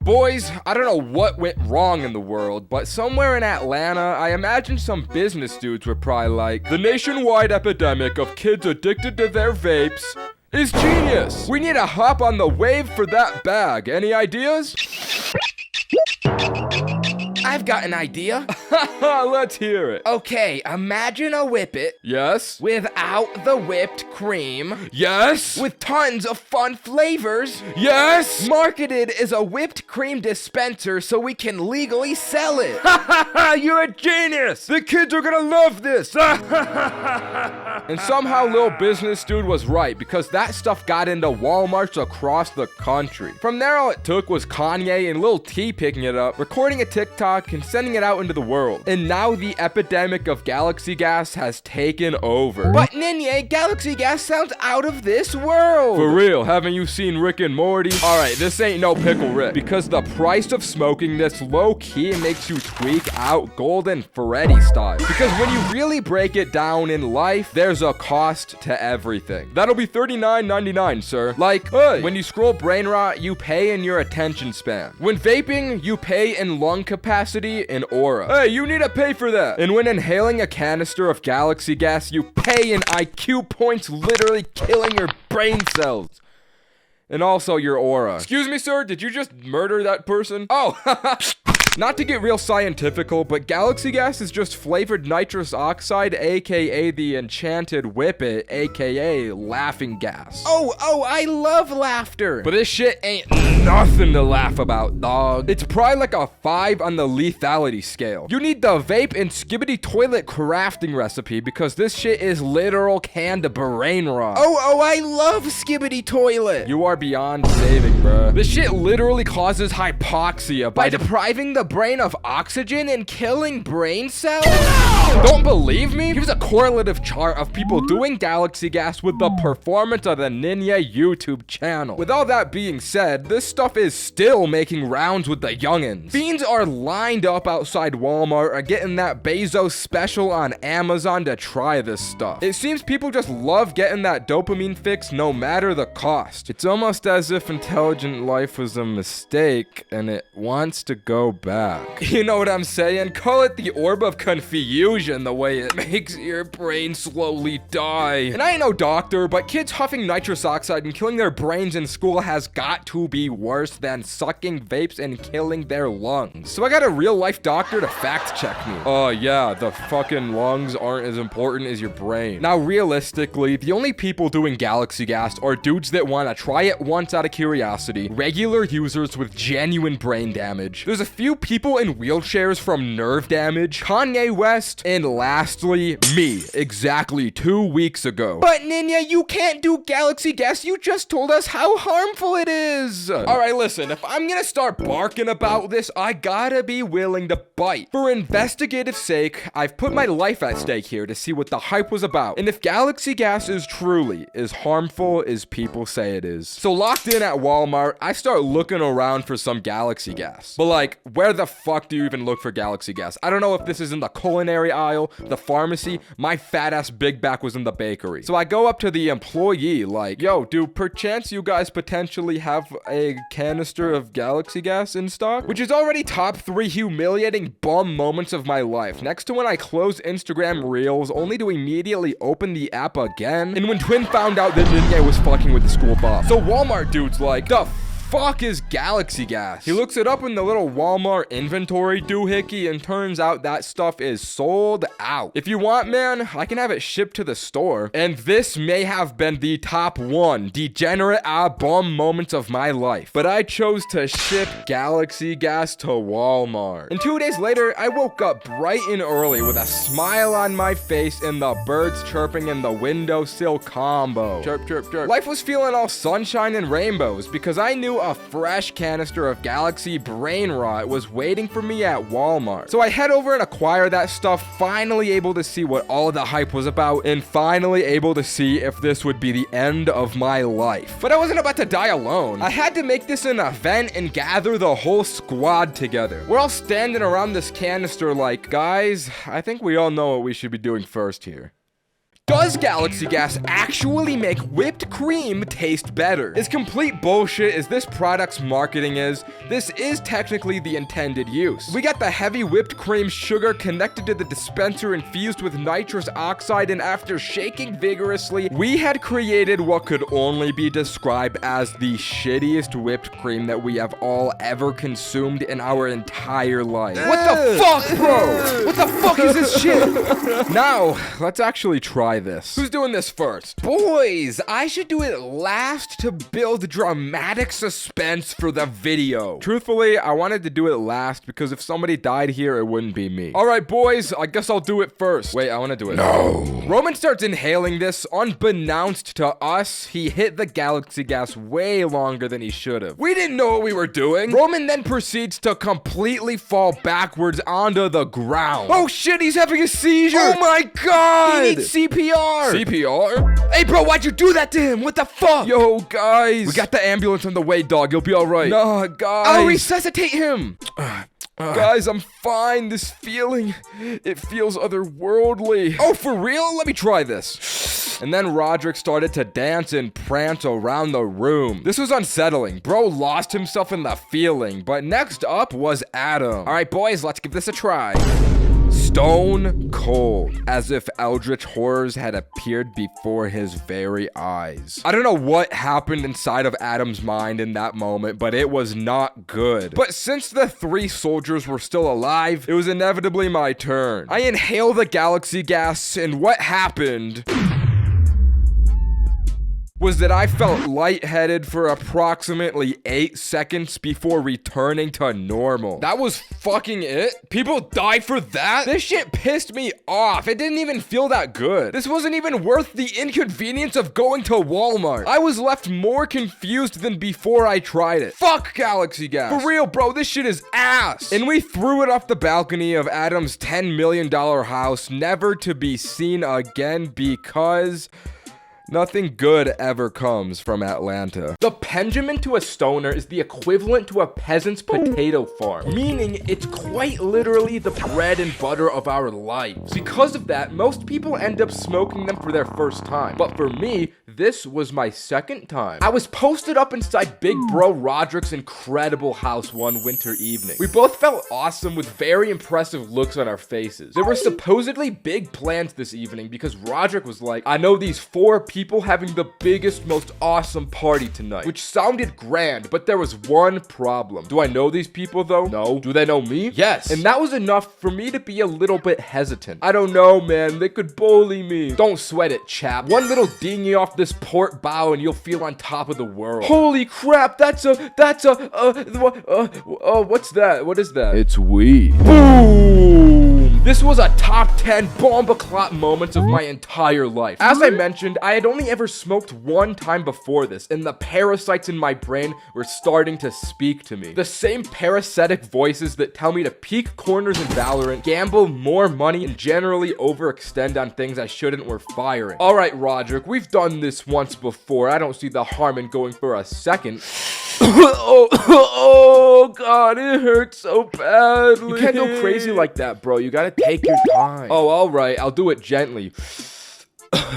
Boys, I don't know what went wrong in the world, but somewhere in Atlanta, I imagine some business dudes were probably like, the nationwide epidemic of kids addicted to their vapes is genius. We need to hop on the wave for that bag. Any ideas? I've got an idea. Let's hear it. Okay, imagine a Whippet. Yes? Without the whipped cream. Yes? With tons of fun flavors. Yes? Marketed as a whipped cream dispenser so we can legally sell it. You're a genius. The kids are gonna love this. And somehow Lil Business Dude was right, because that stuff got into Walmarts across the country. From there, all it took was Kanye and Lil T picking it up, recording a TikTok, and sending it out into the world. And now the epidemic of galaxy gas has taken over. But Ninja, galaxy gas sounds out of this world. For real, haven't you seen Rick and Morty? Alright, this ain't no Pickle Rick, because the price of smoking this low-key makes you tweak out Golden Freddy style. Because when you really break it down in life, there's a cost to everything. That'll be $39.99, sir. Like, hey, when you scroll brain rot, you pay in your attention span. When vaping, you pay in lung capacity and aura. Hey, you need to pay for that. And when inhaling a canister of galaxy gas, you pay in IQ points, literally killing your brain cells. And also your aura. Excuse me, sir, did you just murder that person? Oh, not to get real scientifical, but galaxy gas is just flavored nitrous oxide, aka the enchanted whippet, aka laughing gas. Oh, I love laughter. But this shit ain't nothing to laugh about, dog. It's probably like a 5 on the lethality scale. You need the vape and skibbity toilet crafting recipe, because this shit is literal canned brain rot. Oh, I love skibbity toilet. You are beyond saving, bruh. This shit literally causes hypoxia by depriving the brain of oxygen and killing brain cells? Don't believe me? Here's a correlative chart of people doing galaxy gas with the performance of the Ninja YouTube channel. With all that being said, this stuff is still making rounds with the youngins. Fiends are lined up outside Walmart or getting that Bezos special on Amazon to try this stuff. It seems people just love getting that dopamine fix no matter the cost. It's almost as if intelligent life was a mistake and it wants to go back. You know what I'm saying? Call it the orb of confusion, the way it makes your brain slowly die. And I ain't no doctor, but kids huffing nitrous oxide and killing their brains in school has got to be worse than sucking vapes and killing their lungs. So I got a real life doctor to fact check me. Oh yeah, the fucking lungs aren't as important as your brain. Now realistically, the only people doing galaxy gas are dudes that want to try it once out of curiosity, regular users with genuine brain damage. There's a few people in wheelchairs from nerve damage, Kanye West, and lastly, me, exactly 2 weeks ago. But Ninja, you can't do galaxy gas. You just told us how harmful it is. Alright, listen, if I'm gonna start barking about this, I gotta be willing to bite. For investigative sake, I've put my life at stake here to see what the hype was about, and if galaxy gas is truly as harmful as people say it is. So locked in at Walmart, I start looking around for some galaxy gas. But like, where the fuck do you even look for galaxy gas? I don't know if this is in the culinary aisle, the pharmacy. My fat ass big back was in the bakery. So I go up to the employee like, yo, do perchance you guys potentially have a canister of galaxy gas in stock? Which is already top 3 humiliating bum moments of my life. Next to when I close Instagram Reels, only to immediately open the app again. And when Twin found out that Ninja was fucking with the school bus. So Walmart dude's like, the fuck is galaxy gas? He looks it up in the little Walmart inventory doohickey, and turns out that stuff is sold out. If you want, man, I can have it shipped to the store. And this may have been the top 1 degenerate bum moments of my life, but I chose to ship galaxy gas to Walmart. And 2 days later, I woke up bright and early with a smile on my face and the birds chirping in the windowsill combo. Chirp, chirp, chirp. Life was feeling all sunshine and rainbows because I knew a fresh canister of galaxy brain rot was waiting for me at Walmart. So I head over and acquire that stuff, finally able to see what all the hype was about, and finally able to see if this would be the end of my life. But I wasn't about to die alone. I had to make this an event and gather the whole squad together. We're all standing around this canister like, guys, I think we all know what we should be doing first here. Does galaxy gas actually make whipped cream taste better? As complete bullshit as this product's marketing is, this is technically the intended use. We got the heavy whipped cream sugar connected to the dispenser infused with nitrous oxide, and after shaking vigorously, we had created what could only be described as the shittiest whipped cream that we have all ever consumed in our entire life. What the fuck, bro? What the fuck is this shit? Now, let's actually try this. Who's doing this first? Boys, I should do it last to build dramatic suspense for the video. Truthfully, I wanted to do it last because if somebody died here, it wouldn't be me. All right, boys, I guess I'll do it first. Wait, I want to do it. No. Roman starts inhaling this. Unbeknownst to us, he hit the galaxy gas way longer than he should have. We didn't know what we were doing. Roman then proceeds to completely fall backwards onto the ground. Oh shit, he's having a seizure. Oh my god. He needs CPR. CPR? Hey bro, why'd you do that to him? What the fuck? Yo, guys. We got the ambulance on the way, dog. You'll be all right. Nah, guys. I'll resuscitate him. Guys, I'm fine. This feeling, it feels otherworldly. Oh, for real? Let me try this. And then Roderick started to dance and prance around the room. This was unsettling. Bro lost himself in the feeling. But next up was Adam. All right, boys, let's give this a try. Stone cold, as if eldritch horrors had appeared before his very eyes. I don't know what happened inside of Adam's mind in that moment, but it was not good. But since the 3 soldiers were still alive, it was inevitably my turn. I inhale the galaxy gas, and what happened was that I felt lightheaded for approximately 8 seconds before returning to normal. That was fucking it? People die for that? This shit pissed me off. It didn't even feel that good. This wasn't even worth the inconvenience of going to Walmart. I was left more confused than before I tried it. Fuck galaxy gas. For real, bro, this shit is ass. And we threw it off the balcony of Adam's $10 million house, never to be seen again because nothing good ever comes from Atlanta. The penjamin to a stoner is the equivalent to a peasant's potato farm, meaning it's quite literally the bread and butter of our lives. Because of that, most people end up smoking them for their first time. But for me, this was my second time. I was posted up inside Big Bro Roderick's incredible house one winter evening. We both felt awesome with very impressive looks on our faces. There were supposedly big plans this evening because Roderick was like, I know these 4 people having the biggest, most awesome party tonight, which sounded grand, but there was one problem. Do I know these people though? No. Do they know me? Yes. And that was enough for me to be a little bit hesitant. I don't know, man. They could bully me. Don't sweat it, chap. One little dinghy off this port bow and you'll feel on top of the world. Holy crap, what's that? What is that? It's weed. Boom! This was a top 10 bomba-clot moments of my entire life. As I mentioned, I had only ever smoked one time before this, and the parasites in my brain were starting to speak to me. The same parasitic voices that tell me to peek corners in Valorant, gamble more money, and generally overextend on things I shouldn't were firing. Alright, Roderick, we've done this once before. I don't see the harm in going for a second. Oh god, it hurts so badly. You can't go crazy like that, bro. You gotta take your time. Oh, alright, I'll do it gently.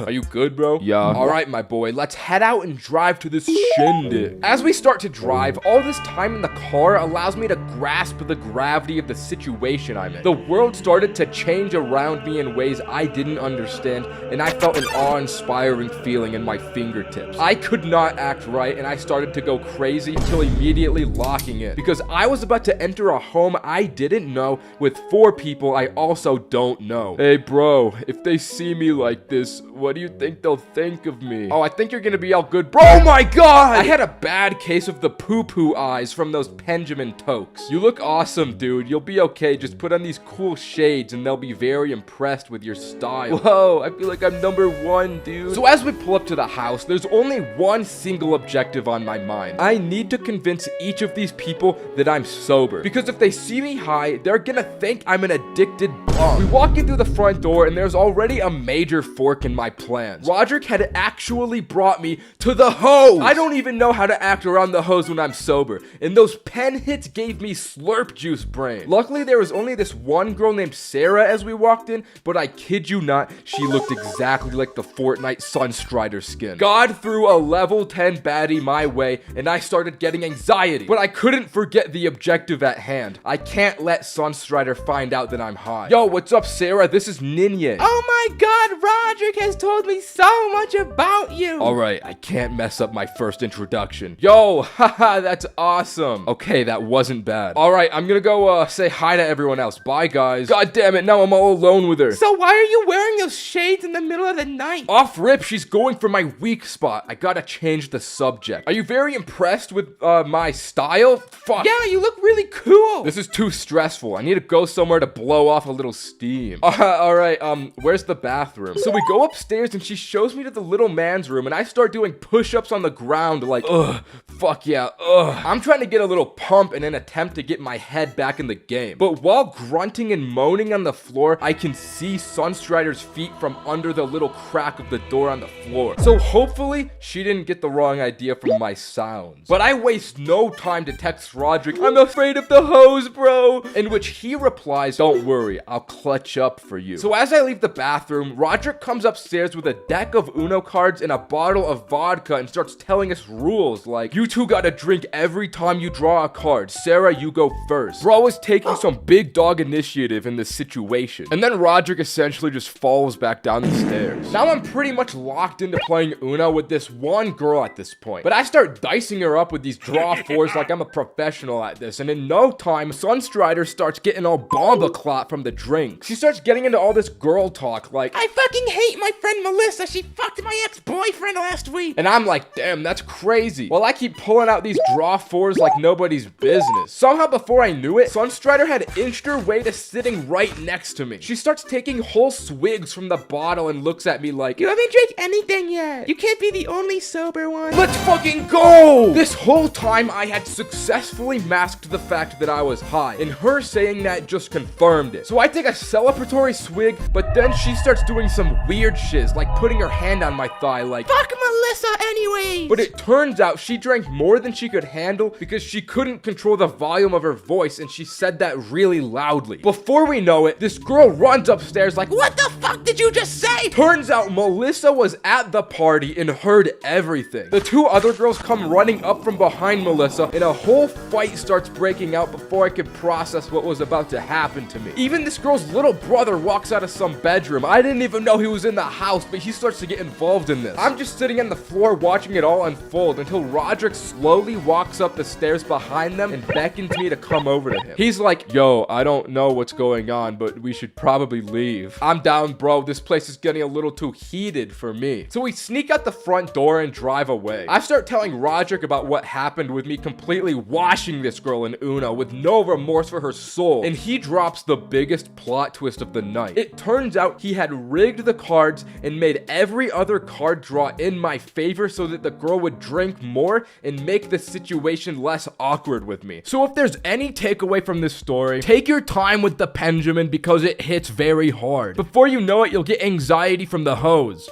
Are you good, bro? Yeah. Alright, my boy, let's head out and drive to this shindig. As we start to drive, all this time in the car allows me to grasp the gravity of the situation I'm in. The world started to change around me in ways I didn't understand, and I felt an awe-inspiring feeling in my fingertips. I could not act right, and I started to go crazy until immediately locking in, because I was about to enter a home I didn't know with 4 people I also don't know. Hey, bro, if they see me like this, what do you think they'll think of me? Oh, I think you're gonna be all good, bro. Oh my god! I had a bad case of the poo-poo eyes from those penjamin tokes. You look awesome, dude. You'll be okay. Just put on these cool shades and they'll be very impressed with your style. Whoa, I feel like I'm number 1, dude. So as we pull up to the house, there's only one single objective on my mind. I need to convince each of these people that I'm sober. Because if they see me high, they're gonna think I'm an addicted bum. We walk in through the front door and there's already a major fork in in my plans. Roderick had actually brought me to the hose. I don't even know how to act around the hose when I'm sober, and those pen hits gave me slurp juice brain. Luckily, there was only this one girl named Sarah as we walked in, but I kid you not, she looked exactly like the Fortnite Sunstrider skin. God threw a level 10 baddie my way, and I started getting anxiety. But I couldn't forget the objective at hand. I can't let Sunstrider find out that I'm high. Yo, what's up, Sarah? This is Ninye. Oh my god, Roderick has told me so much about you. Alright, I can't mess up my first introduction. Yo, haha, that's awesome. Okay, that wasn't bad. Alright, I'm gonna go say hi to everyone else. Bye, guys. God damn it, now I'm all alone with her. So why are you wearing those shades in the middle of the night? Off rip, she's going for my weak spot. I gotta change the subject. Are you very impressed with my style? Fuck. Yeah, you look really cool. This is too stressful. I need to go somewhere to blow off a little steam. Alright, where's the bathroom? So we go upstairs and she shows me to the little man's room and I start doing push-ups on the ground like, ugh, fuck yeah, ugh. I'm trying to get a little pump in an attempt to get my head back in the game. But while grunting and moaning on the floor, I can see Sunstrider's feet from under the little crack of the door on the floor. So hopefully, she didn't get the wrong idea from my sounds. But I waste no time to text Roderick, I'm afraid of the hose, bro. In which he replies, don't worry, I'll clutch up for you. So as I leave the bathroom, Roderick comes upstairs with a deck of Uno cards and a bottle of vodka and starts telling us rules like, you two gotta drink every time you draw a card. Sarah, you go first. Bro is taking some big dog initiative in this situation. And then Roderick essentially just falls back down the stairs. Now I'm pretty much locked into playing Uno with this one girl at this point. But I start dicing her up with these draw fours like I'm a professional at this. And in no time, Sunstrider starts getting all bomba clot from the drink. She starts getting into all this girl talk like, I fucking hate my friend Melissa. She fucked my ex-boyfriend last week. And I'm like, damn, that's crazy. While I keep pulling out these draw fours like nobody's business. Somehow before I knew it, Sunstrider had inched her way to sitting right next to me. She starts taking whole swigs from the bottle and looks at me like, you haven't drank anything yet. You can't be the only sober one. Let's fucking go! This whole time I had successfully masked the fact that I was high, and her saying that just confirmed it. So I take a celebratory swig, but then she starts doing some weird shiz, like putting her hand on my thigh like, fuck Melissa anyways. But it turns out she drank more than she could handle because she couldn't control the volume of her voice, and she said that really loudly. Before we know it, this girl runs upstairs like, what the fuck did you just say? Turns out Melissa was at the party and heard everything. The two other girls come running up from behind Melissa, and a whole fight starts breaking out before I could process what was about to happen to me. Even this girl's little brother walks out of some bedroom. I didn't even know he was in the house, but he starts to get involved in this. I'm just sitting on the floor watching it all unfold until Roderick slowly walks up the stairs behind them and beckons me to come over to him. He's like, yo, I don't know what's going on, but we should probably leave. I'm down, bro. This place is getting a little too heated for me. So we sneak out the front door and drive away. I start telling Roderick about what happened with me completely washing this girl in Uno with no remorse for her soul. And he drops the biggest plot twist of the night. It turns out he had rigged the cards and made every other card draw in my favor so that the girl would drink more and make the situation less awkward with me. So if there's any takeaway from this story, take your time with the penjamin because it hits very hard. Before you know it, you'll get anxiety from the hose.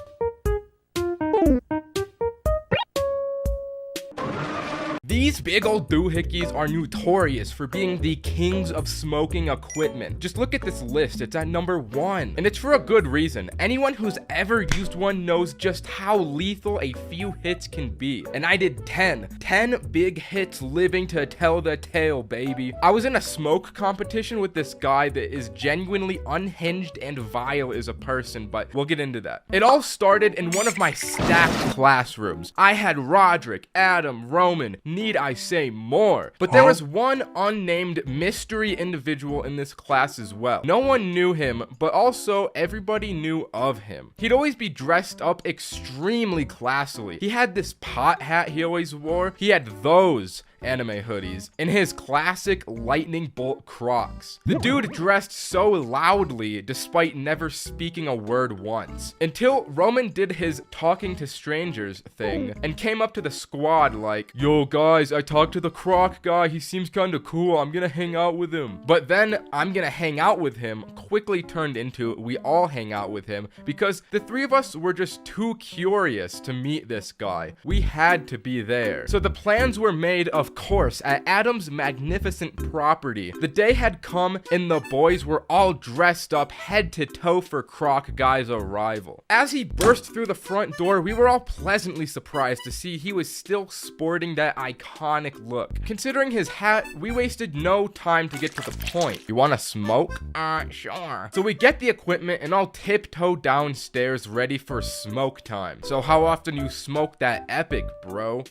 These big old doohickeys are notorious for being the kings of smoking equipment. Just look at this list, it's at number 1. And it's for a good reason. Anyone who's ever used one knows just how lethal a few hits can be. And I did 10 big hits living to tell the tale, baby. I was in a smoke competition with this guy that is genuinely unhinged and vile as a person, but we'll get into that. It all started in one of my stacked classrooms. I had Roderick, Adam, Roman, need I say more? But there was one unnamed mystery individual in this class as well. No one knew him, but also everybody knew of him. He'd always be dressed up extremely classily. He had this pot hat he always wore. He had those anime hoodies, in his classic lightning bolt Crocs. The dude dressed so loudly despite never speaking a word once, until Roman did his talking to strangers thing and came up to the squad like, "Yo guys, I talked to the Croc guy, he seems kinda cool, I'm gonna hang out with him." But then "I'm gonna hang out with him" quickly turned into "we all hang out with him," because the three of us were just too curious to meet this guy. We had to be there. So the plans were made, of course, at Adam's magnificent property. The day had come and the boys were all dressed up head to toe for Croc Guy's arrival. As he burst through the front door, we were all pleasantly surprised to see he was still sporting that iconic look. Considering his hat, we wasted no time to get to the point. "You wanna smoke?" Sure." So we get the equipment and all tiptoe downstairs ready for smoke time. "So how often you smoke that epic, bro?"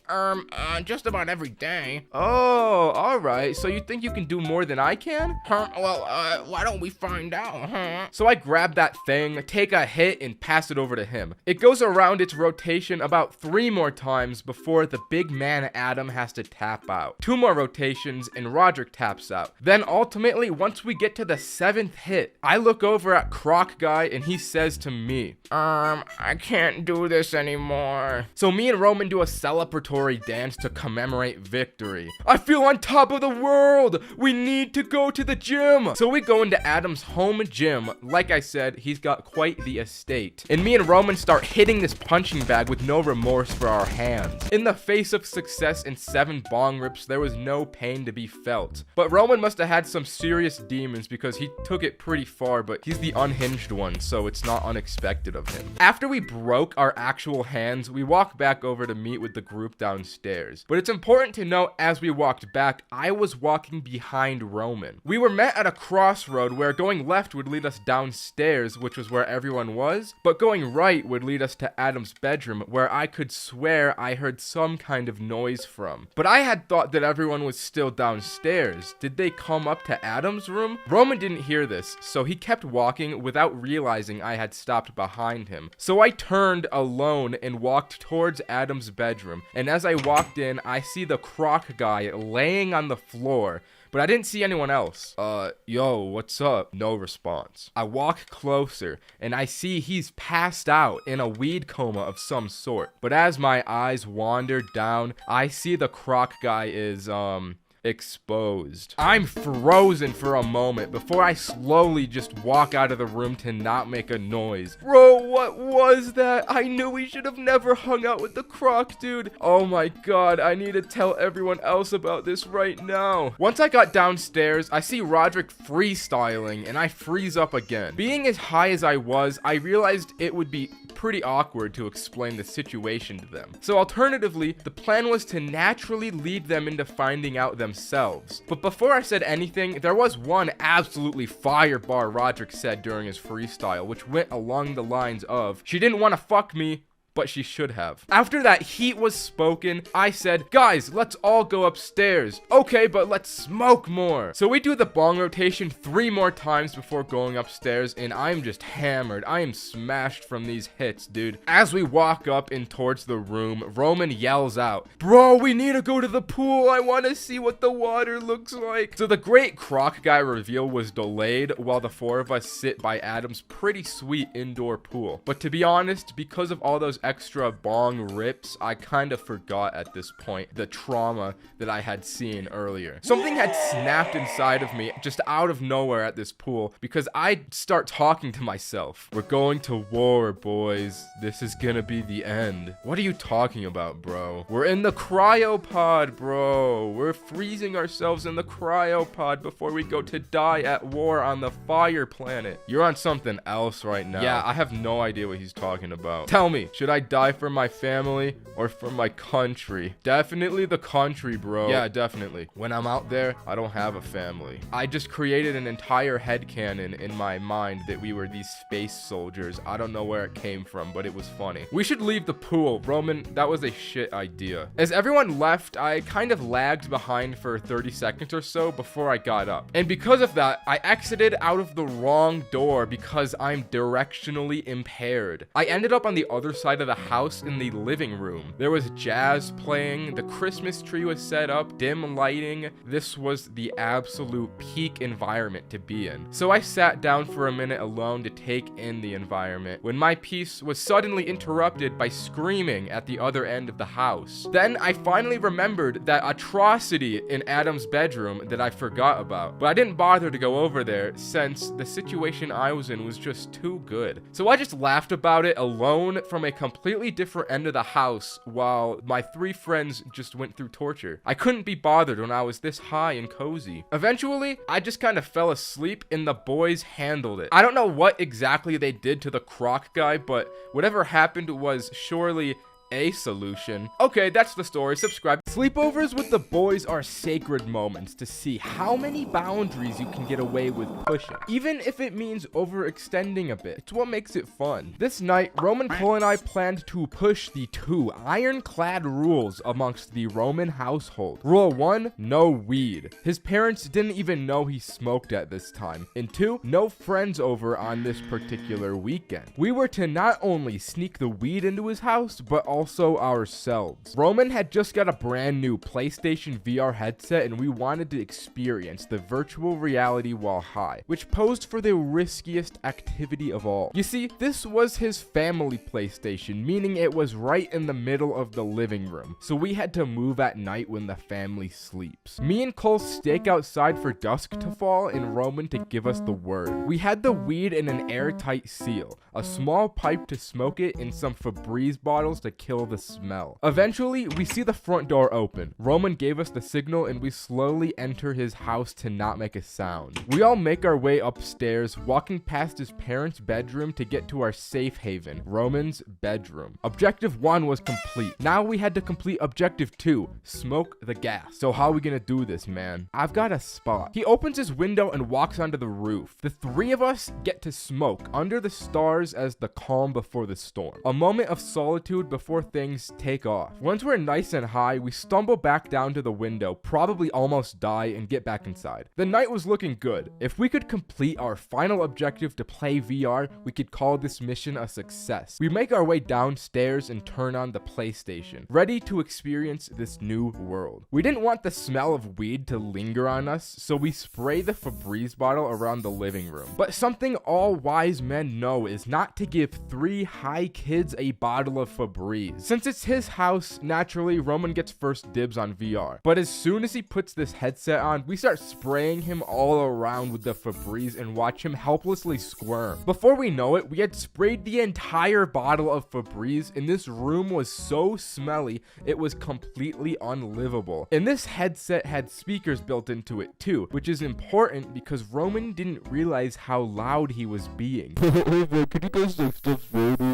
Just about every day." "Oh, alright. So you think you can do more than I can?" Well, why don't we find out, huh?" So I grab that thing, take a hit, and pass it over to him. It goes around its rotation about 3 more times before the big man Adam has to tap out. 2 more rotations and Roderick taps out. Then ultimately, once we get to the 7th hit, I look over at Croc Guy and he says to me, I can't do this anymore." So me and Roman do a celebratory dance to commemorate victory. "I feel on top of the world! We need to go to the gym!" So we go into Adam's home gym. Like I said, he's got quite the estate. And me and Roman start hitting this punching bag with no remorse for our hands. In the face of success and 7 bong rips, there was no pain to be felt. But Roman must have had some serious demons because he took it pretty far, but he's the unhinged one, so it's not unexpected of him. After we broke our actual hands, we walk back over to meet with the group downstairs. But it's important to note, as we walked back, I was walking behind Roman. We were met at a crossroad where going left would lead us downstairs, which was where everyone was, but going right would lead us to Adam's bedroom, where I could swear I heard some kind of noise from. But I had thought that everyone was still downstairs. Did they come up to Adam's room? Roman didn't hear this, so he kept walking without realizing I had stopped behind him. So I turned alone and walked towards Adam's bedroom, and as I walked in, I see the Croc Guy laying on the floor, but I didn't see anyone else. Yo, what's up?" No response. I walk closer, and I see he's passed out in a weed coma of some sort. But as my eyes wander down, I see the Croc Guy is, exposed. I'm frozen for a moment before I slowly just walk out of the room to not make a noise. "Bro, what was that? I knew we should have never hung out with the Croc dude. Oh my god, I need to tell everyone else about this right now." Once I got downstairs, I see Roderick freestyling and I freeze up again. Being as high as I was, I realized it would be pretty awkward to explain the situation to them. So alternatively, the plan was to naturally lead them into finding out themselves. But before I said anything, there was one absolutely fire bar Roderick said during his freestyle, which went along the lines of, "She didn't want to fuck me, but she should have." After that heat was spoken, I said, "Guys, let's all go upstairs." "Okay, but let's smoke more." So we do the bong rotation 3 more times before going upstairs, and I'm just hammered. I am smashed from these hits, dude. As we walk up and towards the room, Roman yells out, "Bro, we need to go to the pool. I want to see what the water looks like." So the great Croc Guy reveal was delayed while the 4 of us sit by Adam's pretty sweet indoor pool. But to be honest, because of all those extra bong rips, I kind of forgot at this point the trauma that I had seen earlier. Something had snapped inside of me just out of nowhere at this pool because I'd start talking to myself. "We're going to war, boys. This is gonna be the end." "What are you talking about, bro?" "We're in the cryopod, bro. We're freezing ourselves in the cryopod before we go to die at war on the fire planet." "You're on something else right now." "Yeah, I have no idea what he's talking about." "Tell me, should I die for my family or for my country?" "Definitely the country, bro." "Yeah, definitely. When I'm out there, I don't have a family." I just created an entire headcanon in my mind that we were these space soldiers. I don't know where it came from, but it was funny. "We should leave the pool. Roman, that was a shit idea." As everyone left, I kind of lagged behind for 30 seconds or so before I got up. And because of that, I exited out of the wrong door because I'm directionally impaired. I ended up on the other side outside of the house in the living room. There was jazz playing, the Christmas tree was set up, dim lighting. This was the absolute peak environment to be in. So I sat down for a minute alone to take in the environment when my peace was suddenly interrupted by screaming at the other end of the house. Then I finally remembered that atrocity in Adam's bedroom that I forgot about, but I didn't bother to go over there since the situation I was in was just too good. So I just laughed about it alone from a completely different end of the house while my 3 friends just went through torture. I couldn't be bothered when I was this high and cozy. Eventually, I just kind of fell asleep and the boys handled it. I don't know what exactly they did to the croc guy, but whatever happened was surely a solution. Okay, that's the story. Subscribe. Sleepovers with the boys are sacred moments to see how many boundaries you can get away with pushing, even if it means overextending a bit. It's what makes it fun. This night, Roman, Cole, and I planned to push the 2 ironclad rules amongst the Roman household. Rule 1, no weed. His parents didn't even know he smoked at this time. And 2, no friends over on this particular weekend. We were to not only sneak the weed into his house, but also ourselves. Roman had just got a brand new PlayStation VR headset and we wanted to experience the virtual reality while high, which posed for the riskiest activity of all. You see, this was his family PlayStation, meaning it was right in the middle of the living room, so we had to move at night when the family sleeps. Me and Cole stake outside for dusk to fall and Roman to give us the word. We had the weed in an airtight seal, a small pipe to smoke it, and some Febreze bottles to kill the smell. Eventually, we see the front door open. Roman gave us the signal and we slowly enter his house to not make a sound. We all make our way upstairs, walking past his parents' bedroom to get to our safe haven, Roman's bedroom. Objective 1 was complete. Now we had to complete objective 2, smoke the gas. So how are we gonna do this, man? I've got a spot. He opens his window and walks onto the roof. The 3 of us get to smoke under the stars as the calm before the storm. A moment of solitude before things take off. Once we're nice and high, we stumble back down to the window, probably almost die, and get back inside. The night was looking good. If we could complete our final objective to play VR, we could call this mission a success. We make our way downstairs and turn on the PlayStation, ready to experience this new world. We didn't want the smell of weed to linger on us, so we spray the Febreze bottle around the living room. But something all wise men know is not to give 3 high kids a bottle of Febreze. Since it's his house, naturally, Roman gets first dibs on VR. But as soon as he puts this headset on, we start spraying him all around with the Febreze and watch him helplessly squirm. Before we know it, we had sprayed the entire bottle of Febreze, and this room was so smelly, it was completely unlivable. And this headset had speakers built into it too, which is important because Roman didn't realize how loud he was being.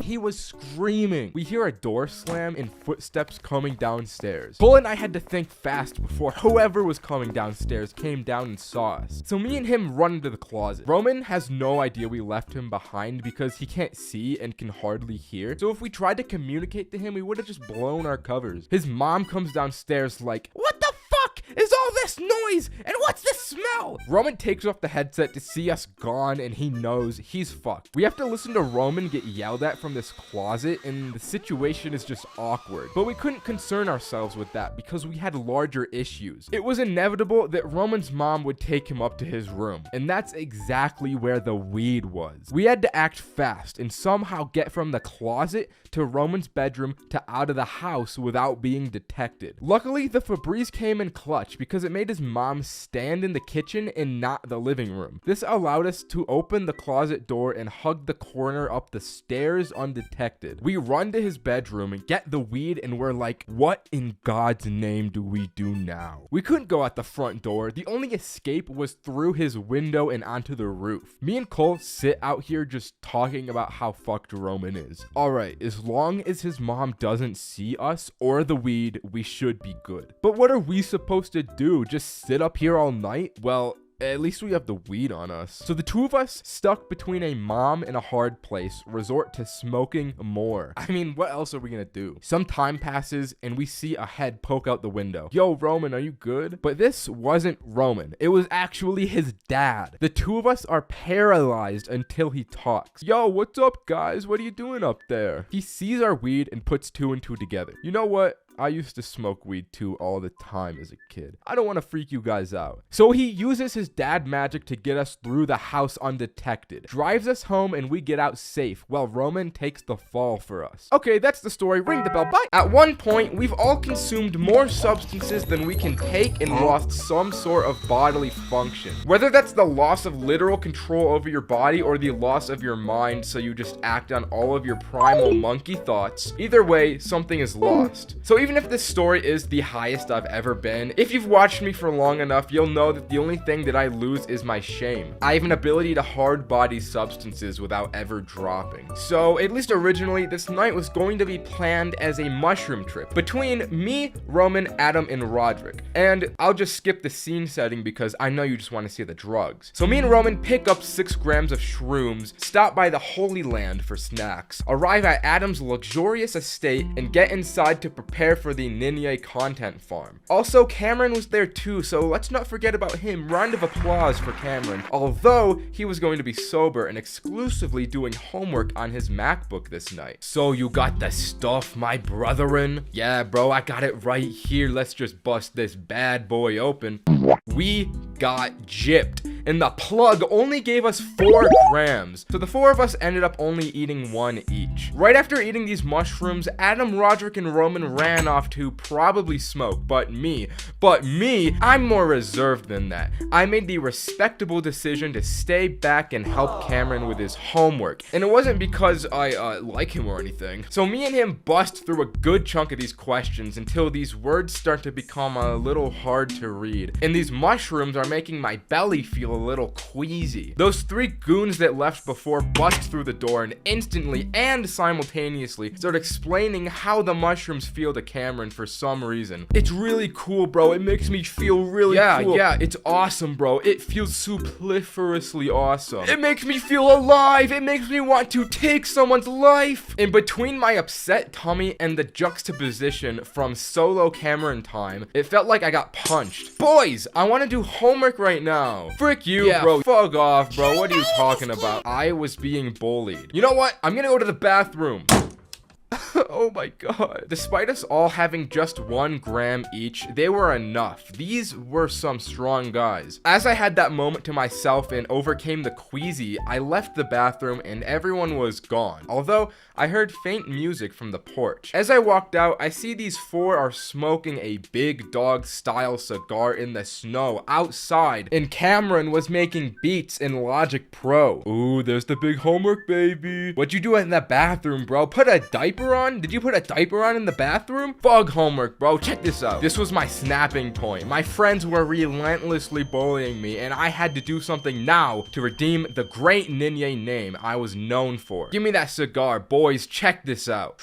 He was screaming. We hear a door slam and footsteps coming downstairs. Cole and I had to think fast before whoever was coming downstairs came down and saw us. So me and him run into the closet. Roman has no idea we left him behind because he can't see and can hardly hear. So if we tried to communicate to him, we would have just blown our covers. His mom comes downstairs like, "What the fuck is all this noise? And what's this smell?" Roman takes off the headset to see us gone and he knows he's fucked. We have to listen to Roman get yelled at from this closet and the situation is just awkward. But we couldn't concern ourselves with that because we had larger issues. It was inevitable that Roman's mom would take him up to his room, and that's exactly where the weed was. We had to act fast and somehow get from the closet to Roman's bedroom to out of the house without being detected. Luckily, the Febreze came in clutch because it made his mom stand in the kitchen and not the living room. This allowed us to open the closet door and hug the corner up the stairs undetected. We run to his bedroom and get the weed and we're like, what in God's name do we do now? We couldn't go out the front door. The only escape was through his window and onto the roof. Me and Cole sit out here just talking about how fucked Roman is. Alright, as long as his mom doesn't see us or the weed, we should be good. But what are we supposed to do? Just sit up here all night? Well, At least we have the weed on us. So the two of us, stuck between a mom and a hard place, resort to smoking more. I mean, what else are we gonna do? Some time passes and we see a head poke out the window. Yo, Roman, are you good? But this wasn't Roman. It was actually his dad. The two of us are paralyzed until he talks. Yo, what's up, guys? What are you doing up there? He sees our weed and puts two and two together. You know what? I used to smoke weed too all the time as a kid. I don't want to freak you guys out. So he uses his dad magic to get us through the house undetected, drives us home, and we get out safe while Roman takes the fall for us. Okay, that's the story. Ring the bell. Bye. At one point, we've all consumed more substances than we can take and lost some sort of bodily function. Whether that's the loss of literal control over your body or the loss of your mind, so you just act on all of your primal monkey thoughts, either way, something is lost. So even if this story is the highest I've ever been, if you've watched me for long enough, you'll know that the only thing that I lose is my shame. I have an ability to hard body substances without ever dropping. So at least originally, this night was going to be planned as a mushroom trip between me, Roman, Adam, and Roderick. And I'll just skip the scene setting because I know you just want to see the drugs. So me and Roman pick up 6 grams of shrooms, stop by the Holy Land for snacks, arrive at Adam's luxurious estate, and get inside to prepare for the Ninja content farm. Also, Cameron was there too, so let's not forget about him. Round of applause for Cameron, although he was going to be sober and exclusively doing homework on his MacBook this night. So you got the stuff, my brethren? Yeah, bro, I got it right here. Let's just bust this bad boy open. We got gypped, and the plug only gave us 4 grams. So the 4 of us ended up only eating 1 each. Right after eating these mushrooms, Adam, Roderick, and Roman ran off to probably smoke, but me, I'm more reserved than that. I made the respectable decision to stay back and help Cameron with his homework. And it wasn't because I like him or anything. So me and him bust through a good chunk of these questions until these words start to become a little hard to read. And these mushrooms are making my belly feel a little queasy. Those 3 goons that left before bust through the door and instantly and simultaneously start explaining how the mushrooms feel to Cameron for some reason. It's really cool, bro. It makes me feel really cool. Yeah, it's awesome, bro. It feels superfluously awesome. It makes me feel alive. It makes me want to take someone's life. In between my upset tummy and the juxtaposition from solo Cameron time, it felt like I got punched. Boys, I want to do homework right now. Frick you, bro. Fuck off, bro. What are you talking about? I was being bullied. You know what? I'm gonna go to the bathroom. Oh my god. Despite us all having just 1 gram each, they were enough. These were some strong guys. As I had that moment to myself and overcame the queasy, I left the bathroom and everyone was gone. Although, I heard faint music from the porch. As I walked out, I see these 4 are smoking a big dog style cigar in the snow outside, and Cameron was making beats in Logic Pro. Ooh, there's the big homework, baby. What'd you do in the bathroom, bro? Put a diaper on? Did you put a diaper on in the bathroom? Bug homework, bro. Check this out. This was my snapping point. My friends were relentlessly bullying me, and I had to do something now to redeem the great Ninja name I was known for. Give me that cigar, boys. Check this out.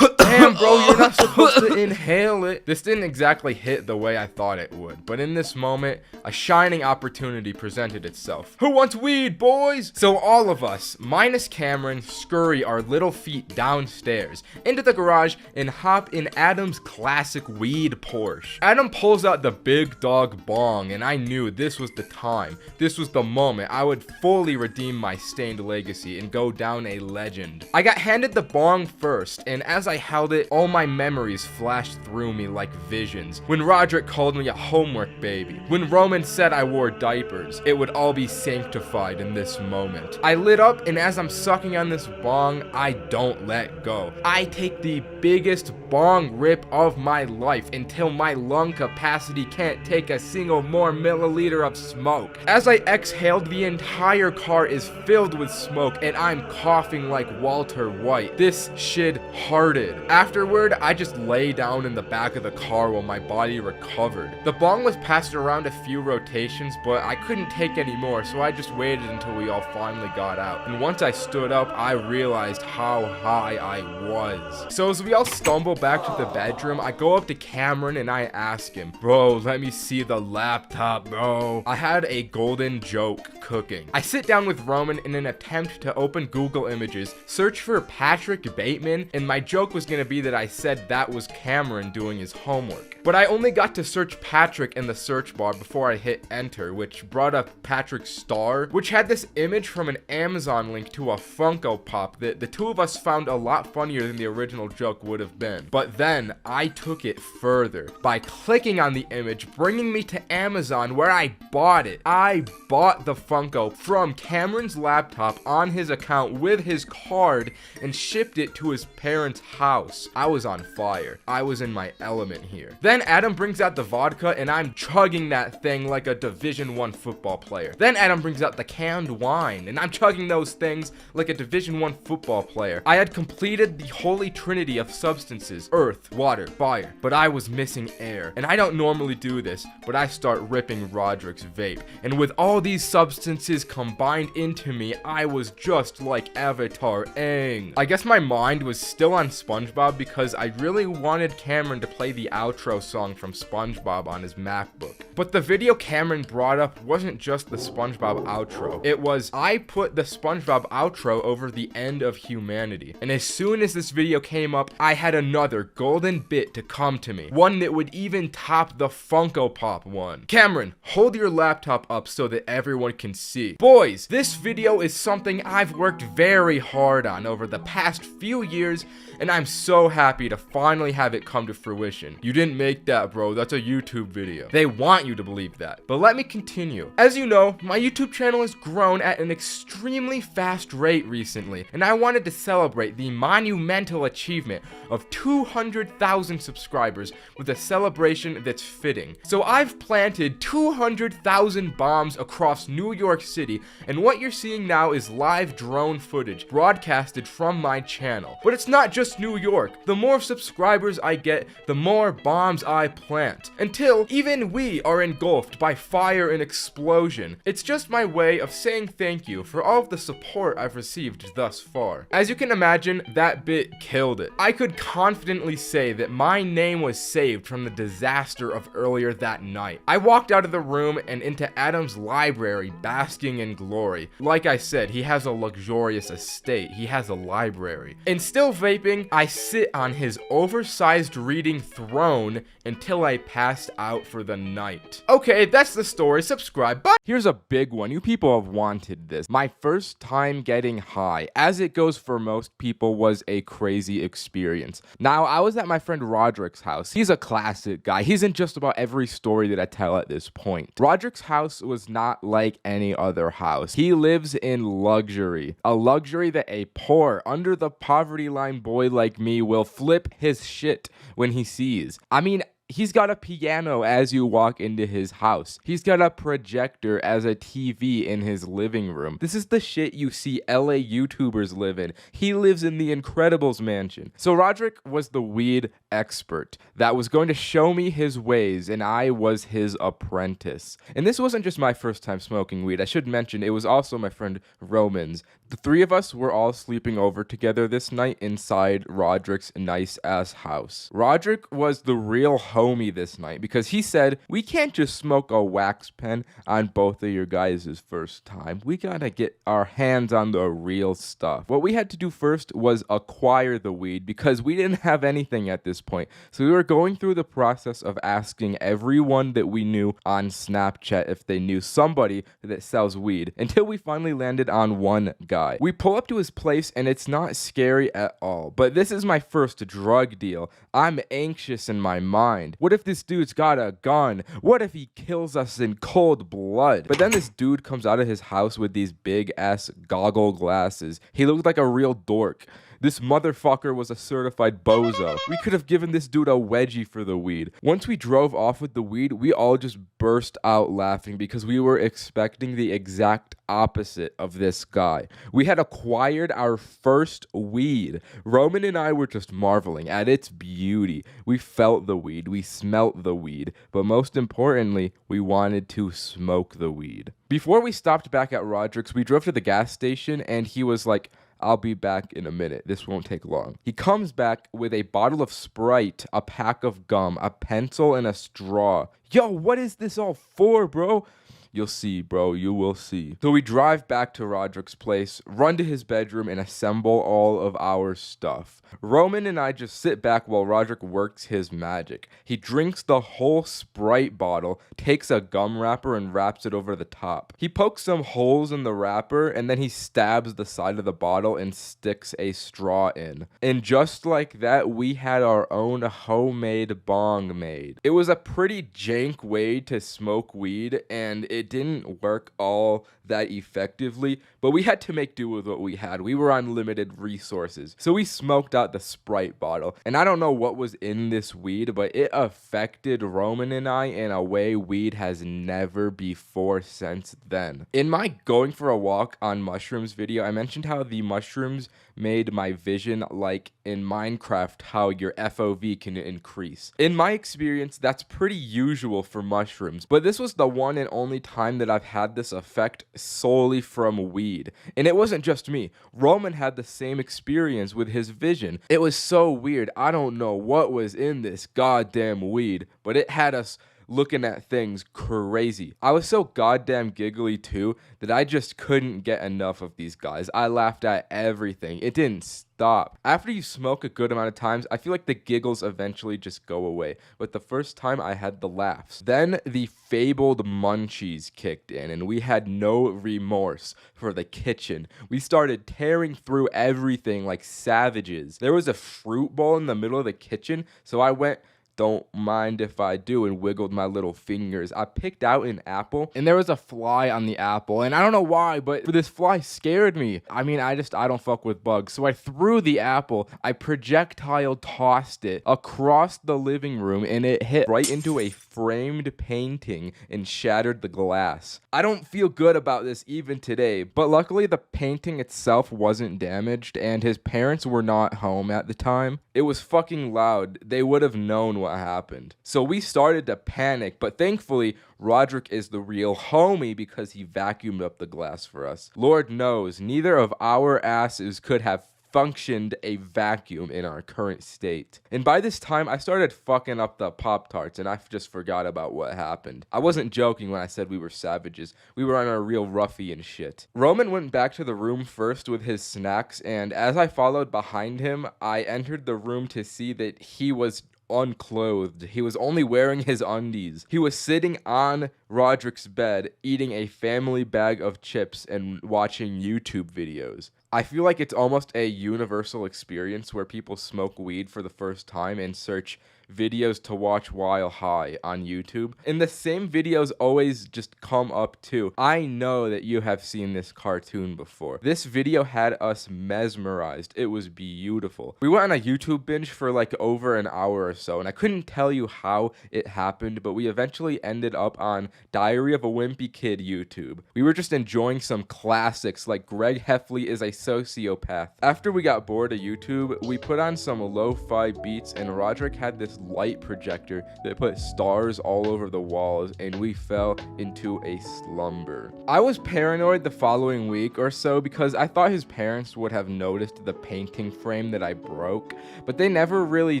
Damn, bro, you're not supposed to inhale it. This didn't exactly hit the way I thought it would, but in this moment, a shining opportunity presented itself. Who wants weed, boys? So all of us, minus Cameron, scurry our little feet downstairs, into the garage, and hop in Adam's classic weed Porsche. Adam pulls out the big dog bong, and I knew this was the time. This was the moment I would fully redeem my stained legacy and go down a legend. I got handed the bong first, and as I held it, all my memories flashed through me like visions. When Roderick called me a homework baby, when Roman said I wore diapers, it would all be sanctified in this moment. I lit up, and as I'm sucking on this bong, I don't let go. I take the biggest bong rip of my life until my lung capacity can't take a single more milliliter of smoke. As I exhaled, the entire car is filled with smoke, and I'm coughing like Walter White. This shit hearted. Afterward, I just lay down in the back of the car while my body recovered. The bong was passed around a few rotations, but I couldn't take any more, so I just waited until we all finally got out. And once I stood up, I realized how high I was. So as we all stumble back to the bedroom, I go up to Cameron and I ask him, "Bro, let me see the laptop, bro." I had a golden joke cooking. I sit down with Roman in an attempt to open Google Images, search for Patrick Bateman, and my joke was gonna be that I said that was Cameron doing his homework. But I only got to search Patrick in the search bar before I hit enter, which brought up Patrick's star, which had this image from an Amazon link to a Funko Pop that the two of us found a lot funnier than the original joke would have been. But then I took it further by clicking on the image, bringing me to Amazon where I bought it. I bought the Funko from Cameron's laptop on his account with his card and shipped it to his parents' house. I was on fire. I was in my element here. Then Adam brings out the vodka and I'm chugging that thing like a Division I football player. Then Adam brings out the canned wine and I'm chugging those things like a Division I football player. I had completed the holy trinity of substances: earth, water, fire, but I was missing air. And I don't normally do this, but I start ripping Roderick's vape. And with all these substances combined into me, I was just like Avatar Aang. I guess my mind was still on SpongeBob because I really wanted Cameron to play the outro song from SpongeBob on his MacBook. But the video Cameron brought up wasn't just the SpongeBob outro. It was, I put the SpongeBob outro over the end of humanity. And as soon as this video came up, I had another golden bit to come to me. One that would even top the Funko Pop one. Cameron, hold your laptop up so that everyone can see. Boys, this video is something I've worked very hard on over the past few years, and I'm so happy to finally have it come to fruition. You didn't make that, bro. That's a YouTube video. They want you to believe that. But let me continue. As you know, my YouTube channel has grown at an extremely fast rate recently, and I wanted to celebrate the monumental achievement of 200,000 subscribers with a celebration that's fitting. So I've planted 200,000 bombs across New York City, and what you're seeing now is live drone footage broadcasted from my channel. But it's not just New York. The more subscribers I get, the more bombs I plant, until even we are engulfed by fire and explosion. It's just my way of saying thank you for all of the support I've received thus far. As you can imagine, that bit killed it. I could confidently say that my name was saved from the disaster of earlier that night. I walked out of the room and into Adam's library, basking in glory. Like I said, he has a luxurious estate. He has a library. And still vaping, I sit on his oversized reading throne until I passed out for the night. Okay, that's the story. Subscribe. Bye. Here's a big one. You people have wanted this. My first time getting high, as it goes for most people, was a crazy experience. Now, I was at my friend Roderick's house. He's a classic guy. He's in just about every story that I tell at this point. Roderick's house was not like any other house. He lives in luxury. A luxury that a poor, under the poverty line boy like me will flip his shit when he sees. I mean, he's got a piano as you walk into his house. He's got a projector as a TV in his living room. This is the shit you see LA YouTubers live in. He lives in the Incredibles mansion. So Roderick was the weed expert that was going to show me his ways, and I was his apprentice. And this wasn't just my first time smoking weed. I should mention it was also my friend Roman's. The three of us were all sleeping over together this night inside Roderick's nice-ass house. Roderick was the real homie this night because he said, we can't just smoke a wax pen on both of your guys' first time. We gotta get our hands on the real stuff. What we had to do first was acquire the weed because we didn't have anything at this point. So we were going through the process of asking everyone that we knew on Snapchat if they knew somebody that sells weed until we finally landed on one guy. We pull up to his place and it's not scary at all. But this is my first drug deal. I'm anxious in my mind. What if this dude's got a gun? What if he kills us in cold blood? But then this dude comes out of his house with these big ass goggle glasses. He looked like a real dork. This motherfucker was a certified bozo. We could have given this dude a wedgie for the weed. Once we drove off with the weed, we all just burst out laughing because we were expecting the exact opposite of this guy. We had acquired our first weed. Roman and I were just marveling at its beauty. We felt the weed, we smelt the weed, but most importantly, we wanted to smoke the weed. Before we stopped back at Roderick's, we drove to the gas station and he was like, I'll be back in a minute. This won't take long. He comes back with a bottle of Sprite, a pack of gum, a pencil, and a straw. Yo, what is this all for, bro? You'll see, bro. You will see. So we drive back to Roderick's place, run to his bedroom, and assemble all of our stuff. Roman and I just sit back while Roderick works his magic. He drinks the whole Sprite bottle, takes a gum wrapper, and wraps it over the top. He pokes some holes in the wrapper, and then he stabs the side of the bottle and sticks a straw in. And just like that, we had our own homemade bong made. It was a pretty jank way to smoke weed, and it didn't work all that effectively, but we had to make do with what we had. We were on limited resources. So we smoked out the Sprite bottle. And I don't know what was in this weed, but it affected Roman and I in a way weed has never before since then. In my going for a walk on mushrooms video, I mentioned how the mushrooms made my vision like in Minecraft, how your FOV can increase. In my experience, that's pretty usual for mushrooms, but this was the one and only time that I've had this effect solely from weed. And it wasn't just me. Roman had the same experience with his vision. It was so weird. I don't know what was in this goddamn weed, but it had us looking at things crazy. I was so goddamn giggly too that I just couldn't get enough of these guys. I laughed at everything. It didn't stop. After you smoke a good amount of times, I feel like the giggles eventually just go away. But the first time I had the laughs. Then the fabled munchies kicked in and we had no remorse for the kitchen. We started tearing through everything like savages. There was a fruit bowl in the middle of the kitchen, so I went, don't mind if I do, and wiggled my little fingers. I picked out an apple and there was a fly on the apple, and I don't know why, but this fly scared me. I mean, I don't fuck with bugs. So I threw the apple, I projectile tossed it across the living room, and it hit right into a framed painting and shattered the glass. I don't feel good about this even today, but luckily the painting itself wasn't damaged and his parents were not home at the time. It was fucking loud. They would have known what happened. So we started to panic, but thankfully Roderick is the real homie because he vacuumed up the glass for us. Lord knows, neither of our asses could have functioned a vacuum in our current state. And by this time, I started fucking up the Pop-Tarts, and I just forgot about what happened. I wasn't joking when I said we were savages. We were on a real ruffian shit. Roman went back to the room first with his snacks, and as I followed behind him, I entered the room to see that he was unclothed. He was only wearing his undies. He was sitting on Roderick's bed, eating a family bag of chips and watching YouTube videos. I feel like it's almost a universal experience where people smoke weed for the first time and search videos to watch while high on YouTube. And the same videos always just come up too. I know that you have seen this cartoon before. This video had us mesmerized. It was beautiful. We went on a YouTube binge for like over an hour or so, and I couldn't tell you how it happened, but we eventually ended up on Diary of a Wimpy Kid YouTube. We were just enjoying some classics like Greg Heffley is a Sociopath. After we got bored of YouTube, we put on some lo-fi beats, and Roderick had this light projector that put stars all over the walls, and we fell into a slumber. I was paranoid the following week or so because I thought his parents would have noticed the painting frame that I broke, but they never really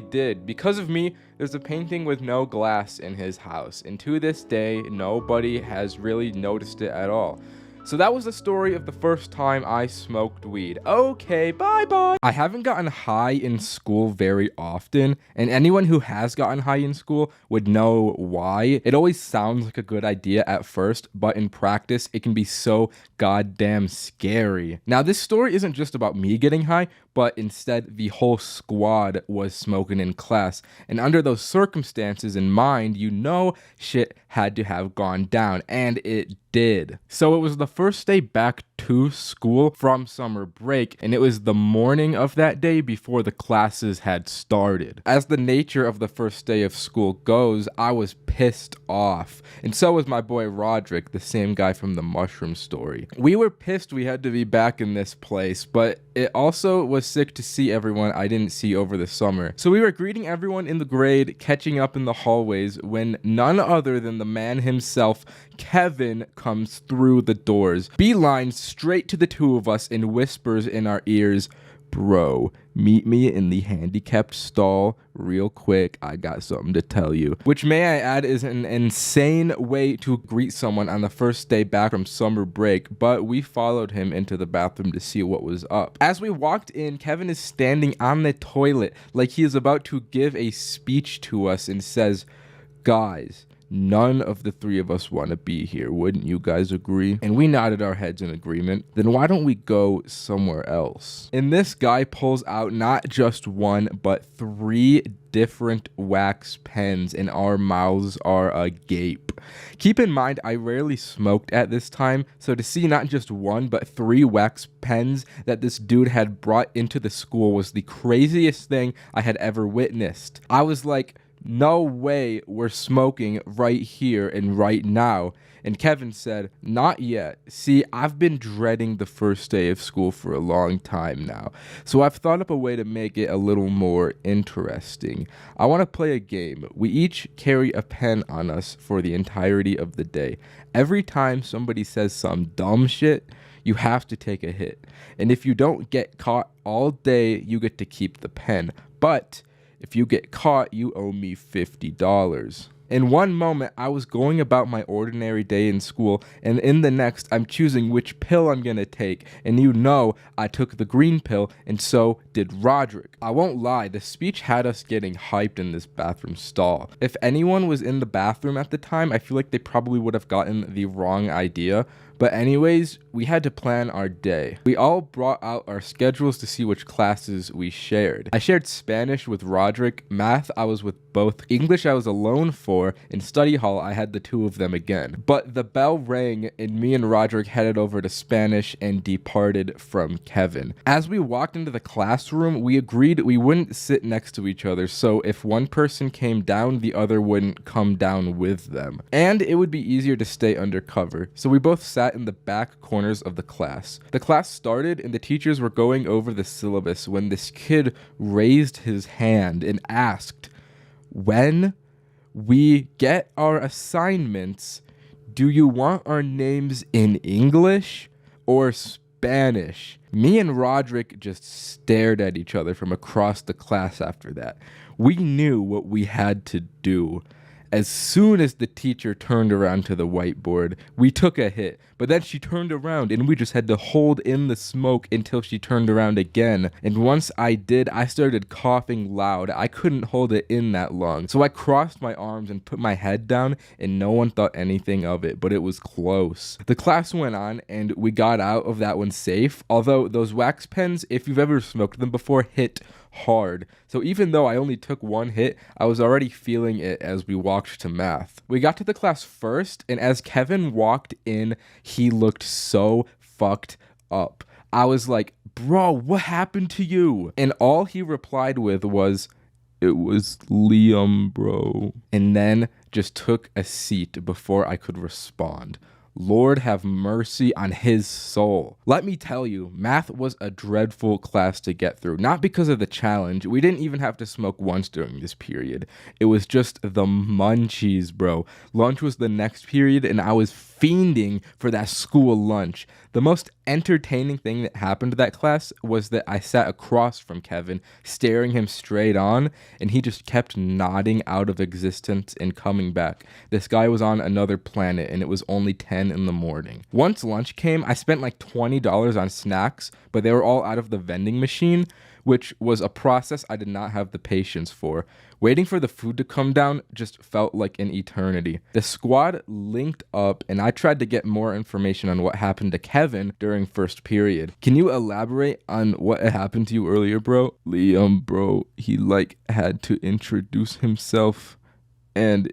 did. Because of me, there's a painting with no glass in his house, and to this day, nobody has really noticed it at all. So that was the story of the first time I smoked weed. Okay, bye-bye. I haven't gotten high in school very often, and anyone who has gotten high in school would know why. It always sounds like a good idea at first, but in practice, it can be so goddamn scary. Now, this story isn't just about me getting high, but instead the whole squad was smoking in class. And under those circumstances in mind, you know shit had to have gone down, and it did. So it was the first day back to school from summer break, and it was the morning of that day before the classes had started. As the nature of the first day of school goes, I was pissed off, and so was my boy Roderick, the same guy from the mushroom story. We were pissed we had to be back in this place, but it also was sick to see everyone I didn't see over the summer. So we were greeting everyone in the grade, catching up in the hallways, when none other than the man himself, Kevin, comes through the doors, beelines straight to the two of us, and whispers in our ears, "Bro, meet me in the handicapped stall real quick. I got something to tell you." Which, may I add, is an insane way to greet someone on the first day back from summer break, but we followed him into the bathroom to see what was up. As we walked in, Kevin is standing on the toilet like he is about to give a speech to us and says, "Guys, none of the three of us want to be here. Wouldn't you guys agree?" And we nodded our heads in agreement. "Then why don't we go somewhere else?" And this guy pulls out not just one, but 3 different wax pens, and our mouths are agape. Keep in mind, I rarely smoked at this time, so to see not just 1, but 3 wax pens that this dude had brought into the school was the craziest thing I had ever witnessed. I was like, no way we're smoking right here and right now. And Kevin said, "Not yet. See, I've been dreading the first day of school for a long time now, so I've thought up a way to make it a little more interesting. I want to play a game. We each carry a pen on us for the entirety of the day. Every time somebody says some dumb shit, you have to take a hit. And if you don't get caught all day, you get to keep the pen. But if you get caught, you owe me $50. In one moment, I was going about my ordinary day in school, and in the next, I'm choosing which pill I'm gonna take, and you know I took the green pill, and so did Roderick. I won't lie, the speech had us getting hyped in this bathroom stall. If anyone was in the bathroom at the time, I feel like they probably would have gotten the wrong idea. But anyways, we had to plan our day. We all brought out our schedules to see which classes we shared. I shared Spanish with Roderick, math I was with both, English I was alone for, and study hall I had the 2 of them again. But the bell rang and me and Roderick headed over to Spanish and departed from Kevin. As we walked into the classroom, we agreed we wouldn't sit next to each other, so if one person came down, the other wouldn't come down with them. And it would be easier to stay undercover, so we both sat in the back corners of the class. The class started and the teachers were going over the syllabus when this kid raised his hand and asked, "When we get our assignments, do you want our names in English or Spanish?" Me and Roderick just stared at each other from across the class after that. We knew what we had to do. As soon as the teacher turned around to the whiteboard, we took a hit, but then she turned around and we just had to hold in the smoke until she turned around again. And once I did, I started coughing loud. I couldn't hold it in that long. So I crossed my arms and put my head down, and no one thought anything of it, but it was close. The class went on and we got out of that one safe, although those wax pens, if you've ever smoked them before, hit hard. So even though I only took 1 hit, I was already feeling it as we walked to math. We got to the class first, and as Kevin walked in, he looked so fucked up. I was like, "Bro, what happened to you?" And all he replied with was, "It was Liam, bro." And then just took a seat before I could respond. Lord have mercy on his soul. Let me tell you, math was a dreadful class to get through. Not because of the challenge. We didn't even have to smoke once during this period. It was just the munchies, bro. Lunch was the next period, and I was fiending for that school lunch. The most entertaining thing that happened to that class was that I sat across from Kevin, staring him straight on, and he just kept nodding out of existence and coming back. This guy was on another planet, and it was only 10 in the morning. Once lunch came, I spent like $20 on snacks, but they were all out of the vending machine, which was a process I did not have the patience for. Waiting for the food to come down just felt like an eternity. The squad linked up, and I tried to get more information on what happened to Kevin during first period. Can you elaborate on what happened to you earlier, bro? Liam, bro, he had to introduce himself, and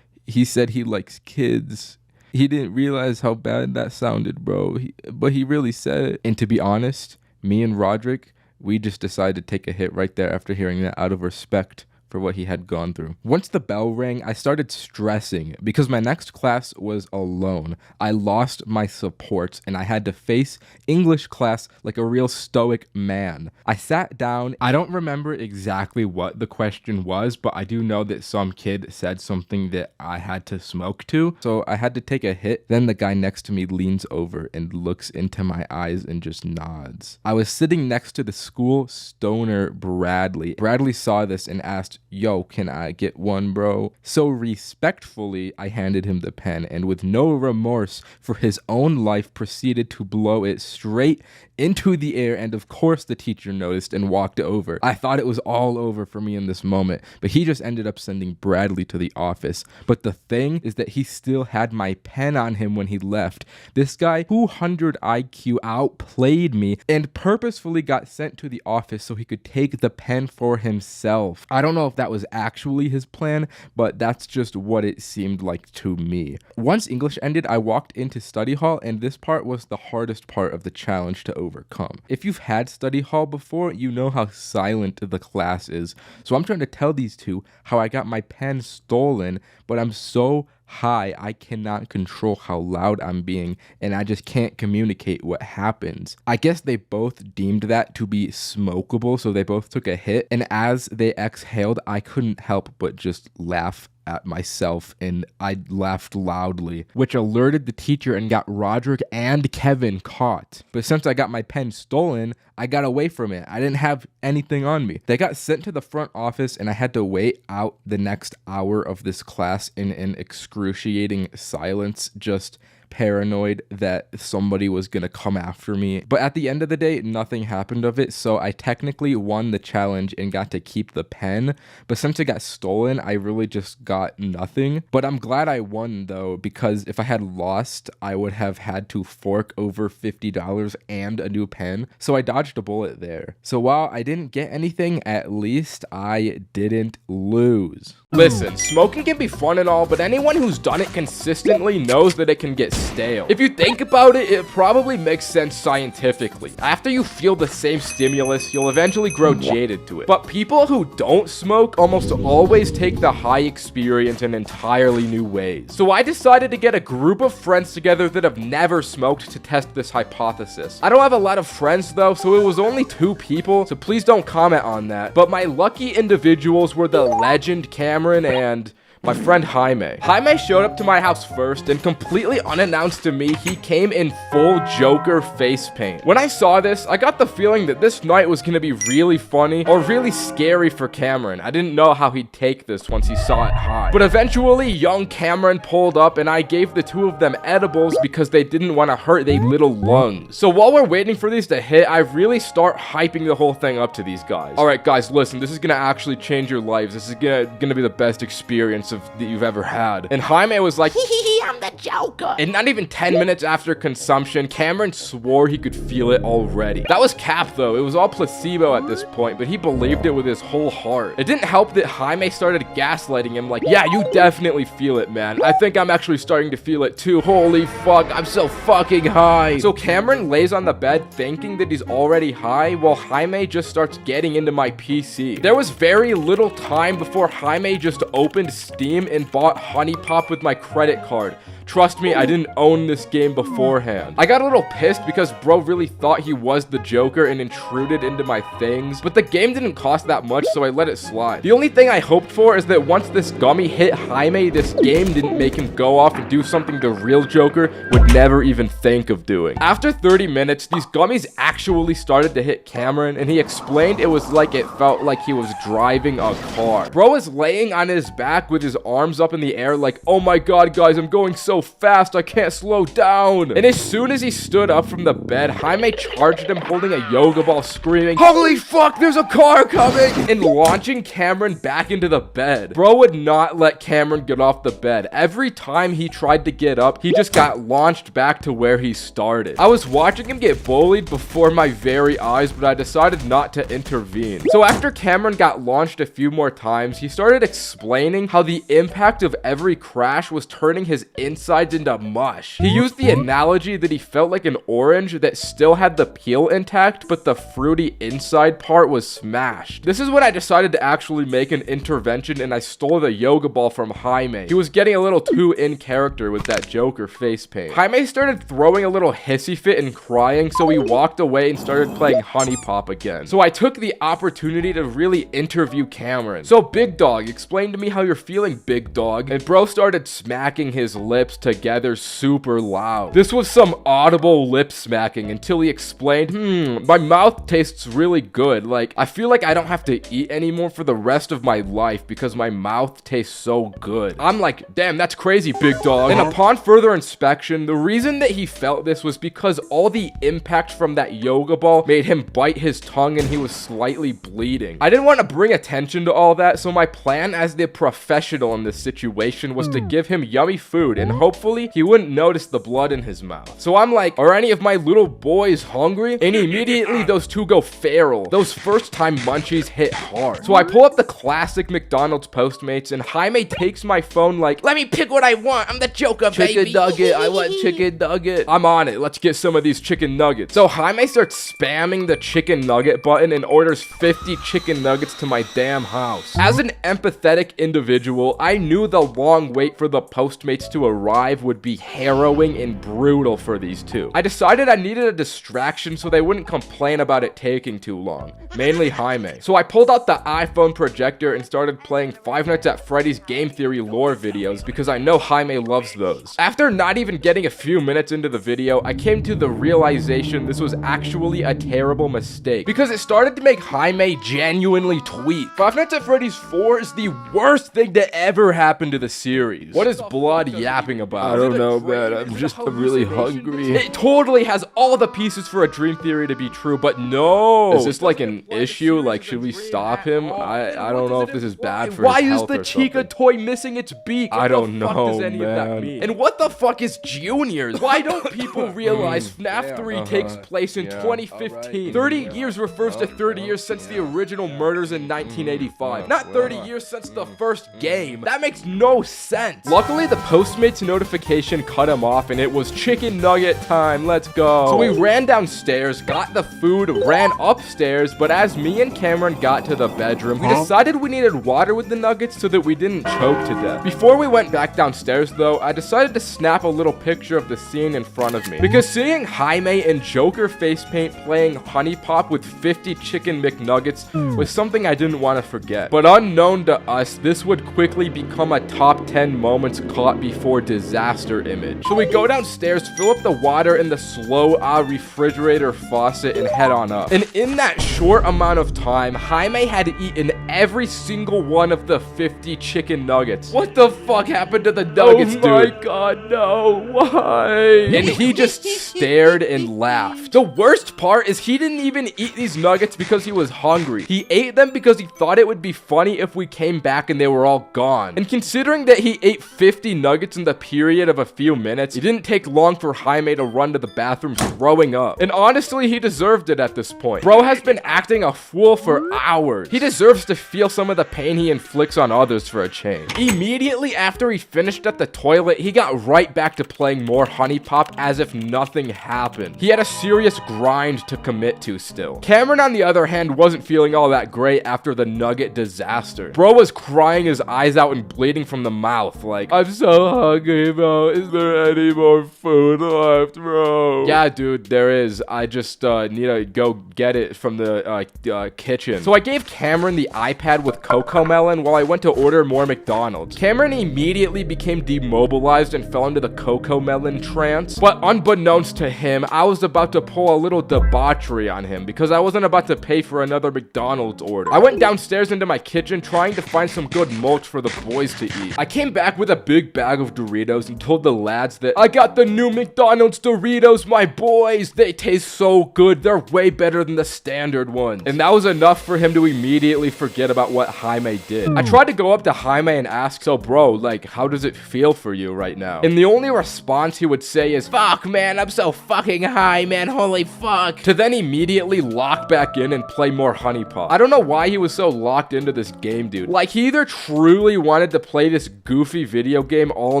he said he likes kids. He didn't realize how bad that sounded, bro. But he really said it. And to be honest, me and Roderick, we just decided to take a hit right there after hearing that out of respect for what he had gone through. Once the bell rang, I started stressing because my next class was alone. I lost my supports and I had to face English class like a real stoic man. I sat down. I don't remember exactly what the question was, but I do know that some kid said something that I had to smoke to. So I had to take a hit. Then the guy next to me leans over and looks into my eyes and just nods. I was sitting next to the school stoner Bradley. Bradley saw this and asked, "Yo, can I get one, bro?" So respectfully, I handed him the pen and with no remorse for his own life proceeded to blow it straight into the air, and of course the teacher noticed and walked over. I thought it was all over for me in this moment, but he just ended up sending Bradley to the office. But the thing is that he still had my pen on him when he left. This guy, 200 IQ, outplayed me and purposefully got sent to the office so he could take the pen for himself. I don't know if that was actually his plan, but that's just what it seemed like to me. Once English ended, I walked into study hall, and this part was the hardest part of the challenge to overcome. If you've had study hall before, you know how silent the class is. So I'm trying to tell these two how I got my pen stolen, but I'm so high I cannot control how loud I'm being, and I just can't communicate what happens. I guess they both deemed that to be smokable, so they both took a hit, and as they exhaled, I couldn't help but just laugh at myself, and I laughed loudly, which alerted the teacher and got Roderick and Kevin caught. But since I got my pen stolen, I got away from it. I didn't have anything on me. They got sent to the front office, and I had to wait out the next hour of this class in an excruciating silence, just paranoid that somebody was gonna come after me. But at the end of the day, nothing happened of it, so I technically won the challenge and got to keep the pen. But since it got stolen, I really just got nothing. But I'm glad I won though, because if I had lost, I would have had to fork over $50 and a new pen. So I dodged a bullet there. So while I didn't get anything, at least I didn't lose. Listen, smoking can be fun and all, but anyone who's done it consistently knows that it can get stale. If you think about it, it probably makes sense scientifically. After you feel the same stimulus, you'll eventually grow jaded to it. But people who don't smoke almost always take the high experience in entirely new ways. So I decided to get a group of friends together that have never smoked to test this hypothesis. I don't have a lot of friends though, so it was only 2 people, so please don't comment on that. But my lucky individuals were the legend Cameron and my friend Jaime. Jaime showed up to my house first, and completely unannounced to me, he came in full Joker face paint. When I saw this, I got the feeling that this night was gonna be really funny or really scary for Cameron. I didn't know how he'd take this once he saw it high. But eventually, young Cameron pulled up, and I gave the 2 of them edibles because they didn't want to hurt their little lungs. So while we're waiting for these to hit, I really start hyping the whole thing up to these guys. Alright guys, listen, this is gonna actually change your lives. This is gonna be the best experience that you've ever had. And Jaime was like, hee, I'm the Joker. And not even 10 minutes after consumption, Cameron swore he could feel it already. That was cap though. It was all placebo at this point, but he believed it with his whole heart. It didn't help that Jaime started gaslighting him like, yeah, you definitely feel it, man. I think I'm actually starting to feel it too. Holy fuck, I'm so fucking high. So Cameron lays on the bed thinking that he's already high, while Jaime just starts getting into my PC. There was very little time before Jaime just opened Steam and bought Honey Pop with my credit card. Trust me, I didn't own this game beforehand. I got a little pissed because bro really thought he was the Joker and intruded into my things, but the game didn't cost that much, so I let it slide. The only thing I hoped for is that once this gummy hit Jaime, this game didn't make him go off and do something the real Joker would never even think of doing. After 30 minutes, these gummies actually started to hit Cameron, and he explained it was like it felt like he was driving a car. Bro was laying on his back with his arms up in the air like, oh my god guys, I'm going so fast, I can't slow down. And as soon as he stood up from the bed, Jaime charged him holding a yoga ball, screaming, holy fuck, there's a car coming, and launching Cameron back into the bed. Bro would not let Cameron get off the bed. Every time he tried to get up, he just got launched back to where he started. I was watching him get bullied before my very eyes, but I decided not to intervene. So after Cameron got launched a few more times, he started explaining how the impact of every crash was turning his inside insides into mush. He used the analogy that he felt like an orange that still had the peel intact, but the fruity inside part was smashed. This is when I decided to actually make an intervention, and I stole the yoga ball from Jaime. He was getting a little too in character with that Joker face paint. Jaime started throwing a little hissy fit and crying, so he walked away and started playing Honey Pop again. So I took the opportunity to really interview Cameron. So Big Dog, explain to me how you're feeling, Big Dog. And bro started smacking his lips together super loud. This was some audible lip smacking until he explained, my mouth tastes really good. Like, I feel like I don't have to eat anymore for the rest of my life because my mouth tastes so good. I'm like, damn, that's crazy, Big Dog. And upon further inspection, the reason that he felt this was because all the impact from that yoga ball made him bite his tongue and he was slightly bleeding. I didn't want to bring attention to all that, so my plan as the professional in this situation was to give him yummy food and hopefully he wouldn't notice the blood in his mouth. So I'm like, are any of my little boys hungry? And immediately those two go feral. Those first time munchies hit hard. So I pull up the classic McDonald's Postmates and Jaime takes my phone like, let me pick what I want. I'm the Joker, baby. Chicken nugget. I want chicken nugget. I'm on it. Let's get some of these chicken nuggets. So Jaime starts spamming the chicken nugget button and orders 50 chicken nuggets to my damn house. As an empathetic individual, I knew the long wait for the Postmates to arrive would be harrowing and brutal for these two. I decided I needed a distraction so they wouldn't complain about it taking too long. Mainly Jaime. So I pulled out the iPhone projector and started playing Five Nights at Freddy's game theory lore videos because I know Jaime loves those. After not even getting a few minutes into the video, I came to the realization this was actually a terrible mistake because it started to make Jaime genuinely tweet. Five Nights at Freddy's 4 is the worst thing to ever happen to the series. What is Blood yapping about? I don't know, man. I'm really hungry. It totally has all the pieces for a dream theory to be true, but no. Is this like an issue? Like, should we stop him? I don't know if this is bad for his health. Why is the Chica toy missing its beak? I don't know, what does any of that mean? And what the fuck is Juniors? Why don't people realize FNAF 3 takes place in 2015? 30 years refers to 30 years since the original murders in 1985. Not 30 years since the first game. That makes no sense. Luckily, the Postmates notification cut him off and it was chicken nugget time. Let's go. So we ran downstairs, got the food, ran upstairs, but as me and Cameron got to the bedroom, we decided we needed water with the nuggets so that we didn't choke to death. Before we went back downstairs though, I decided to snap a little picture of the scene in front of me. Because seeing Jaime and Joker face paint playing Honey Pop with 50 chicken McNuggets was something I didn't want to forget. But unknown to us, this would quickly become a top 10 moments caught before disaster image. So we go downstairs, fill up the water in the slow refrigerator faucet and head on up. And in that short amount of time, Jaime had eaten every single one of the 50 chicken nuggets. What the fuck happened to the nuggets, dude? Oh my god, no, why? And he just stared and laughed. The worst part is he didn't even eat these nuggets because he was hungry. He ate them because he thought it would be funny if we came back and they were all gone. And considering that he ate 50 nuggets in the period of a few minutes, it didn't take long for Jaime to run to the bathroom throwing up. And honestly, he deserved it at this point. Bro has been acting a fool for hours. He deserves to feel some of the pain he inflicts on others for a change. Immediately after he finished at the toilet, he got right back to playing more Honey Pop as if nothing happened. He had a serious grind to commit to still. Cameron, on the other hand, wasn't feeling all that great after the nugget disaster. Bro was crying his eyes out and bleeding from the mouth like, I'm so hungry, bro. Is there any more food left, bro? Yeah, dude, there is. I just need to go get it from the kitchen. So I gave Cameron the iPad with Cocoa Melon while I went to order more McDonald's. Cameron immediately became demobilized and fell into the Cocoa Melon trance. But unbeknownst to him, I was about to pull a little debauchery on him because I wasn't about to pay for another McDonald's order. I went downstairs into my kitchen trying to find some good mulch for the boys to eat. I came back with a big bag of Doritos and told the lads that I got the new McDonald's Doritos, my boys. They taste so good. They're way better than the standard ones. And that was enough for him to immediately forget about what Jaime did. I tried to go up to Jaime and ask, so bro, like, how does it feel for you right now? And the only response he would say is, fuck man, I'm so fucking high, man, holy fuck. To then immediately lock back in and play more Honey Pop. I don't know why he was so locked into this game, dude. Like, he either truly wanted to play this goofy video game all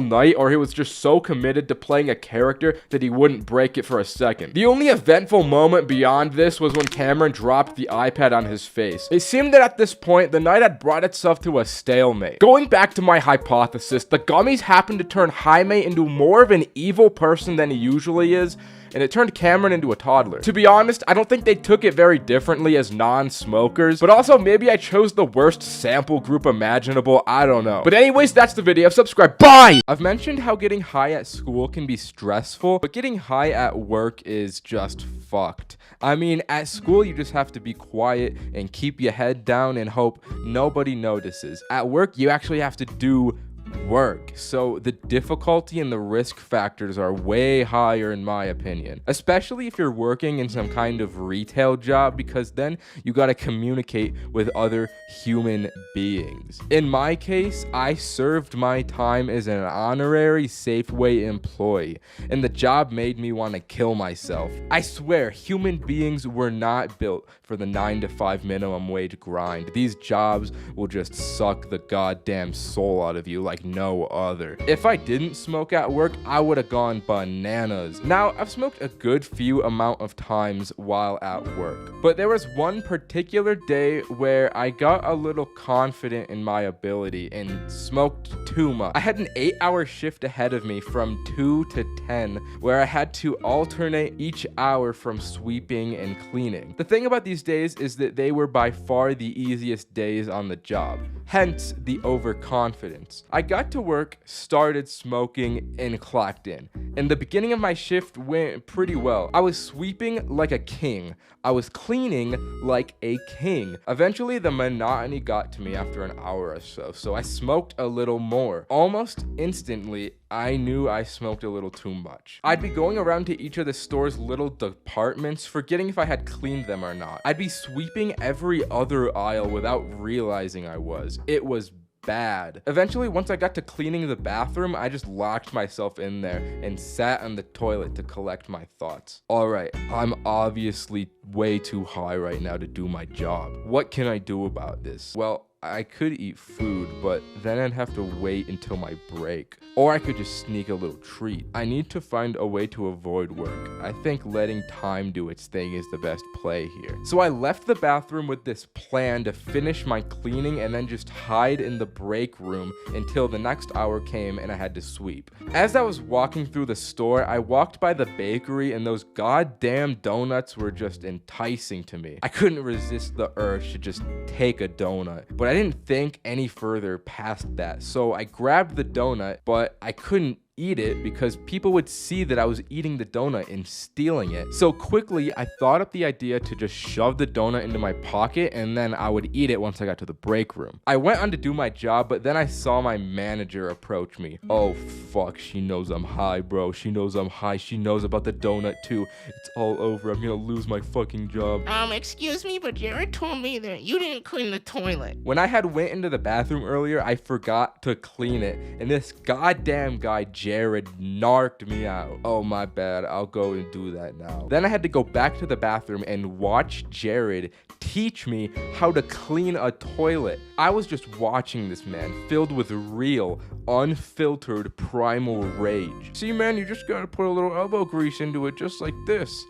night great, or he was just so committed to playing a character that he wouldn't break it for a second. The only eventful moment beyond this was when Cameron dropped the iPad on his face. It seemed that at this point, the night had brought itself to a stalemate. Going back to my hypothesis, the gummies happened to turn Jaime into more of an evil person than he usually is, and it turned Cameron into a toddler. To be honest, I don't think they took it very differently as non-smokers, but also maybe I chose the worst sample group imaginable, I don't know. But anyways, that's the video. Subscribe, bye! I've mentioned how getting high at school can be stressful, but getting high at work is just fucked. I mean, at school, you just have to be quiet and keep your head down and hope nobody notices. At work, you actually have to do work, so the difficulty and the risk factors are way higher in my opinion, especially if you're working in some kind of retail job, because then you got to communicate with other human beings. In my case, I served my time as an honorary Safeway employee, and the job made me want to kill myself. I swear, human beings were not built for the 9-to-5 minimum wage grind. These jobs will just suck the goddamn soul out of you like no other. If I didn't smoke at work, I would have gone bananas. Now, I've smoked a good few amount of times while at work, but there was one particular day where I got a little confident in my ability and smoked too much. I had an 8-hour shift ahead of me from 2 to 10, where I had to alternate each hour from sweeping and cleaning. The thing about these days is that they were by far the easiest days on the job, hence the overconfidence. I got to work, started smoking, and clocked in. And the beginning of my shift went pretty well. I was sweeping like a king. I was cleaning like a king. Eventually, the monotony got to me after an hour or so I smoked a little more. Almost instantly, I knew I smoked a little too much. I'd be going around to each of the store's little departments, forgetting if I had cleaned them or not. I'd be sweeping every other aisle without realizing I was. It was bad. Eventually, once I got to cleaning the bathroom, I just locked myself in there and sat on the toilet to collect my thoughts. Alright, I'm obviously way too high right now to do my job. What can I do about this? Well, I could eat food, but then I'd have to wait until my break. Or I could just sneak a little treat. I need to find a way to avoid work. I think letting time do its thing is the best play here. So I left the bathroom with this plan to finish my cleaning and then just hide in the break room until the next hour came and I had to sweep. As I was walking through the store, I walked by the bakery and those goddamn donuts were just enticing to me. I couldn't resist the urge to just take a donut, but I didn't think any further past that. So I grabbed the donut, but I couldn't eat it because people would see that I was eating the donut and stealing it. So quickly, I thought up the idea to just shove the donut into my pocket and then I would eat it once I got to the break room. I went on to do my job, but then I saw my manager approach me. Oh fuck, she knows I'm high, bro. She knows I'm high. She knows about the donut too. It's all over. I'm gonna lose my fucking job. Excuse me, but Jared told me that you didn't clean the toilet. When I had went into the bathroom earlier, I forgot to clean it, and this goddamn guy Jared narked me out. Oh, my bad. I'll go and do that now. Then I had to go back to the bathroom and watch Jared teach me how to clean a toilet. I was just watching this man filled with real, unfiltered primal rage. See, man, you just gotta put a little elbow grease into it just like this.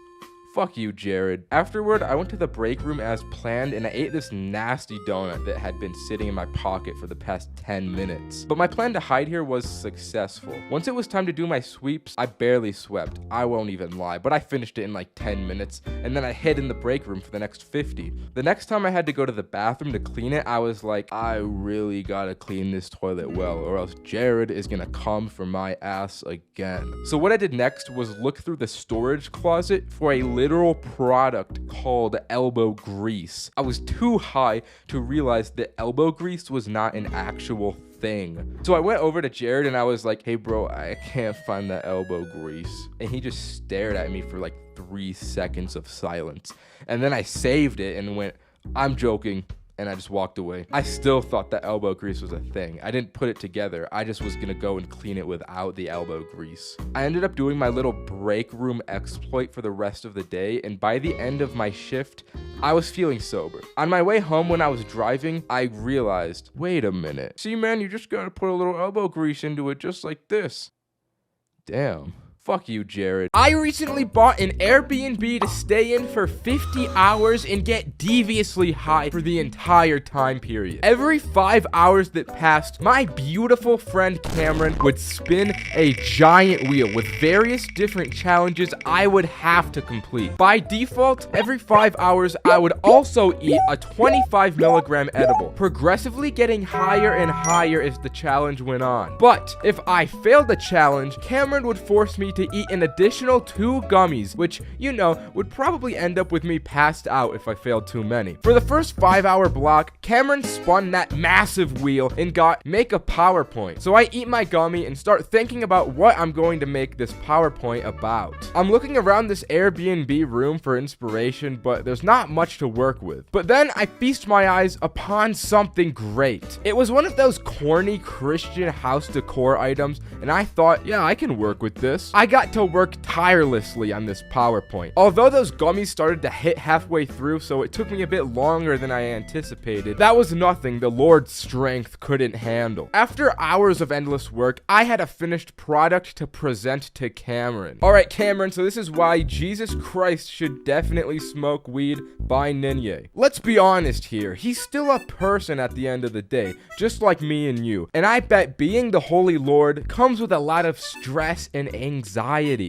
Fuck you, Jared. Afterward, I went to the break room as planned and I ate this nasty donut that had been sitting in my pocket for the past 10 minutes. But my plan to hide here was successful. Once it was time to do my sweeps, I barely swept. I won't even lie, but I finished it in like 10 minutes and then I hid in the break room for the next 50. The next time I had to go to the bathroom to clean it, I was like, I really gotta clean this toilet well or else Jared is gonna come for my ass again. So what I did next was look through the storage closet for a literal product called elbow grease. I was too high to realize that elbow grease was not an actual thing. So I went over to Jared and I was like, hey bro, I can't find that elbow grease. And he just stared at me for like 3 seconds of silence. And then I saved it and went, I'm joking. and I just walked away. I still thought that elbow grease was a thing. I didn't put it together. I just was gonna go and clean it without the elbow grease. I ended up doing my little break room exploit for the rest of the day, and by the end of my shift, I was feeling sober. On my way home when I was driving, I realized, wait a minute. See, man, you just gotta put a little elbow grease into it just like this. Damn. Fuck you, Jared. I recently bought an Airbnb to stay in for 50 hours and get deviously high for the entire time period. Every 5 hours that passed, my beautiful friend Cameron would spin a giant wheel with various different challenges I would have to complete. By default, every 5 hours, I would also eat a 25 milligram edible, progressively getting higher and higher as the challenge went on. But if I failed the challenge, Cameron would force me to eat an additional 2 gummies, which, you know, would probably end up with me passed out if I failed too many. For the first 5-hour block, Cameron spun that massive wheel and got make a PowerPoint. So I eat my gummy and start thinking about what I'm going to make this PowerPoint about. I'm looking around this Airbnb room for inspiration, but there's not much to work with. But then I feast my eyes upon something great. It was one of those corny Christian house decor items, and I thought, yeah, I can work with this. I got to work tirelessly on this PowerPoint. Although those gummies started to hit halfway through, so it took me a bit longer than I anticipated, that was nothing the Lord's strength couldn't handle. After hours of endless work, I had a finished product to present to Cameron. Alright, Cameron, so this is why Jesus Christ should definitely smoke weed by Ninye. Let's be honest here, he's still a person at the end of the day, just like me and you. And I bet being the Holy Lord comes with a lot of stress and anxiety.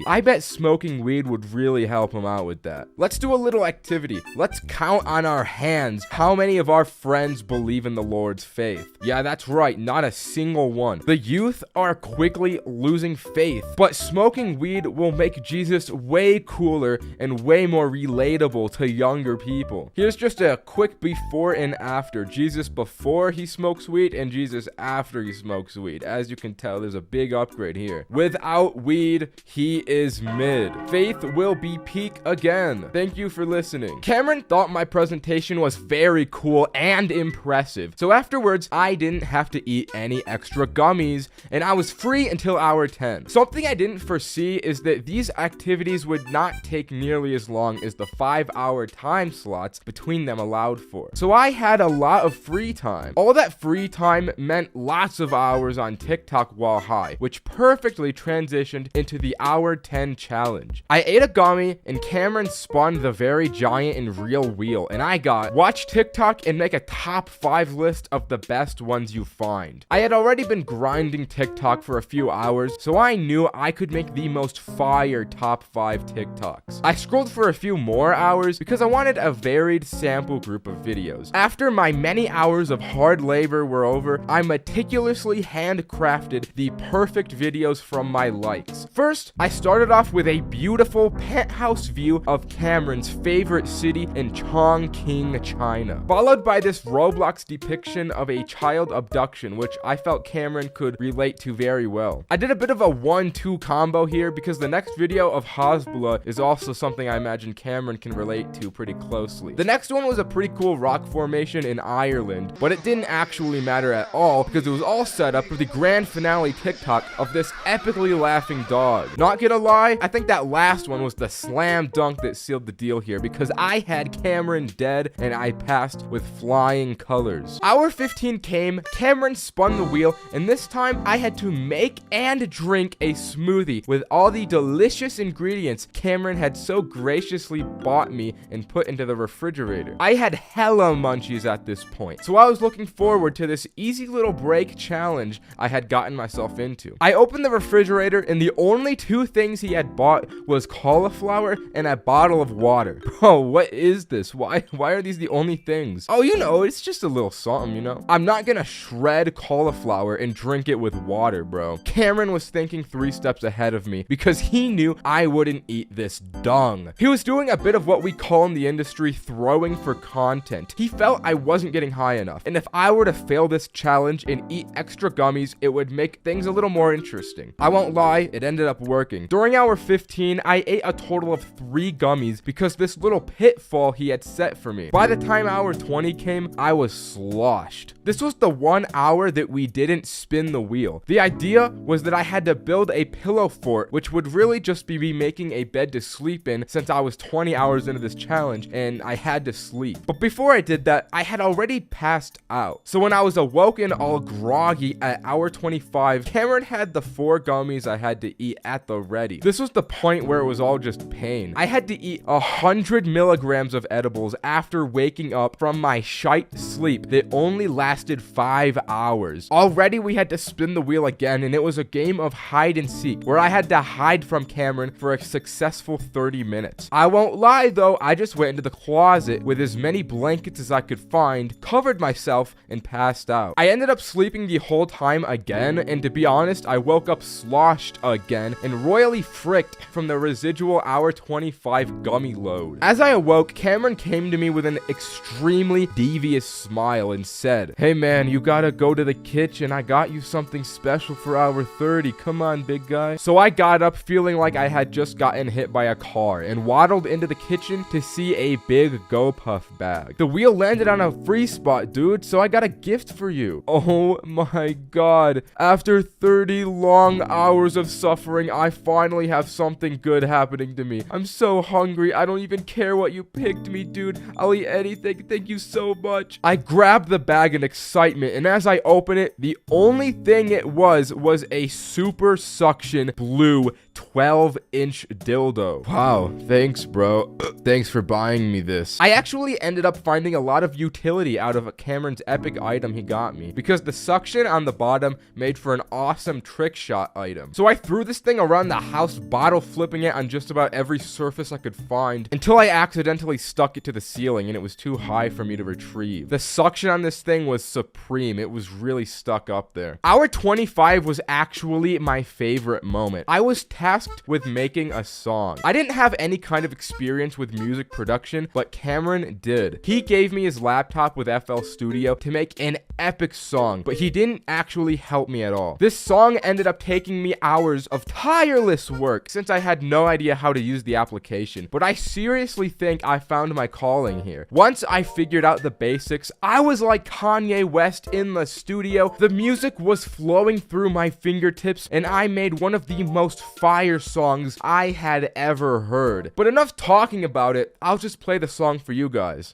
I bet smoking weed would really help him out with that. Let's do a little activity. Let's count on our hands how many of our friends believe in the Lord's faith. Yeah, that's right, not a single one. The youth are quickly losing faith, but smoking weed will make Jesus way cooler and way more relatable to younger people. Here's just a quick before and after. Jesus before he smokes weed and Jesus after he smokes weed. As you can tell, there's a big upgrade here. Without weed, he is mid. Faith will be peak again. Thank you for listening. Cameron thought my presentation was very cool and impressive. So afterwards, I didn't have to eat any extra gummies and I was free until hour 10. Something I didn't foresee is that these activities would not take nearly as long as the 5-hour time slots between them allowed for. So I had a lot of free time. All that free time meant lots of hours on TikTok while high, which perfectly transitioned into the hour 10 challenge. I ate a gummy and Cameron spun the very giant and real wheel, and I got watch TikTok and make a top 5 list of the best ones you find. I had already been grinding TikTok for a few hours, so I knew I could make the most fire top 5 TikToks. I scrolled for a few more hours because I wanted a varied sample group of videos. After my many hours of hard labor were over, I meticulously handcrafted the perfect videos from my likes. First, I started off with a beautiful penthouse view of Cameron's favorite city in Chongqing, China, followed by this Roblox depiction of a child abduction, which I felt Cameron could relate to very well. I did a bit of a 1-2 combo here because the next video of Hasbullah is also something I imagine Cameron can relate to pretty closely. The next one was a pretty cool rock formation in Ireland, but it didn't actually matter at all because it was all set up for the grand finale TikTok of this epically laughing dog. Not gonna lie, I think that last one was the slam dunk that sealed the deal here because I had Cameron dead and I passed with flying colors. Hour 15 came, Cameron spun the wheel, and this time I had to make and drink a smoothie with all the delicious ingredients Cameron had so graciously bought me and put into the refrigerator. I had hella munchies at this point, so I was looking forward to this easy little break challenge I had gotten myself into. I opened the refrigerator and the only 2 things he had bought was cauliflower and a bottle of water. Bro, what is this? Why are these the only things? Oh, you know, it's just a little something, you know? I'm not gonna shred cauliflower and drink it with water, bro. Cameron was thinking 3 steps ahead of me because he knew I wouldn't eat this dung. He was doing a bit of what we call in the industry throwing for content. He felt I wasn't getting high enough, and if I were to fail this challenge and eat extra gummies, it would make things a little more interesting. I won't lie, it ended up up working. During hour 15, I ate a total of 3 gummies because this little pitfall he had set for me. By the time hour 20 came, I was sloshed. This was the 1 hour that we didn't spin the wheel. The idea was that I had to build a pillow fort, which would really just be me making a bed to sleep in since I was 20 hours into this challenge and I had to sleep. But before I did that, I had already passed out. So when I was awoken all groggy at hour 25, Cameron had the 4 gummies I had to eat at the ready. This was the point where it was all just pain. I had to eat 100 milligrams of edibles after waking up from my shite sleep that only lasted 5 hours. Already we had to spin the wheel again, and it was a game of hide and seek where I had to hide from Cameron for a successful 30 minutes. I won't lie though, I just went into the closet with as many blankets as I could find, covered myself, and passed out. I ended up sleeping the whole time again, and to be honest, I woke up sloshed again and royally fricked from the residual hour 25 gummy load. As I awoke, Cameron came to me with an extremely devious smile and said, "Hey man, you gotta go to the kitchen. I got you something special for hour 30. Come on, big guy." So I got up feeling like I had just gotten hit by a car and waddled into the kitchen to see a big GoPuff bag. The wheel landed on a free spot, dude, so I got a gift for you. Oh my god. After 30 long hours of suffering, I finally have something good happening to me. I'm so hungry. I don't even care what you picked me, dude. I'll eat anything. Thank you so much. I grabbed the bag in excitement, and as I opened it, the only thing it was a super suction blue 12-inch dildo. Wow, thanks, bro. Thanks for buying me this. I actually ended up finding a lot of utility out of Cameron's epic item he got me, because the suction on the bottom made for an awesome trick shot item. So I threw this thing around the house, bottle flipping it on just about every surface I could find, until I accidentally stuck it to the ceiling and it was too high for me to retrieve. The suction on this thing was supreme. It was really stuck up there. Hour 25 was actually my favorite moment. I was tasked with making a song. I didn't have any kind of experience with music production, but Cameron did. He gave me his laptop with FL Studio to make an epic song, but he didn't actually help me at all. This song ended up taking me hours of tireless work since I had no idea how to use the application, but I seriously think I found my calling here. Once I figured out the basics, I was like Kanye West in the studio. The music was flowing through my fingertips, and I made one of the most fire songs I had ever heard. But enough talking about it, I'll just play the song for you guys.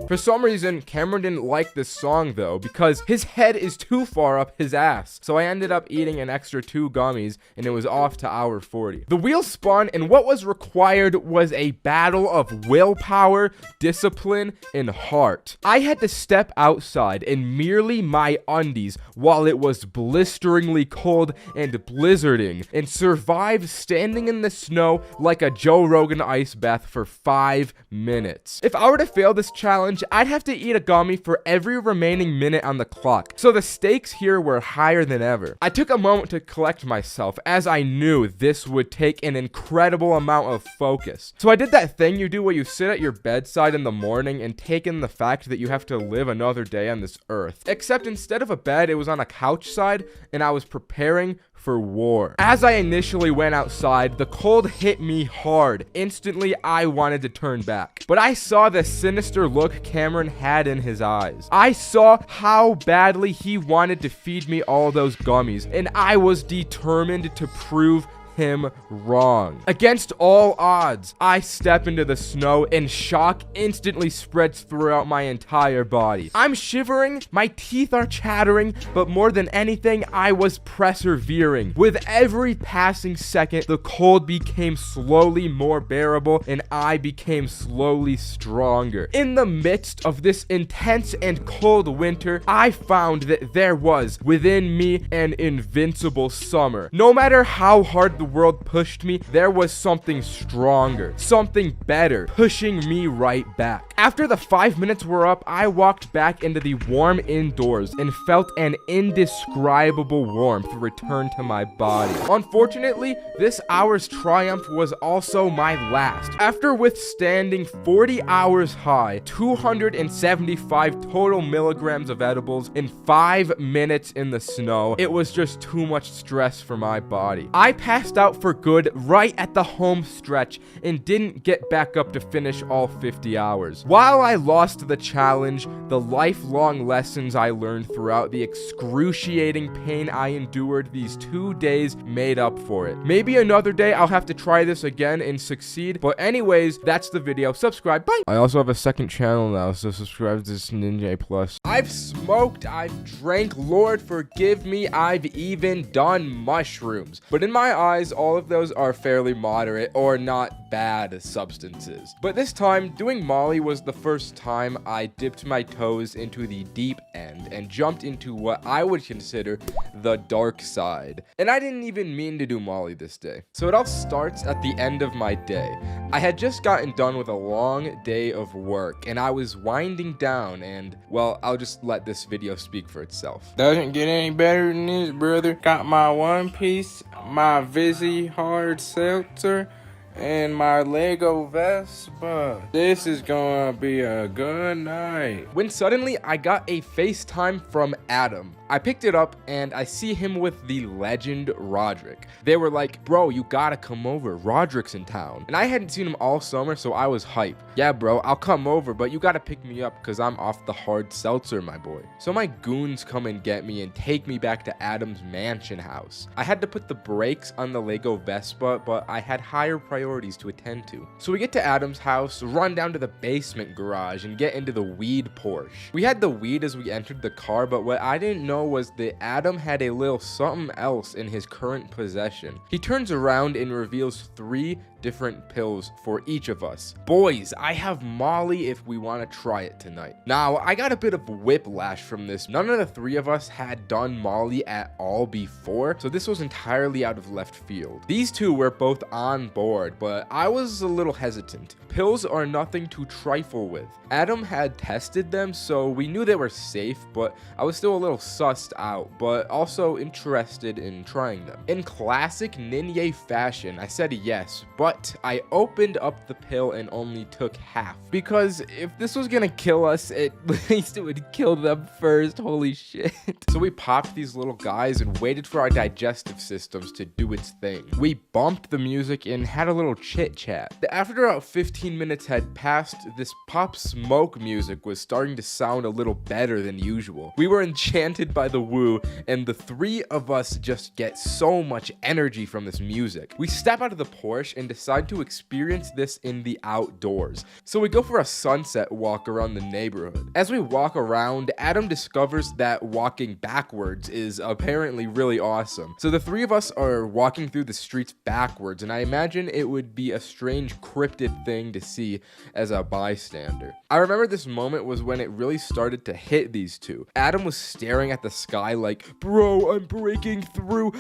For some reason, Cameron didn't like this song though, because his head is too far up his ass. So I ended up eating an extra 2 gummies, and it was off to hour 40. The wheel spun, and what was required was a battle of willpower, discipline, and heart. I had to step outside in merely my undies while it was blisteringly cold and blizzarding, and survive standing in the snow like a Joe Rogan ice bath for 5 minutes. If I were to fail this challenge, I'd have to eat a gummy for every remaining minute on the clock, so the stakes here were higher than ever. I took a moment to collect myself, as I knew this would take an incredible amount of focus. So I did that thing you do where you sit at your bedside in the morning and take in the fact that you have to live another day on this earth. Except instead of a bed, it was on a couch side, and I was preparing for war. As I initially went outside, the cold hit me hard. Instantly, I wanted to turn back. But I saw the sinister look Cameron had in his eyes. I saw how badly he wanted to feed me all those gummies, and I was determined to prove him wrong. Against all odds, I step into the snow and shock instantly spreads throughout my entire body. I'm shivering, my teeth are chattering, but more than anything, I was persevering. With every passing second, the cold became slowly more bearable, and I became slowly stronger. In the midst of this intense and cold winter, I found that there was within me an invincible summer. No matter how hard the world pushed me, there was something stronger, something better, pushing me right back. After the 5 minutes were up, I walked back into the warm indoors and felt an indescribable warmth return to my body. Unfortunately, this hour's triumph was also my last. After withstanding 40 hours high, 275 total milligrams of edibles in 5 minutes in the snow, it was just too much stress for my body. I passed out for good right at the home stretch and didn't get back up to finish all 50 hours. While I lost the challenge, the lifelong lessons I learned throughout the excruciating pain I endured these 2 days made up for it. Maybe another day I'll have to try this again and succeed, but anyways, that's the video. Subscribe, bye! I also have a second channel now, so subscribe to this Ninja Plus. I've smoked, I've drank, Lord forgive me, I've even done mushrooms. But in my eyes, all of those are fairly moderate or not bad substances. But this time, doing Molly was the first time I dipped my toes into the deep end and jumped into what I would consider the dark side. And I didn't even mean to do Molly this day. So it all starts at the end of my day. I had just gotten done with a long day of work and I was winding down and, well, I'll just let this video speak for itself. Doesn't get any better than this, brother. Got my One Piece, my Vizzy hard seltzer, and my Lego Vespa. This is gonna be a good night. When suddenly I got a FaceTime from Adam. I picked it up and I see him with the legend Roderick. They were like, bro, you gotta come over, Roderick's in town. And I hadn't seen him all summer, so I was hype. Yeah, bro, I'll come over, but you gotta pick me up because I'm off the hard seltzer, my boy. So my goons come and get me and take me back to Adam's mansion house. I had to put the brakes on the Lego Vespa, but I had higher priorities to attend to. So we get to Adam's house, run down to the basement garage, and get into the weed Porsche. We had the weed as we entered the car, but what I didn't know was that Adam had a little something else in his current possession. He turns around and reveals 3 different pills for each of us. Boys, I have Molly if we want to try it tonight. Now, I got a bit of whiplash from this. None of the 3 of us had done Molly at all before, so this was entirely out of left field. These 2 were both on board, but I was a little hesitant. Pills are nothing to trifle with. Adam had tested them, so we knew they were safe, but I was still a little sussed out, but also interested in trying them. In classic Ninja fashion, I said yes, but I opened up the pill and only took half. Because if this was gonna kill us, at least it would kill them first. Holy shit. So we popped these little guys and waited for our digestive systems to do its thing. We bumped the music and had a little chit chat. After about 15 minutes had passed, this Pop Smoke music was starting to sound a little better than usual. We were enchanted by the woo, and the 3 of us just get so much energy from this music. We step out of the Porsche and decide to experience this in the outdoors. So we go for a sunset walk around the neighborhood. As we walk around, Adam discovers that walking backwards is apparently really awesome. So the 3 of us are walking through the streets backwards, and I imagine it would be a strange cryptid thing to see as a bystander. I remember this moment was when it really started to hit these 2. Adam was staring at the sky like, bro, I'm breaking through,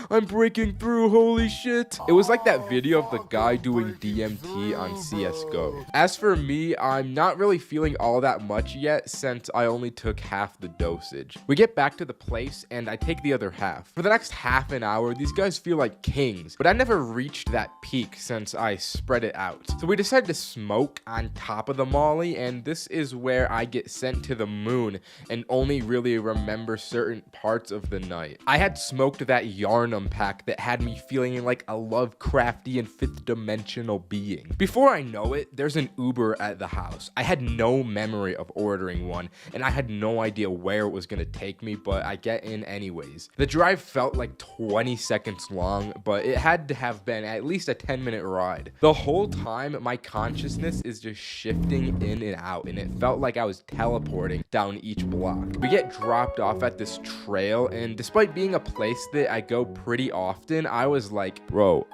holy shit. It was like that video of the guy doing DMT on CSGO. As for me, I'm not really feeling all that much yet since I only took half the dosage. We get back to the place and I take the other half. For the next half an hour, these guys feel like kings, but I never reached that peak since I spread it out. So we decided to smoke on top of the Molly, and this is where I get sent to the moon and only really remember certain parts of the night. I had smoked that Yarnum pack that had me feeling like a Lovecraftian 5th dimensional being. Before I know it, there's an Uber at the house. I had no memory of ordering one, and I had no idea where it was gonna take me, but I get in anyways. The drive felt like 20 seconds long, but it had to have been at least a 10-minute ride. The whole time, my consciousness is just shifting in and out, and it felt like I was teleporting down each block. We get dropped off at this trail, and despite being a place that I go pretty often, I was like, bro,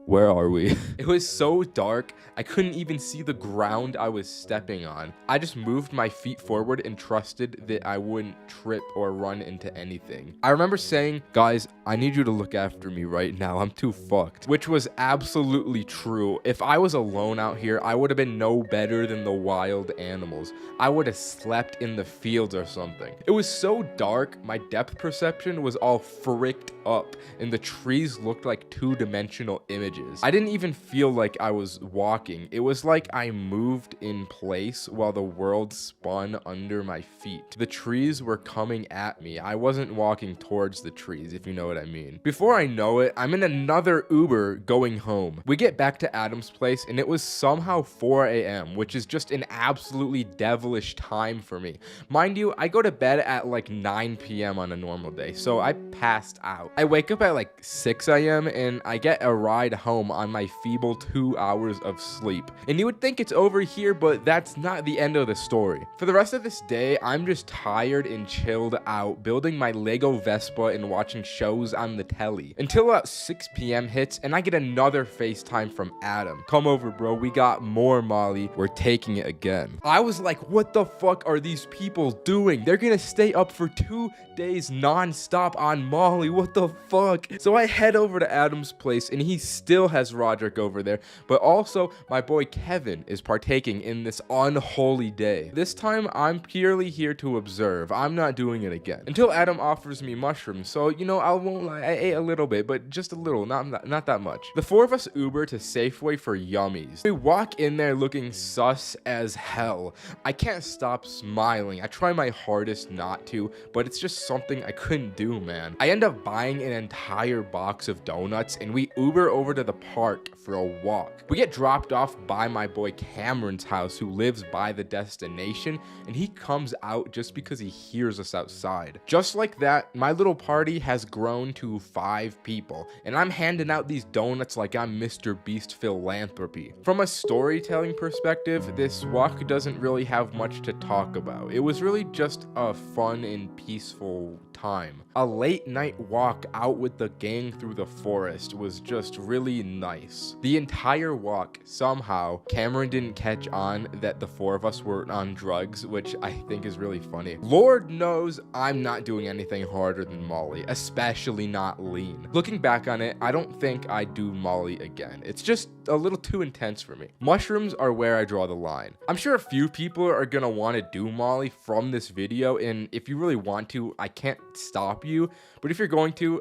Where are we? It was so dark, I couldn't even see the ground I was stepping on. I just moved my feet forward and trusted that I wouldn't trip or run into anything. I remember saying, guys, I need you to look after me right now. I'm too fucked. Which was absolutely true. If I was alone out here, I would have been no better than the wild animals. I would have slept in the fields or something. It was so dark, my depth perception was all fricked up, and the trees looked like two-dimensional images. I didn't even feel like I was walking. It was like I moved in place while the world spun under my feet. The trees were coming at me. I wasn't walking towards the trees, if you know what I mean. Before I know it, I'm in another Uber going home. We get back to Adam's place, and it was somehow 4 a.m., which is just an absolutely devilish time for me. Mind you, I go to bed at like 9 p.m. on a normal day, so I passed out. I wake up at like 6 a.m. and I get a ride home on my feeble 2 hours of sleep. And you would think it's over here, but that's not the end of the story. For the rest of this day, I'm just tired and chilled out, building my Lego Vespa and watching shows on the telly. Until about 6 p.m. hits, and I get another FaceTime from Adam. Come over, bro, we got more Molly. We're taking it again. I was like, what the fuck are these people doing? They're gonna stay up for 2 days non-stop on Molly. What the fuck? So I head over to Adam's place, and he still has Roderick over there, but also my boy Kevin is partaking in this unholy day. This time I'm purely here to observe. I'm not doing it again until Adam offers me mushrooms. So you know, I won't lie, I ate a little bit, but just a little, not that much. The four of us Uber to Safeway for yummies. We walk in there looking sus as hell. I can't stop smiling. I try my hardest not to, but it's just something I couldn't do, man. I end up buying an entire box of donuts, and we Uber over to the park for a walk. We get dropped off by my boy Cameron's house, who lives by the destination, and he comes out just because he hears us outside. Just like that, my little party has grown to 5 people, and I'm handing out these donuts like I'm Mr. Beast philanthropy. From a storytelling perspective, this walk doesn't really have much to talk about. It was really just a fun and peaceful time. A late night walk out with the gang through the forest was just really nice. The entire walk, somehow, Cameron didn't catch on that the 4 of us were on drugs, which I think is really funny. Lord knows I'm not doing anything harder than Molly, especially not lean. Looking back on it, I don't think I'd do Molly again. It's just a little too intense for me. Mushrooms are where I draw the line. I'm sure a few people are gonna want to do Molly from this video, and if you really want to, I can't stop you, but if you're going to,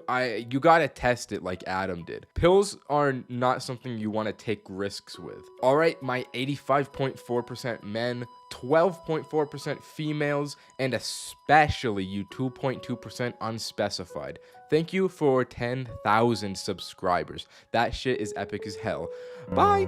you gotta test it like Adam did. Pills are not something you want to take risks with. All right, my 85.4% men, 12.4% females, and especially you 2.2% unspecified. Thank you for 10,000 subscribers. That shit is epic as hell. Bye.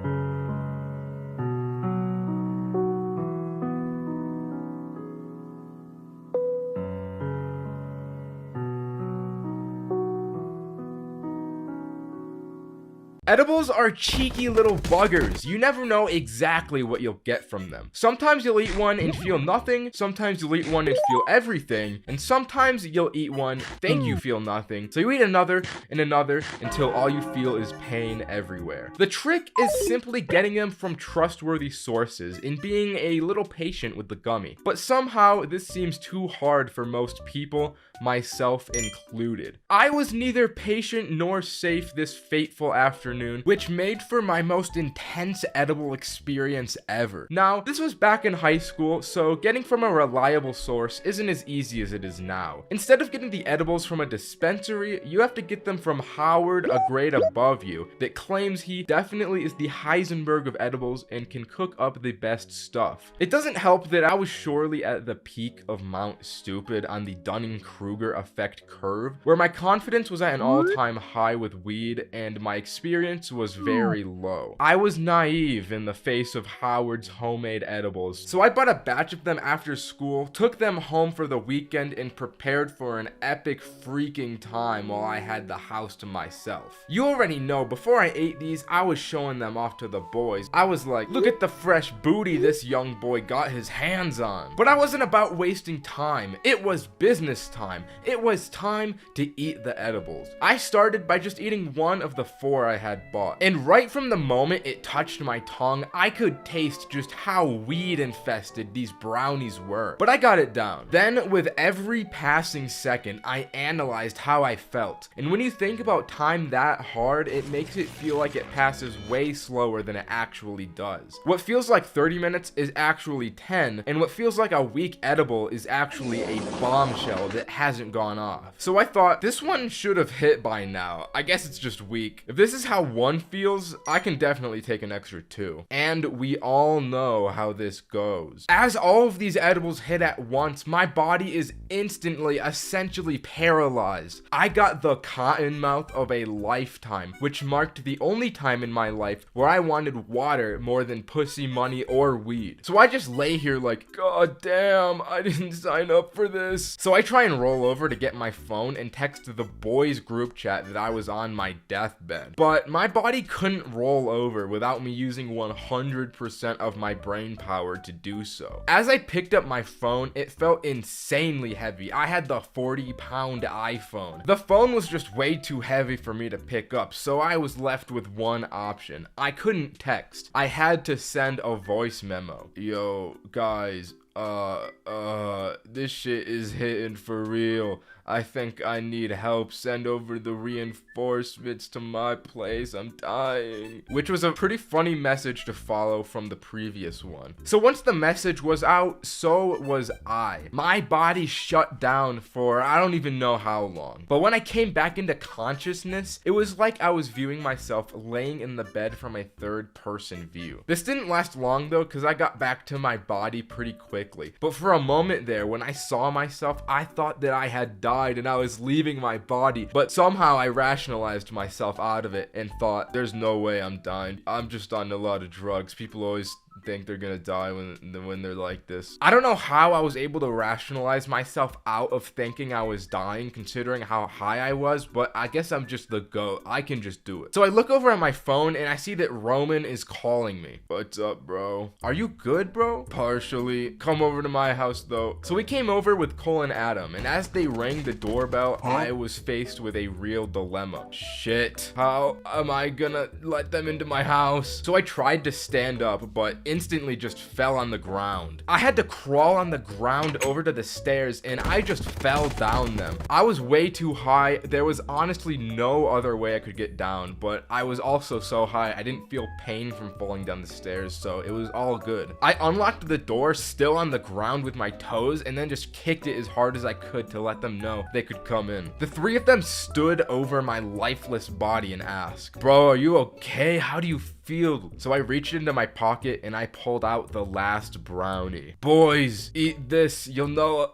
Edibles are cheeky little buggers. You never know exactly what you'll get from them. Sometimes you'll eat one and feel nothing, sometimes you'll eat one and feel everything, and sometimes you'll eat one, think you feel nothing, so you eat another and another until all you feel is pain everywhere. The trick is simply getting them from trustworthy sources and being a little patient with the gummy. But somehow this seems too hard for most people, myself included. I was neither patient nor safe this fateful afternoon, which made for my most intense edible experience ever. Now, this was back in high school, so getting from a reliable source isn't as easy as it is now. Instead of getting the edibles from a dispensary, you have to get them from Howard, a grade above you, that claims he definitely is the Heisenberg of edibles and can cook up the best stuff. It doesn't help that I was surely at the peak of Mount Stupid on the Dunning-Kruger effect curve, where my confidence was at an all-time high with weed and my experience was very low. I was naive in the face of Howard's homemade edibles, so I bought a batch of them after school, took them home for the weekend, and prepared for an epic freaking time while I had the house to myself. You already know, before I ate these, I was showing them off to the boys. I was like, look at the fresh booty this young boy got his hands on. But I wasn't about wasting time. It was business time. It was time to eat the edibles. I started by just eating one of the 4 I had had bought. And right from the moment it touched my tongue, I could taste just how weed infested these brownies were. But I got it down. Then with every passing second, I analyzed how I felt. And when you think about time that hard, it makes it feel like it passes way slower than it actually does. What feels like 30 minutes is actually 10, and what feels like a weak edible is actually a bombshell that hasn't gone off. So I thought, this one should have hit by now. I guess it's just weak. If this is how one feels, I can definitely take an extra 2. And we all know how this goes. As all of these edibles hit at once, my body is instantly, essentially paralyzed. I got the cotton mouth of a lifetime, which marked the only time in my life where I wanted water more than pussy, money, or weed. So I just lay here like, god damn, I didn't sign up for this. So I try and roll over to get my phone and text the boys group chat that I was on my deathbed. But my body couldn't roll over without me using 100% of my brain power to do so. As I picked up my phone, it felt insanely heavy. I had the 40-pound iPhone. The phone was just way too heavy for me to pick up, so I was left with one option. I couldn't text. I had to send a voice memo. Yo, guys, this shit is hitting for real. I think I need help. Send over the reinforcements to my place. I'm dying. Which was a pretty funny message to follow from the previous one. So once the message was out, so was I. My body shut down for I don't even know how long. But when I came back into consciousness, it was like I was viewing myself laying in the bed from a third-person view. This didn't last long though, because I got back to my body pretty quickly. But for a moment there, when I saw myself, I thought that I had died and I was leaving my body, but somehow I rationalized myself out of it and thought, there's no way I'm dying. I'm just on a lot of drugs. People always think they're gonna die when they're like this. I don't know how I was able to rationalize myself out of thinking I was dying considering how high I was, but I guess I'm just the GOAT. I can just do it. So I look over at my phone and I see that Roman is calling me. What's up, bro? Are you good, bro? Partially. Come over to my house though. So we came over with Cole and Adam, and as they rang the doorbell, I was faced with a real dilemma. Shit. How am I gonna let them into my house? So I tried to stand up, but instantly just fell on the ground. I had to crawl on the ground over to the stairs and I just fell down them. I was way too high. There was honestly no other way I could get down, but I was also so high I didn't feel pain from falling down the stairs, so it was all good. I unlocked the door still on the ground with my toes and then just kicked it as hard as I could to let them know they could come in. The three of them stood over my lifeless body and asked, "Bro, are you okay? How do you feel?" So I reached into my pocket and I pulled out the last brownie. Boys, eat this. You'll know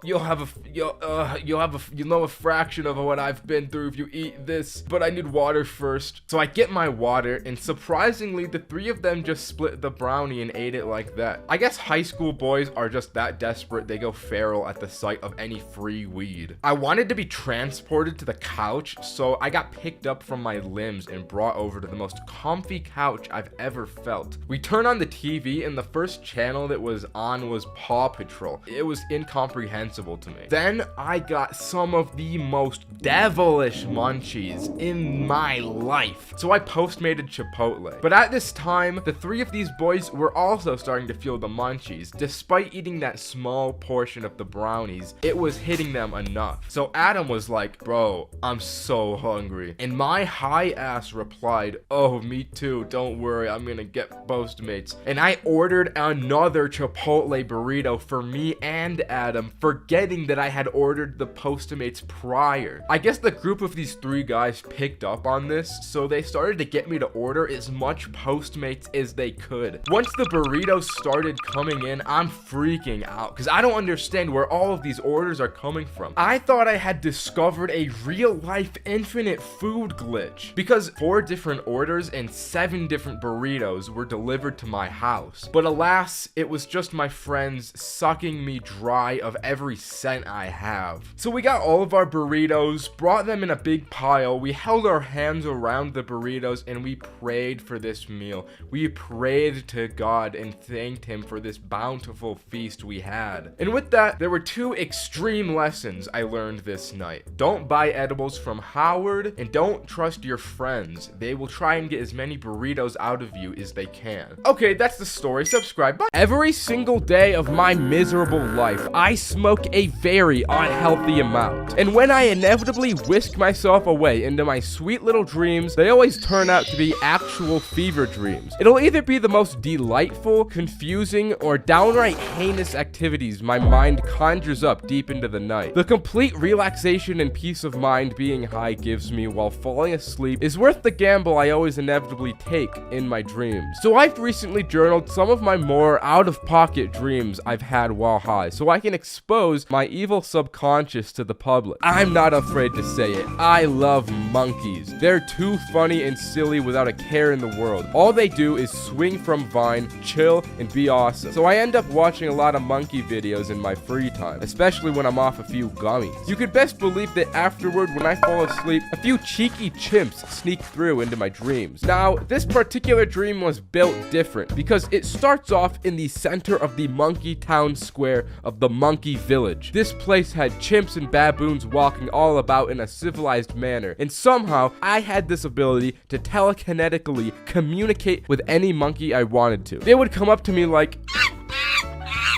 a fraction of what I've been through if you eat this. But I need water first. So I get my water, and surprisingly, the three of them just split the brownie and ate it like that. I guess high school boys are just that desperate they go feral at the sight of any free weed. I wanted to be transported to the couch, so I got picked up from my limbs and brought over to the most comfy couch I've ever felt. We turned on the TV and the first channel that was on was Paw Patrol. It was incomprehensible to me. Then I got some of the most devilish munchies in my life. So I postmated Chipotle. But at this time, the three of these boys were also starting to feel the munchies. Despite eating that small portion of the brownies, it was hitting them enough. So Adam was like, "Bro, I'm so hungry." And my high ass replied, "Oh, me too, don't worry, I'm gonna get Postmates." And I ordered another Chipotle burrito for me and Adam, forgetting that I had ordered the Postmates prior. I guess the group of these three guys picked up on this, so they started to get me to order as much Postmates as they could. Once the burritos started coming in, I'm freaking out because I don't understand where all of these orders are coming from. I thought I had discovered a real life infinite food glitch because 4 different orders and 7 different burritos were delivered to my house. But alas, it was just my friends sucking me dry of every cent I have. So we got all of our burritos, brought them in a big pile, we held our hands around the burritos, and we prayed for this meal. We prayed to God and thanked him for this bountiful feast we had. And with that, there were two extreme lessons I learned this night. Don't buy edibles from Howard, and don't trust your friends. They will try and get as many burritos out of you as they can. Okay, that's the story. Subscribe. Bye. Every single day of my miserable life, I smoke a very unhealthy amount. And when I inevitably whisk myself away into my sweet little dreams, they always turn out to be actual fever dreams. It'll either be the most delightful, confusing, or downright heinous activities my mind conjures up deep into the night. The complete relaxation and peace of mind being high gives me while falling asleep is worth the gamble I always inevitably take in my dreams. So I've recently journaled some of my more out-of-pocket dreams I've had while high, so I can expose my evil subconscious to the public. I'm not afraid to say it. I love monkeys. They're too funny and silly without a care in the world. All they do is swing from vine, chill, and be awesome. So I end up watching a lot of monkey videos in my free time, especially when I'm off a few gummies. You could best believe that afterward, when I fall asleep, a few cheeky chimps sneak through into my dreams. Now, this particular dream was built different because it starts off in the center of the monkey town square of the monkey village. This place had chimps and baboons walking all about in a civilized manner, and somehow I had this ability to telekinetically communicate with any monkey I wanted to. They would come up to me like,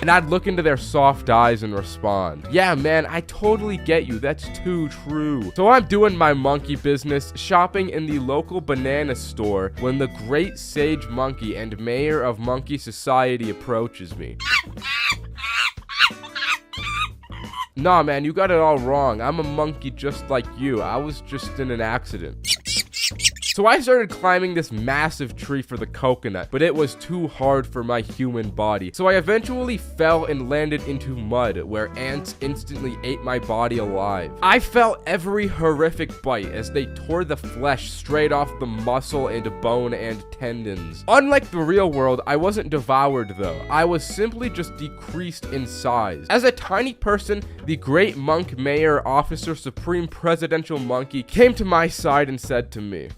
and I'd look into their soft eyes and respond. Yeah, man, I totally get you. That's too true. So I'm doing my monkey business, shopping in the local banana store, when the great sage monkey and mayor of Monkey Society approaches me. Nah, man, you got it all wrong. I'm a monkey just like you. I was just in an accident. So I started climbing this massive tree for the coconut, but it was too hard for my human body. So I eventually fell and landed into mud, where ants instantly ate my body alive. I felt every horrific bite as they tore the flesh straight off the muscle and bone and tendons. Unlike the real world, I wasn't devoured though. I was simply just decreased in size. As a tiny person, the great monk mayor officer supreme presidential monkey came to my side and said to me,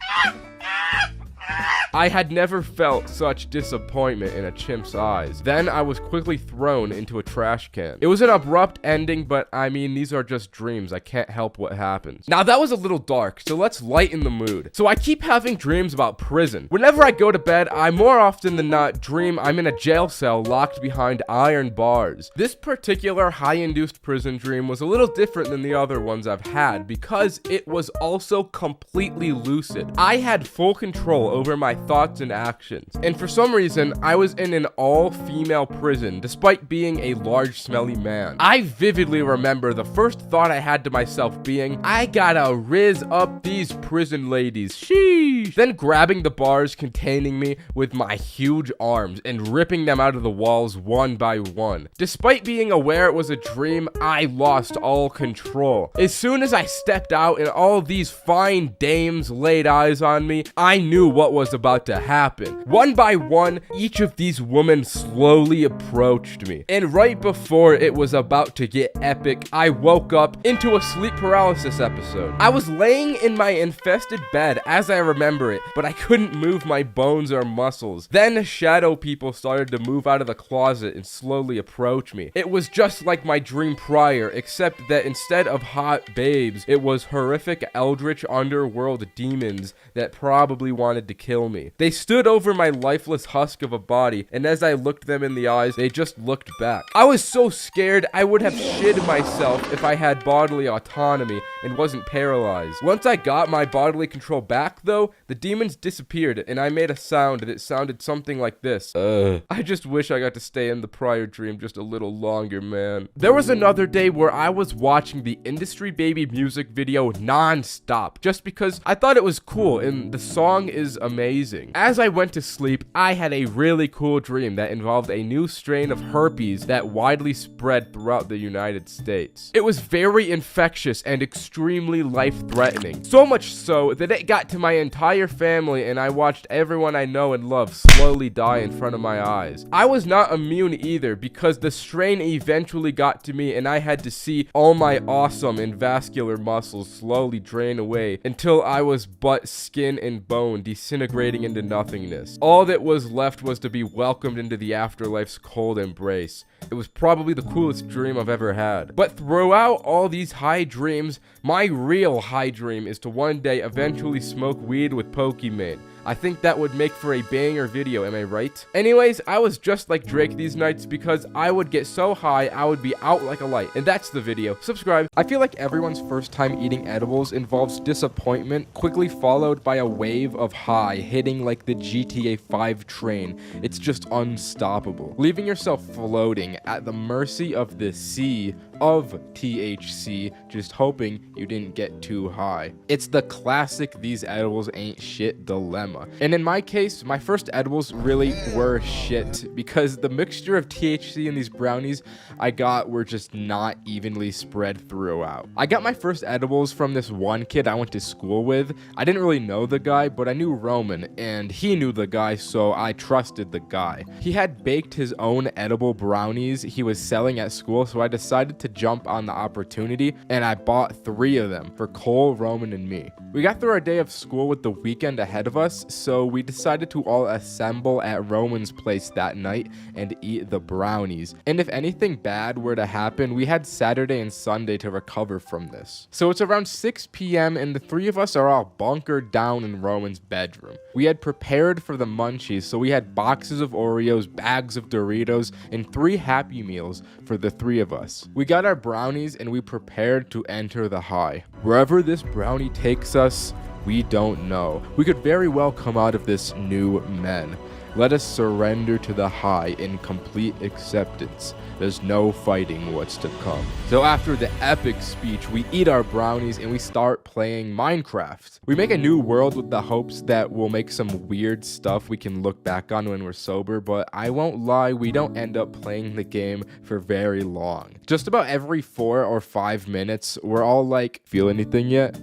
I had never felt such disappointment in a chimp's eyes. Then I was quickly thrown into a trash can. It was an abrupt ending, but I mean, these are just dreams. I can't help what happens. Now that was a little dark, so let's lighten the mood. So I keep having dreams about prison. Whenever I go to bed, I more often than not dream I'm in a jail cell locked behind iron bars. This particular high-induced prison dream was a little different than the other ones I've had because it was also completely lucid. I had full control over my thoughts and actions. And for some reason, I was in an all-female prison, despite being a large, smelly man. I vividly remember the first thought I had to myself being, I gotta riz up these prison ladies, sheesh. Then grabbing the bars containing me with my huge arms and ripping them out of the walls one by one. Despite being aware it was a dream, I lost all control. As soon as I stepped out and all these fine dames laid eyes on me, I knew what was about to happen. One by one, each of these women slowly approached me. And right before it was about to get epic, I woke up into a sleep paralysis episode. I was laying in my infested bed as I remember it, but I couldn't move my bones or muscles. Then shadow people started to move out of the closet and slowly approach me. It was just like my dream prior, except that instead of hot babes, it was horrific eldritch underworld demons that probably wanted to kill me. They stood over my lifeless husk of a body, and as I looked them in the eyes, they just looked back. I was so scared I would have shit myself if I had bodily autonomy and wasn't paralyzed. Once I got my bodily control back though, the demons disappeared and I made a sound that sounded something like this. I just wish I got to stay in the prior dream just a little longer, man. There was another day where I was watching the Industry Baby music video non-stop just because I thought it was cool and the song is amazing. amazing. As I went to sleep, I had a really cool dream that involved a new strain of herpes that widely spread throughout the United States. It was very infectious and extremely life-threatening. So much so that it got to my entire family and I watched everyone I know and love slowly die in front of my eyes. I was not immune either because the strain eventually got to me and I had to see all my awesome and vascular muscles slowly drain away until I was but skin and bone disintegrating into nothingness. All that was left was to be welcomed into the afterlife's cold embrace. It was probably the coolest dream I've ever had. But throughout all these high dreams, my real high dream is to one day eventually smoke weed with Pokemon. I think that would make for a banger video, am I right? Anyways, I was just like Drake these nights because I would get so high I would be out like a light. And that's the video. Subscribe. I feel like everyone's first time eating edibles involves disappointment, quickly followed by a wave of high hitting like the GTA 5 train. It's just unstoppable, leaving yourself floating at the mercy of the sea of THC, just hoping you didn't get too high. It's the classic these edibles ain't shit dilemma. And in my case, my first edibles really were shit because the mixture of THC in these brownies I got were just not evenly spread throughout. I got my first edibles from this one kid I went to school with. I didn't really know the guy, but I knew Roman and he knew the guy, so I trusted the guy. He had baked his own edible brownies he was selling at school, so I decided to jump on the opportunity and I bought 3 of them for Cole, Roman, and me. We got through our day of school with the weekend ahead of us, so we decided to all assemble at Roman's place that night and eat the brownies. And if anything bad were to happen, we had Saturday and Sunday to recover from this. So it's around 6 p.m. and the 3 of us are all bunkered down in Roman's bedroom. We had prepared for the munchies, so we had boxes of Oreos, bags of Doritos, and 3 Happy Meals for the 3 of us. We got our brownies and we prepared to enter the high. Wherever this brownie takes us, we don't know. We could very well come out of this new men. Let us surrender to the high in complete acceptance. There's no fighting what's to come. So after the epic speech, we eat our brownies and we start playing Minecraft. We make a new world with the hopes that we'll make some weird stuff we can look back on when we're sober, but I won't lie, we don't end up playing the game for very long. Just about every 4 or 5 minutes, we're all like, feel anything yet?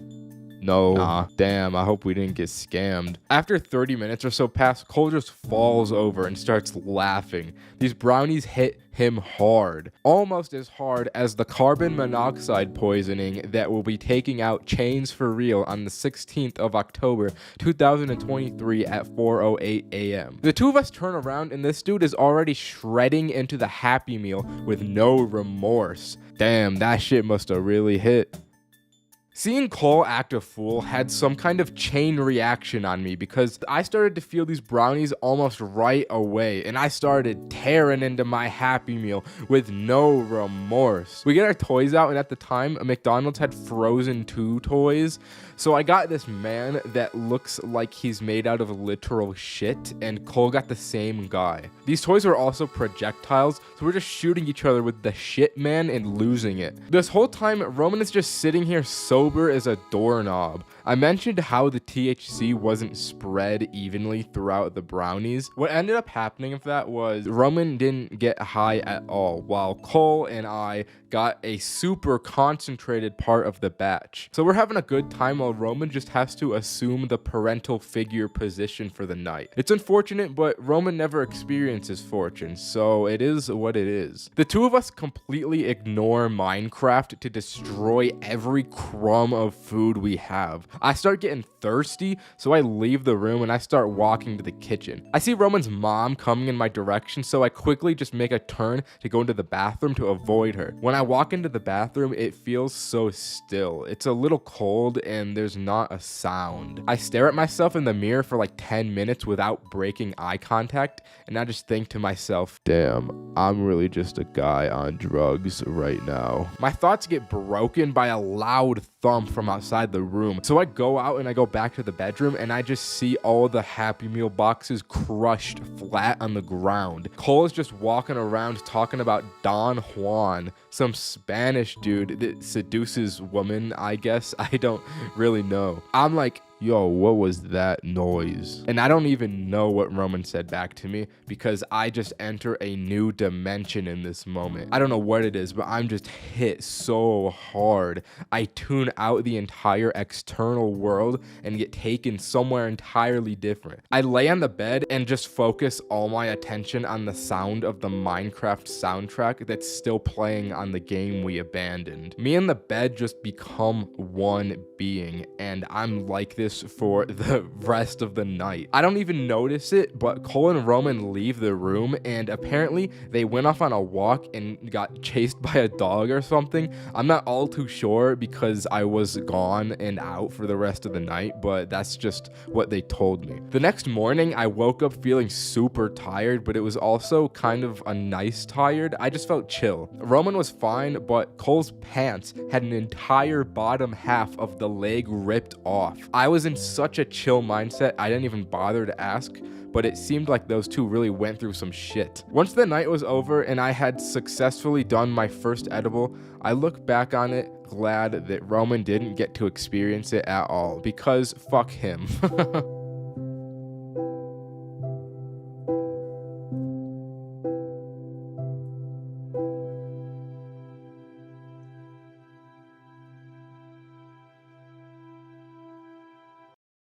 No. Nah. Damn, I hope we didn't get scammed. After 30 minutes or so pass, Cole just falls over and starts laughing. These brownies hit him hard. Almost as hard as the carbon monoxide poisoning that will be taking out Chains for real on the 16th of October, 2023 at 4:08 a.m. The 2 of us turn around and this dude is already shredding into the Happy Meal with no remorse. Damn, that shit must have really hit. Seeing Cole act a fool had some kind of chain reaction on me because I started to feel these brownies almost right away and I started tearing into my Happy Meal with no remorse. We get our toys out and at the time McDonald's had Frozen 2 toys, so I got this man that looks like he's made out of literal shit and Cole got the same guy. These toys were also projectiles, so we're just shooting each other with the shit man and losing it. This whole time Roman is just sitting here sober as a doorknob. I mentioned how the THC wasn't spread evenly throughout the brownies. What ended up happening of that was Roman didn't get high at all, while Cole and I got a super concentrated part of the batch. So we're having a good time while Roman just has to assume the parental figure position for the night. It's unfortunate, but Roman never experiences fortune, so it is what it is. The 2 of us completely ignore Minecraft to destroy every crumb of food we have. I start getting thirsty, so I leave the room and I start walking to the kitchen. I see Roman's mom coming in my direction, so I quickly just make a turn to go into the bathroom to avoid her. When I walk into the bathroom, it feels so still. It's a little cold and there's not a sound. I stare at myself in the mirror for like 10 minutes without breaking eye contact, and I just think to myself, damn, I'm really just a guy on drugs right now. My thoughts get broken by a loud thump from outside the room, so I go out and I go back to the bedroom and I just see all the Happy Meal boxes crushed flat on the ground. Cole is just walking around talking about Don Juan, some Spanish dude that seduces women, I guess. I don't really know. I'm like, yo, what was that noise? And I don't even know what Roman said back to me because I just enter a new dimension in this moment. I don't know what it is, but I'm just hit so hard. I tune out the entire external world and get taken somewhere entirely different. I lay on the bed and just focus all my attention on the sound of the Minecraft soundtrack that's still playing on the game we abandoned. Me and the bed just become one being, and I'm like this for the rest of the night. I don't even notice it, but Cole and Roman leave the room, and apparently they went off on a walk and got chased by a dog or something. I'm not all too sure because I was gone and out for the rest of the night, but that's just what they told me. The next morning, I woke up feeling super tired, but it was also kind of a nice tired. I just felt chill. Roman was fine, but Cole's pants had an entire bottom half of the leg ripped off. I was in such a chill mindset, I didn't even bother to ask, but it seemed like those two really went through some shit. Once the night was over and I had successfully done my first edible, I look back on it glad that Roman didn't get to experience it at all, because fuck him.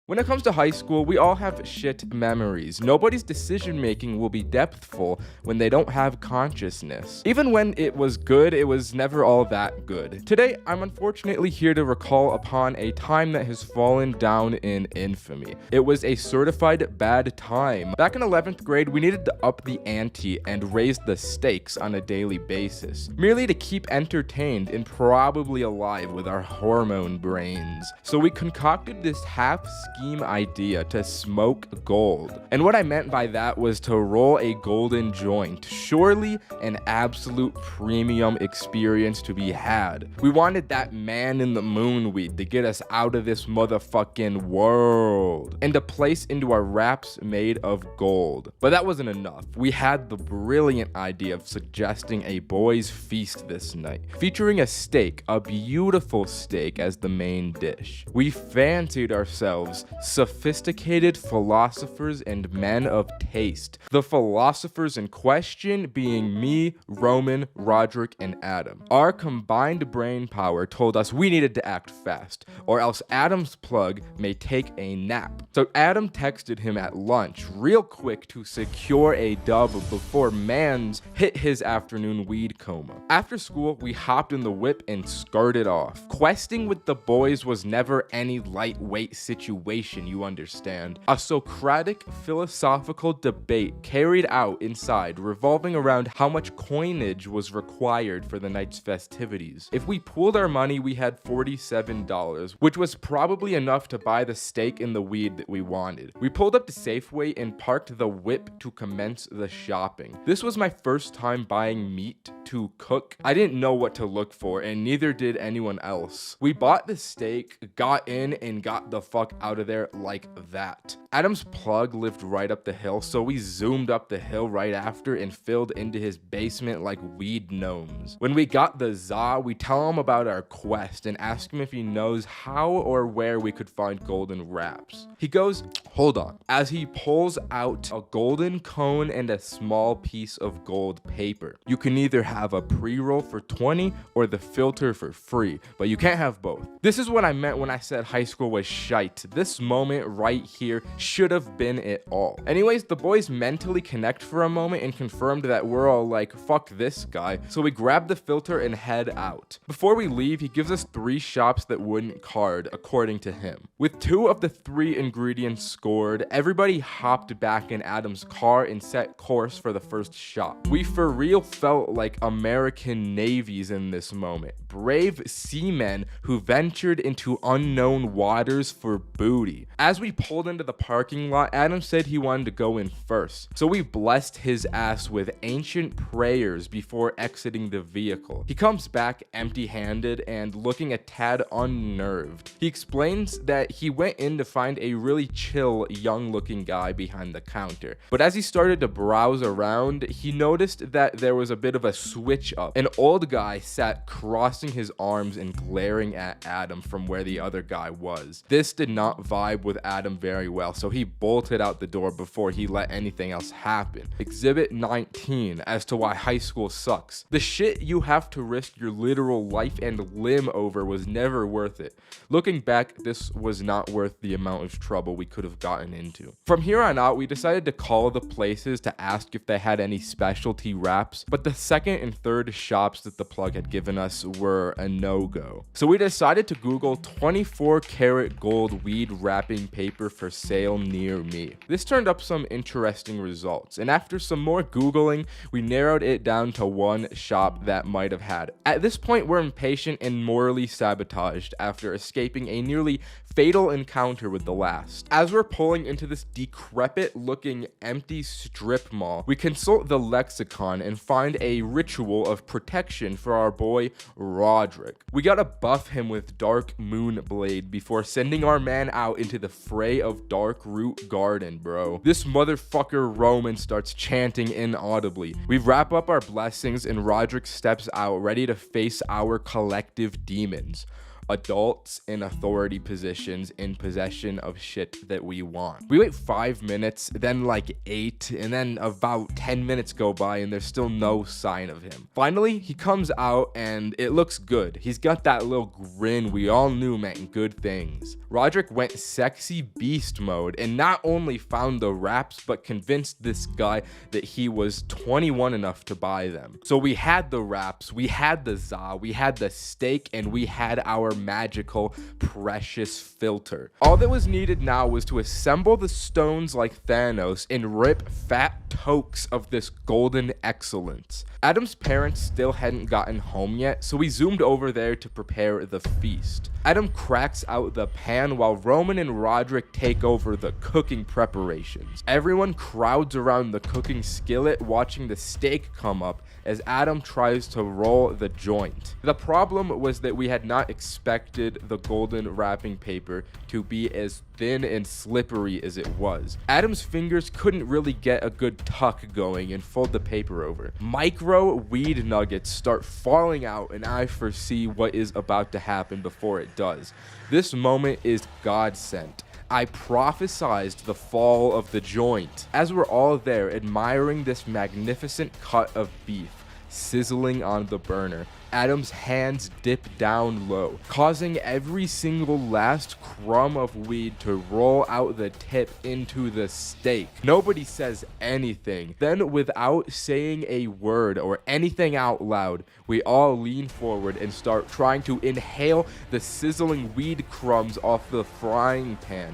When it comes to high school, we all have shit memories. Nobody's decision making will be depthful when they don't have consciousness. Even when it was good, it was never all that good. Today, I'm unfortunately here to recall upon a time that has fallen down in infamy. It was a certified bad time. Back in 11th grade, we needed to up the ante and raise the stakes on a daily basis, merely to keep entertained and probably alive with our hormone brains. So we concocted this half-scheme idea to smoke gold. And what I meant by that was to roll a golden joint. Surely an absolute premium experience to be had. We wanted that man in the moon weed to get us out of this motherfucking world and to place into our wraps made of gold. But that wasn't enough. We had the brilliant idea of suggesting a boys' feast this night, featuring a steak, a beautiful steak, as the main dish. We fancied ourselves sophisticated philosophers and men of taste. The philosophers in question being me, Roman, Roderick, and Adam. Our combined brain power told us we needed to act fast, or else Adam's plug may take a nap. So Adam texted him at lunch real quick to secure a dub before Mans hit his afternoon weed coma. After school, we hopped in the whip and skirted off. Questing with the boys was never any lightweight situation, you understand. A Socratic philosophical debate carried out inside revolving around how much coinage was required for the night's festivities. If we pooled our money, we had $47, which was probably enough to buy the steak and the weed that we wanted. We pulled up to Safeway and parked the whip to commence the shopping. This was my first time buying meat to cook. I didn't know what to look for, and neither did anyone else. We bought the steak, got in, and got the fuck out of there like that. Adam's plug lived right up the hill, so we zoomed up the hill right after and filled into his basement like weed gnomes. When we got the za, we tell him about our quest and ask him if he knows how or where we could find golden wraps. He goes, hold on, as he pulls out a golden cone and a small piece of gold paper. You can either have a pre-roll for 20 or the filter for free, but you can't have both. This is what I meant when I said high school was shite. This moment right here should have been it all. Anyways, the boys mentally connect for a moment and confirmed that we're all like, fuck this guy. So we grab the filter and head out. Before we leave, he gives us 3 shops that wouldn't card, according to him. With 2 of the 3 ingredients scored, everybody hopped back in Adam's car and set course for the first shop. We for real felt like American navies in this moment. Brave seamen who ventured into unknown waters for booty. As we pulled into the parking lot, Adam said he wanted to go in first, so we blessed his ass with ancient prayers before exiting the vehicle. He comes back empty-handed and looking a tad unnerved. He explains that he went in to find a really chill, young-looking guy behind the counter, but as he started to browse around, he noticed that there was a bit of a switch up. An old guy sat crossing his arms and glaring at Adam from where the other guy was. This did not vibe with Adam very well, so he bolted out the door before he let anything else happen. Exhibit 19 as to why high school sucks. The shit you have to risk your literal life and limb over was never worth it. Looking back, this was not worth the amount of trouble we could have gotten into. From here on out, we decided to call the places to ask if they had any specialty wraps, but the second and third shops that the plug had given us were a no-go. So we decided to Google 24 karat gold weed wrapping paper for sale near me. This turned up some interesting results, and after some more Googling, we narrowed it down to one shop that might have had it. At this point, we're impatient and morally sabotaged after escaping a nearly fatal encounter with the last. As we're pulling into this decrepit looking empty strip mall, we consult the lexicon and find a ritual of protection for our boy Roderick. We gotta buff him with Dark Moon Blade before sending our man out into the fray of Dark Root Garden, bro. This motherfucker Roman starts chanting inaudibly. We wrap up our blessings and Roderick steps out ready to face our collective demons. Adults in authority positions in possession of shit that we want. We wait 5 minutes, then like 8, and then about 10 minutes go by and there's still no sign of him. Finally, he comes out and it looks good. He's got that little grin we all knew meant good things. Roderick went sexy beast mode and not only found the wraps, but convinced this guy that he was 21 enough to buy them. So we had the wraps, we had the za, we had the steak, and we had our magical precious filter. All that was needed now was to assemble the stones like Thanos and rip fat tokes of this golden excellence. Adam's parents still hadn't gotten home yet, so we zoomed over there to prepare the feast. Adam cracks out the pan while Roman and Roderick take over the cooking preparations. Everyone crowds around the cooking skillet watching the steak come up as Adam tries to roll the joint. The problem was that we had not expected the golden wrapping paper to be as thin and slippery as it was. Adam's fingers couldn't really get a good tuck going and fold the paper over. Micro weed nuggets start falling out and I foresee what is about to happen before it does. This moment is God sent. I prophesized the fall of the joint. As we're all there admiring this magnificent cut of beef sizzling on the burner, Adam's hands dip down low, causing every single last crumb of weed to roll out the tip into the steak. Nobody says anything. Then, without saying a word or anything out loud, we all lean forward and start trying to inhale the sizzling weed crumbs off the frying pan.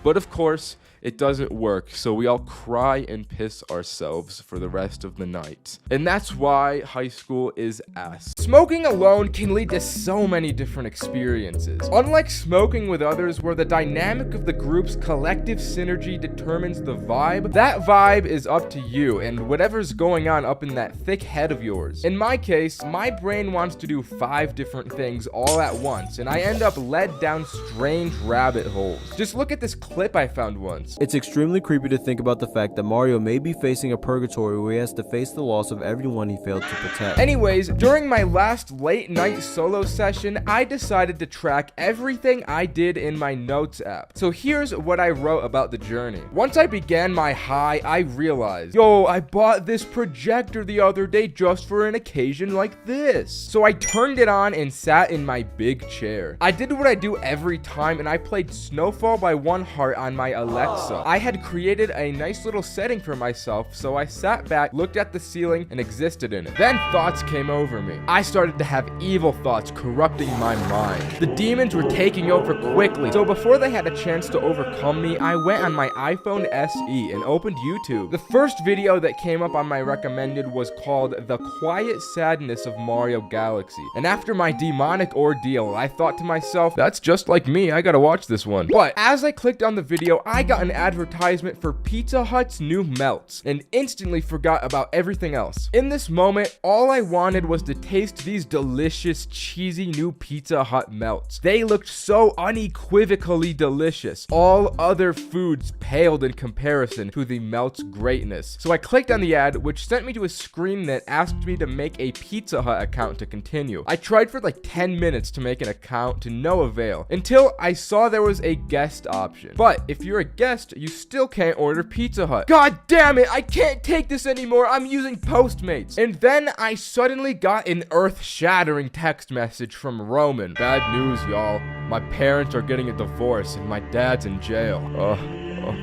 But of course, it doesn't work, so we all cry and piss ourselves for the rest of the night. And that's why high school is ass. Smoking alone can lead to so many different experiences. Unlike smoking with others, where the dynamic of the group's collective synergy determines the vibe, that vibe is up to you and whatever's going on up in that thick head of yours. In my case, my brain wants to do 5 different things all at once, and I end up led down strange rabbit holes. Just look at this clip I found once. It's extremely creepy to think about the fact that Mario may be facing a purgatory where he has to face the loss of everyone he failed to protect. Anyways, during my last late night solo session, I decided to track everything I did in my notes app. So here's what I wrote about the journey. Once I began my high, I realized, yo, I bought this projector the other day just for an occasion like this. So I turned it on and sat in my big chair. I did what I do every time and I played Snowfall by One Heart on my Alexa. I had created a nice little setting for myself, so I sat back, looked at the ceiling, and existed in it. Then thoughts came over me. I started to have evil thoughts corrupting my mind. The demons were taking over quickly, so before they had a chance to overcome me, I went on my iPhone SE and opened YouTube. The first video that came up on my recommended was called The Quiet Sadness of Mario Galaxy. And after my demonic ordeal, I thought to myself, that's just like me, I gotta watch this one. But as I clicked on the video, I got an an advertisement for Pizza Hut's new melts and instantly forgot about everything else. In this moment, all I wanted was to taste these delicious, cheesy new Pizza Hut melts. They looked so unequivocally delicious. All other foods paled in comparison to the melt's greatness. So I clicked on the ad, which sent me to a screen that asked me to make a Pizza Hut account to continue. I tried for like 10 minutes to make an account to no avail, until I saw there was a guest option. But if you're a guest, you still can't order Pizza Hut. God damn it, I can't take this anymore. I'm using Postmates. And then I suddenly got an earth-shattering text message from Roman. Bad news, y'all. My parents are getting a divorce and my dad's in jail.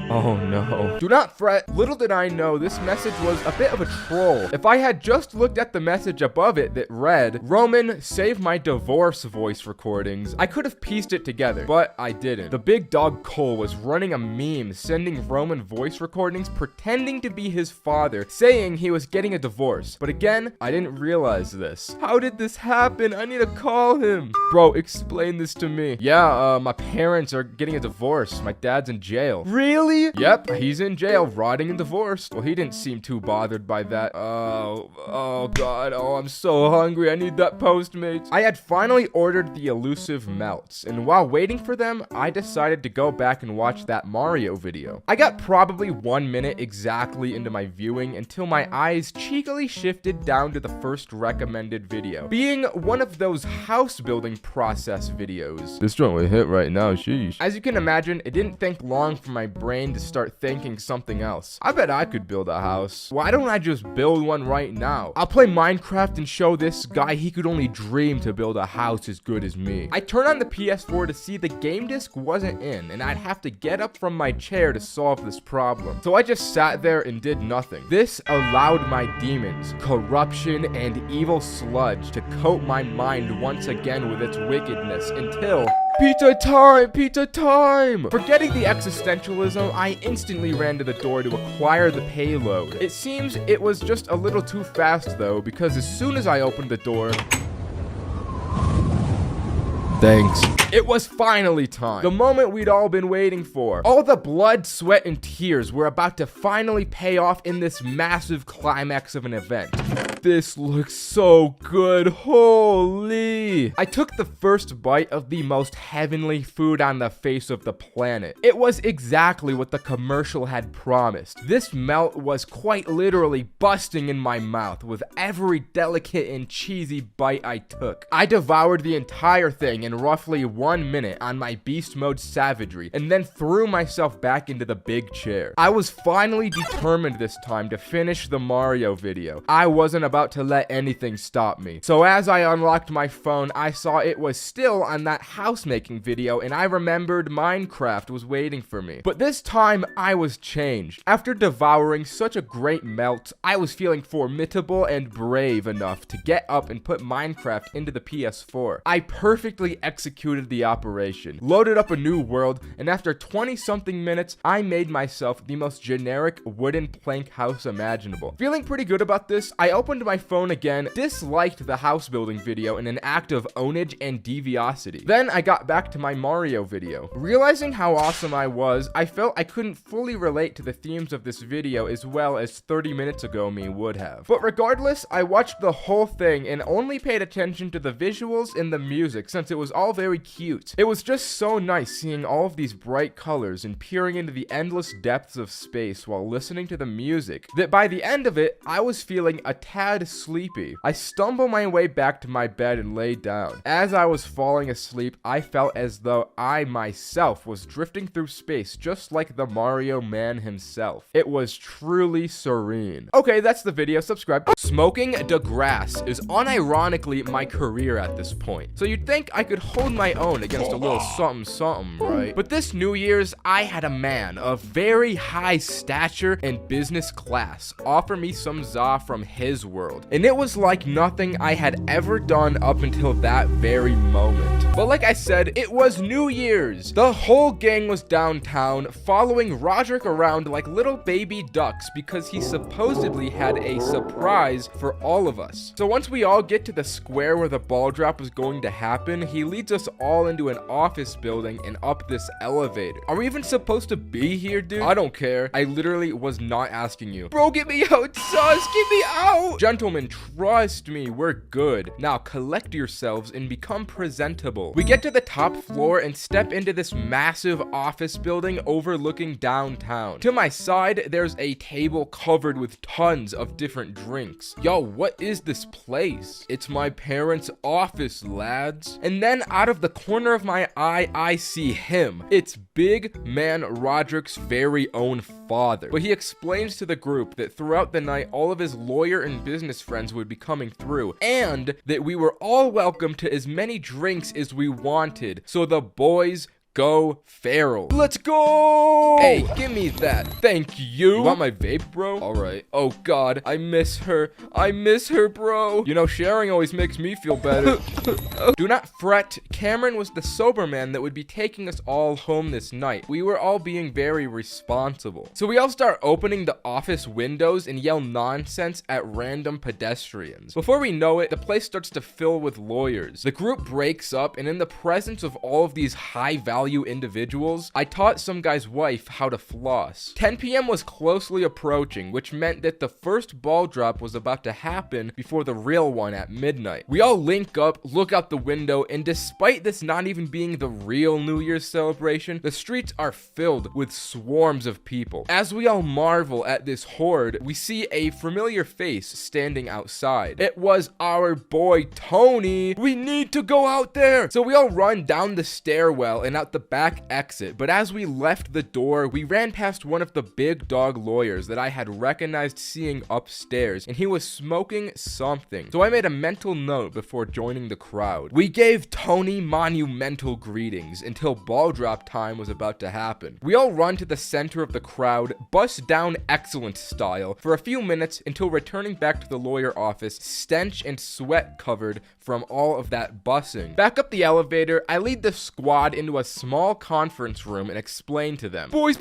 Oh no. Do not fret. Little did I know this message was a bit of a troll. If I had just looked at the message above it that read, "Roman, save my divorce voice recordings," I could have pieced it together, but I didn't. The big dog Cole was running a meme sending Roman voice recordings pretending to be his father, saying he was getting a divorce. But again, I didn't realize this. How did this happen? I need to call him. Bro, explain this to me. Yeah, my parents are getting a divorce. My dad's in jail. Really? Yep, he's in jail, rotting and divorced. Well, he didn't seem too bothered by that. Oh god, I'm so hungry. I need that Postmates. I had finally ordered the elusive melts, and while waiting for them, I decided to go back and watch that Mario video. I got probably 1 minute exactly into my viewing until my eyes cheekily shifted down to the first recommended video, being one of those house building process videos. This joint would hit right now, sheesh. As you can imagine, it didn't take long for my brain to start thinking something else. I bet I could build a house. Why don't I just build one right now? I'll play Minecraft and show this guy he could only dream to build a house as good as me. I turned on the PS4 to see the game disc wasn't in, and I'd have to get up from my chair to solve this problem. So I just sat there and did nothing. This allowed my demons, corruption, and evil sludge to coat my mind once again with its wickedness until... Pizza time! Pizza time! Forgetting the existentialism, I instantly ran to the door to acquire the payload. It seems it was just a little too fast though, because as soon as I opened the door... Thanks. It was finally time. The moment we'd all been waiting for. All the blood, sweat, and tears were about to finally pay off in this massive climax of an event. This looks so good. Holy. I took the first bite of the most heavenly food on the face of the planet. It was exactly what the commercial had promised. This melt was quite literally busting in my mouth with every delicate and cheesy bite I took. I devoured the entire thing in roughly 1 minute on my beast mode savagery, and then threw myself back into the big chair. I was finally determined this time to finish the Mario video. I wasn't about to let anything stop me. So as I unlocked my phone, I saw it was still on that house making video, and I remembered Minecraft was waiting for me. But this time, I was changed. After devouring such a great melt, I was feeling formidable and brave enough to get up and put Minecraft into the PS4. I perfectly executed the operation, loaded up a new world, and after 20-something minutes, I made myself the most generic wooden plank house imaginable. Feeling pretty good about this, I opened my phone again, disliked the house building video in an act of ownage and deviosity. Then I got back to my Mario video. Realizing how awesome I was, I felt I couldn't fully relate to the themes of this video as well as 30 minutes ago me would have. But regardless, I watched the whole thing and only paid attention to the visuals and the music since it was all very cute. It was just so nice seeing all of these bright colors and peering into the endless depths of space while listening to the music that by the end of it, I was feeling a tad sleepy. I stumbled my way back to my bed and lay down. As I was falling asleep, I felt as though I myself was drifting through space just like the Mario man himself. It was truly serene. Okay, that's the video. Subscribe. Smoking the grass is unironically my career at this point. So you'd think I could hold my own against a little something, right? But this New Year's, I had a man of very high stature and business class offer me some za from his work. world. And it was like nothing I had ever done up until that very moment. But like I said, it was New Year's. The whole gang was downtown, following Roderick around like little baby ducks because he supposedly had a surprise for all of us. So once we all get to the square where the ball drop was going to happen, he leads us all into an office building and up this elevator. Are we even supposed to be here, dude? I don't care. I literally was not asking you. Bro, get me out, sus, get me out. Gentlemen, trust me, we're good. Now collect yourselves and become presentable. We get to the top floor and step into this massive office building overlooking downtown. To my side, there's a table covered with tons of different drinks. Yo, what is this place? It's my parents' office, lads. And then out of the corner of my eye, I see him. It's big man Roderick's very own father. But he explains to the group that throughout the night, all of his lawyer and business friends would be coming through, and that we were all welcome to as many drinks as we wanted. So the boys go feral. Let's go! Hey, give me that. Thank you. You want my vape, bro? All right. Oh, God. I miss her. I miss her, bro. You know, sharing always makes me feel better. Do not fret. Cameron was the sober man that would be taking us all home this night. We were all being very responsible. So we all start opening the office windows and yell nonsense at random pedestrians. Before we know it, the place starts to fill with lawyers. The group breaks up, and in the presence of all of these high-value individuals, I taught some guy's wife how to floss. 10 p.m. was closely approaching, which meant that the first ball drop was about to happen before the real one at midnight. We all link up, look out the window, and despite this not even being the real New Year's celebration, the streets are filled with swarms of people. As we all marvel at this horde, we see a familiar face standing outside. It was our boy Tony. We need to go out there. So we all run down the stairwell and out the back exit, but as we left the door, we ran past one of the big dog lawyers that I had recognized seeing upstairs, and he was smoking something. So I made a mental note before joining the crowd. We gave Tony monumental greetings until ball drop time was about to happen. We all run to the center of the crowd, bust down excellent style for a few minutes until returning back to the lawyer office, stench and sweat covered from all of that bussing. Back up the elevator, I lead the squad into a small conference room and explain to them, boys,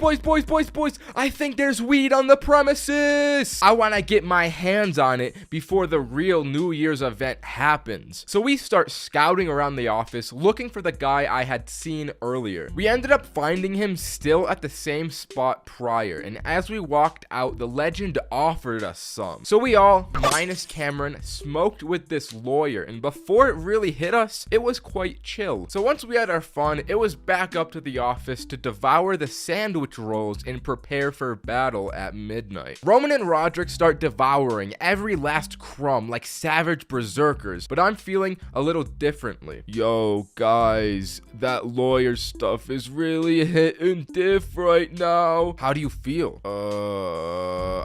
I think there's weed on the premises. I want to get my hands on it before the real New Year's event happens. So we start scouting around the office looking for the guy I had seen earlier. We ended up finding him still at the same spot prior, and as we walked out, the legend offered us some. So we all, minus Cameron, smoked with this lawyer, and before it really hit us, it was quite chill. So once we had our fun, it was back up to the office to devour the sandwich rolls and prepare for battle at midnight. Roman and Roderick start devouring every last crumb like savage berserkers, but I'm feeling a little differently. Yo, guys, that lawyer stuff is really hitting diff right now. How do you feel?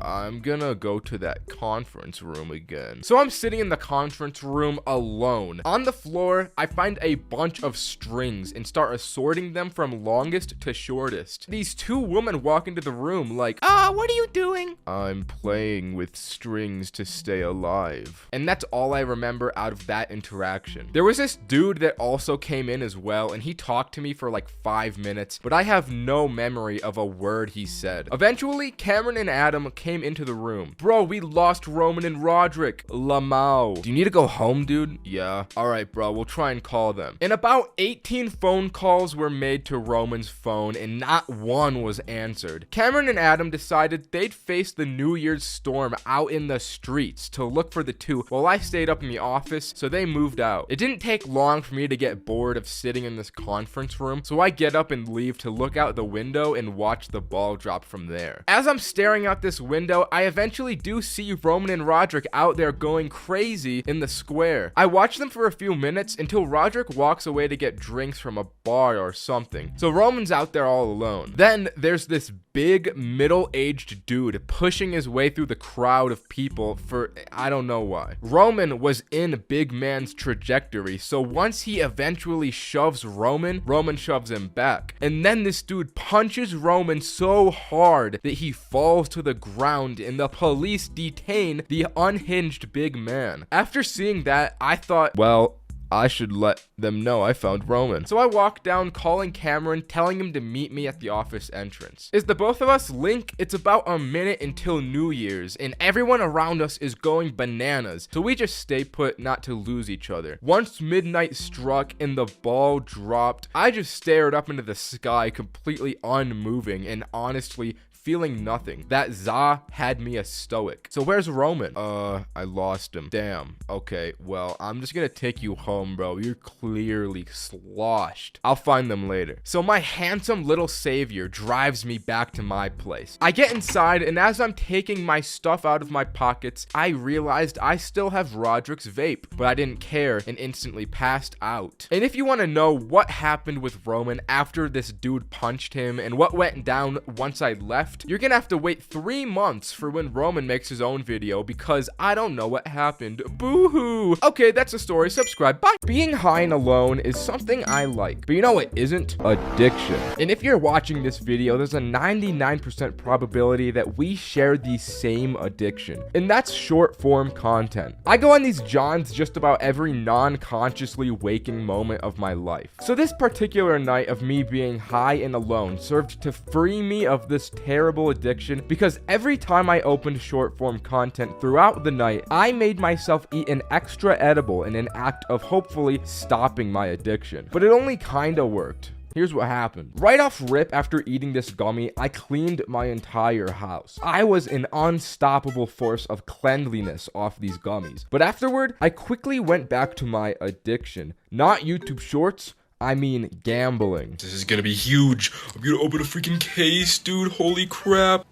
I'm gonna go to that conference room again. So I'm sitting in the conference room alone. On the floor, I find a bunch of strings and start assorting them from longest to shortest. These two women walk into the room like, What are you doing? I'm playing with strings to stay alive. And that's all I remember out of that interaction. There was this dude that also came in as well, and he talked to me for like 5 minutes, but I have no memory of a word he said. Eventually, Cameron and Adam came into the room. Bro, we lost Roman and Roderick. Lamau. Do you need to go home, dude? Yeah. Alright, bro, we'll try and call them. And about 18 phone calls were made to Roman's phone, and not one was answered. Cameron and Adam decided they'd face the New Year's storm out in the streets to look for the two, while I stayed up in the office, so they moved out. It didn't take long for me to get bored of sitting in this conference room, so I get up and leave to look out the window and watch the ball drop from there. As I'm staring out this window, I eventually do see Roman and Roderick out there going crazy in the square. I watch them for a few minutes until Roderick walks away to get drinks from a bar or or something. So Roman's out there all alone. Then there's this big middle-aged dude pushing his way through the crowd of people for I don't know why. Roman was in big man's trajectory, so once he eventually shoves Roman shoves him back. And then this dude punches Roman so hard that he falls to the ground and the police detain the unhinged big man. After seeing that, I thought, well, I should let them know I found Roman. So I walked down calling Cameron, telling him to meet me at the office entrance. As the both of us link, it's about a minute until New Year's, and everyone around us is going bananas, so we just stay put not to lose each other. Once midnight struck and the ball dropped, I just stared up into the sky completely unmoving and honestly feeling nothing. That za had me a stoic. So where's Roman? I lost him. Damn. Okay, well, I'm just gonna take you home, bro. You're clearly sloshed. I'll find them later. So my handsome little savior drives me back to my place. I get inside, and as I'm taking my stuff out of my pockets, I realized I still have Roderick's vape, but I didn't care and instantly passed out. And if you want to know what happened with Roman after this dude punched him and what went down once I left, you're gonna have to wait 3 months for when Roman makes his own video because I don't know what happened. Boo-hoo. Okay, that's the story. Subscribe. Bye. Being high and alone is something I like, but you know what isn't? Addiction. And if you're watching this video, there's a 99% probability that we share the same addiction, and that's short form content. I go on these jaunts just about every non-consciously waking moment of my life. So this particular night of me being high and alone served to free me of this terrible addiction because every time I opened short form content throughout the night, I made myself eat an extra edible in an act of hopefully stopping my addiction. But it only kinda worked. Here's what happened. Right off rip, after eating this gummy, I cleaned my entire house. I was an unstoppable force of cleanliness off these gummies. But afterward, I quickly went back to my addiction. Not YouTube Shorts, I mean gambling. This is gonna be huge. I'm gonna open a freaking case, dude. Holy crap.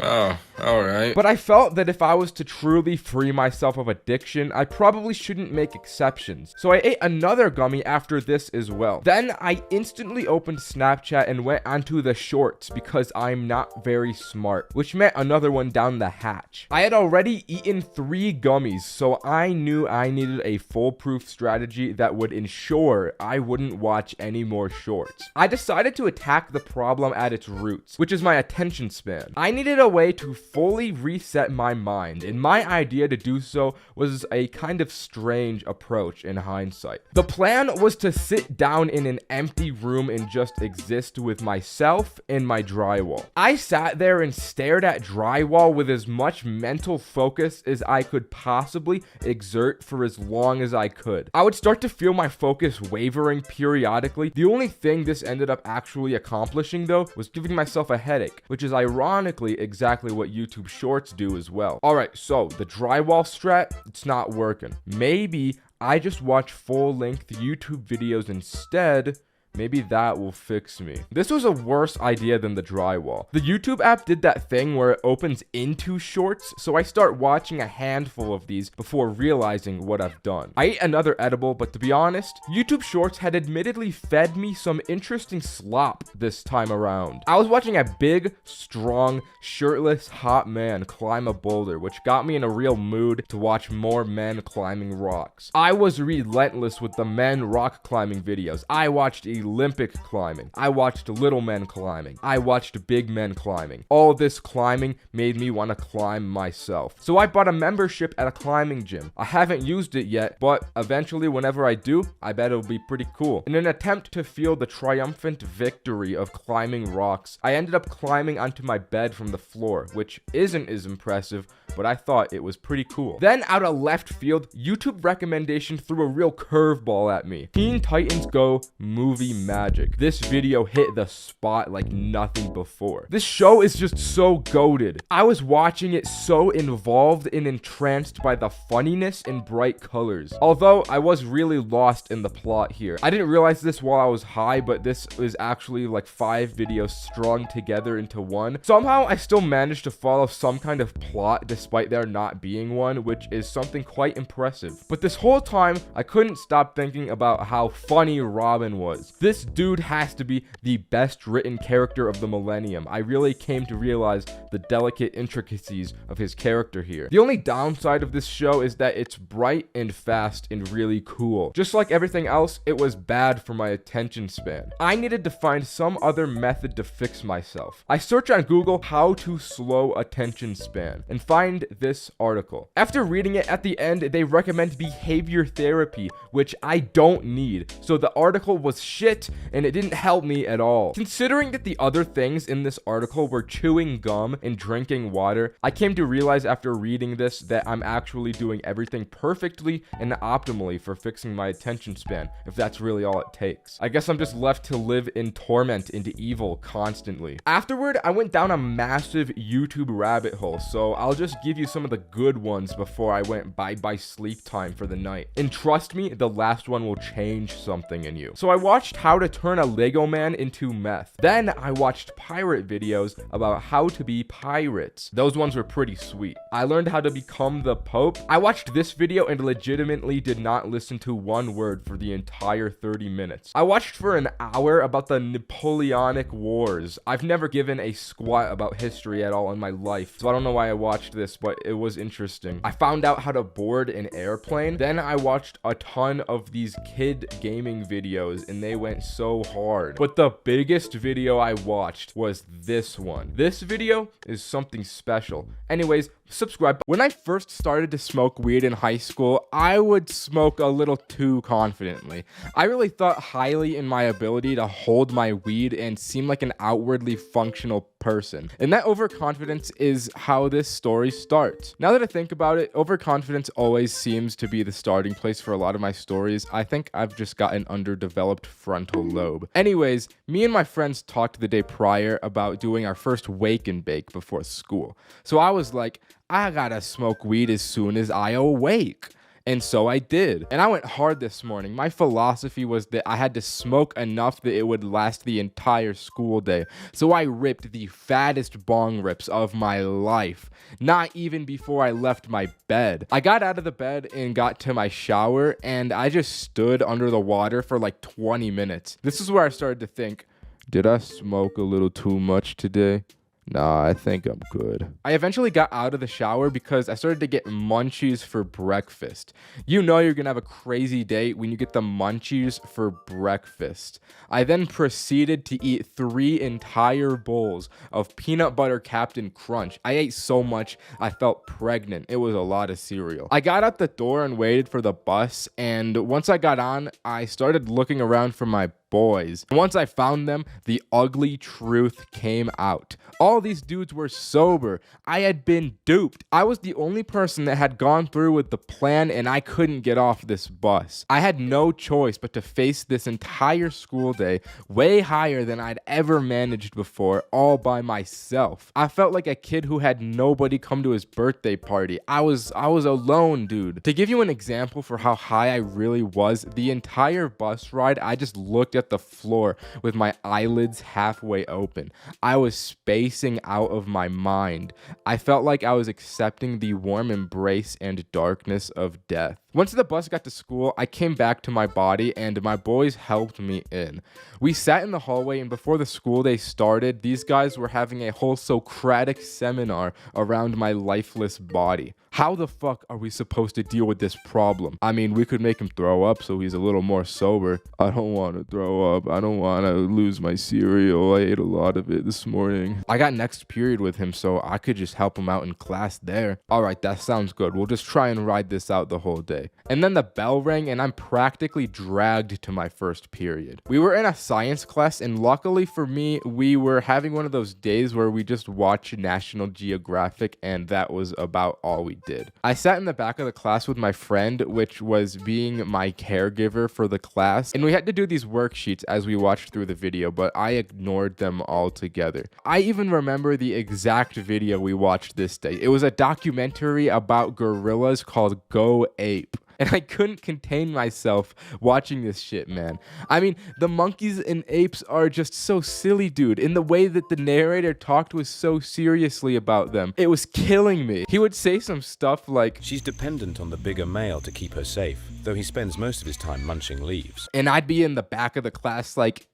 Oh, alright. But I felt that if I was to truly free myself of addiction, I probably shouldn't make exceptions. So I ate another gummy after this as well. Then I instantly opened Snapchat and went onto the shorts because I'm not very smart, which meant another one down the hatch. I had already eaten 3 gummies, so I knew I needed a foolproof strategy that would ensure I wouldn't watch any more shorts. I decided to attack the problem at its roots, which is my attention span. I needed a way to fully reset my mind, and my idea to do so was a kind of strange approach in hindsight. The plan was to sit down in an empty room and just exist with myself and my drywall. I sat there and stared at drywall with as much mental focus as I could possibly exert for as long as I could. I would start to feel my focus wavering periodically. The only thing this ended up actually accomplishing though was giving myself a headache, which is ironically exactly what YouTube Shorts do as well. Alright, so the drywall strat, it's not working. Maybe I just watch full-length YouTube videos instead. Maybe that will fix me. This was a worse idea than the drywall. The YouTube app did that thing where it opens into shorts, so I start watching a handful of these before realizing what I've done. I ate another edible, but to be honest, YouTube Shorts had admittedly fed me some interesting slop this time around. I was watching a big, strong, shirtless, hot man climb a boulder, which got me in a real mood to watch more men climbing rocks. I was relentless with the men rock climbing videos. I watched Olympic climbing. I watched little men climbing. I watched big men climbing. All this climbing made me want to climb myself. So I bought a membership at a climbing gym. I haven't used it yet, but eventually whenever I do, I bet it'll be pretty cool. In an attempt to feel the triumphant victory of climbing rocks, I ended up climbing onto my bed from the floor, which isn't as impressive, but I thought it was pretty cool. Then out of left field, YouTube recommendation threw a real curveball at me. Teen Titans Go movie magic. This video hit the spot like nothing before. This show is just so goated. I was watching it so involved and entranced by the funniness and bright colors. Although I was really lost in the plot here. I didn't realize this while I was high, but this is actually like 5 videos strung together into one. Somehow I still managed to follow some kind of plot despite despite there not being one, which is something quite impressive. But this whole time, I couldn't stop thinking about how funny Robin was. This dude has to be the best written character of the millennium. I really came to realize the delicate intricacies of his character here. The only downside of this show is that it's bright and fast and really cool. Just like everything else, it was bad for my attention span. I needed to find some other method to fix myself. I search on Google how to slow attention span and find this article. After reading it, at the end, they recommend behavior therapy, which I don't need. So the article was shit and it didn't help me at all. Considering that the other things in this article were chewing gum and drinking water, I came to realize after reading this that I'm actually doing everything perfectly and optimally for fixing my attention span, if that's really all it takes. I guess I'm just left to live in torment and evil constantly. Afterward, I went down a massive YouTube rabbit hole, so I'll just give you some of the good ones before I went bye-bye sleep time for the night. And trust me, the last one will change something in you. So I watched how to turn a Lego man into meth. Then I watched pirate videos about how to be pirates. Those ones were pretty sweet. I learned how to become the Pope. I watched this video and legitimately did not listen to one word for the entire 30 minutes. I watched for an hour about the Napoleonic Wars. I've never given a squat about history at all in my life, so I don't know why I watched this, but it was interesting. I found out how to board an airplane. Then I watched a ton of these kid gaming videos and they went so hard. But the biggest video I watched was this one. This video is something special. Anyways, subscribe. When I first started to smoke weed in high school, I would smoke a little too confidently. I really thought highly in my ability to hold my weed and seem like an outwardly functional person. And that overconfidence is how this story starts. Now that I think about it, overconfidence always seems to be the starting place for a lot of my stories. I think I've just got an underdeveloped frontal lobe. Anyways, me and my friends talked the day prior about doing our first wake and bake before school. So I was like, I gotta smoke weed as soon as I awake. And so I did. And I went hard this morning. My philosophy was that I had to smoke enough that it would last the entire school day. So I ripped the fattest bong rips of my life, not even before I left my bed. I got out of the bed and got to my shower, and I just stood under the water for like 20 minutes. This is where I started to think, did I smoke a little too much today? Nah, I think I'm good. I eventually got out of the shower because I started to get munchies for breakfast. You know you're gonna have a crazy day when you get the munchies for breakfast. I then proceeded to eat 3 entire bowls of peanut butter Captain Crunch. I ate so much, I felt pregnant. It was a lot of cereal. I got out the door and waited for the bus, and once I got on, I started looking around for my boys. Once I found them, the ugly truth came out. All these dudes were sober. I had been duped. I was the only person that had gone through with the plan, and I couldn't get off this bus. I had no choice but to face this entire school day way higher than I'd ever managed before, all by myself. I felt like a kid who had nobody come to his birthday party. I was alone, dude. To give you an example for how high I really was, the entire bus ride, I just looked at the floor with my eyelids halfway open. I was spacing out of my mind. I felt like I was accepting the warm embrace and darkness of death. Once the bus got to school, I came back to my body and my boys helped me in. We sat in the hallway, and before the school day started, these guys were having a whole Socratic seminar around my lifeless body. How the fuck are we supposed to deal with this problem? I mean, we could make him throw up so he's a little more sober. I don't want to throw up. I don't want to lose my cereal. I ate a lot of it this morning. I got next period with him, so I could just help him out in class there. All right, that sounds good. We'll just try and ride this out the whole day. And then the bell rang and I'm practically dragged to my first period. We were in a science class, and luckily for me, we were having one of those days where we just watch National Geographic, and that was about all we did. I sat in the back of the class with my friend, which was being my caregiver for the class, and we had to do these worksheets as we watched through the video, but I ignored them altogether. I even remember the exact video we watched this day. It was a documentary about gorillas called Go Ape. And I couldn't contain myself watching this shit, man. I mean, the monkeys and apes are just so silly, dude. In the way that the narrator talked was so seriously about them. It was killing me. He would say some stuff like, She's dependent on the bigger male to keep her safe, though he spends most of his time munching leaves. and I'd be in the back of the class like,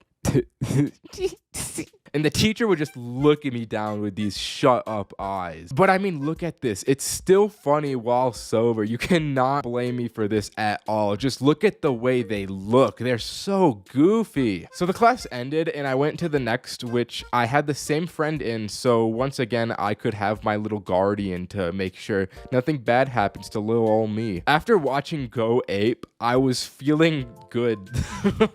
and the teacher would just look at me down with these shut up eyes. But I mean, look at this. It's still funny while sober. You cannot blame me for this at all. Just look at the way they look. They're so goofy. So the class ended and I went to the next, which I had the same friend in. So once again, I could have my little guardian to make sure nothing bad happens to little old me. After watching Go Ape, I was feeling good.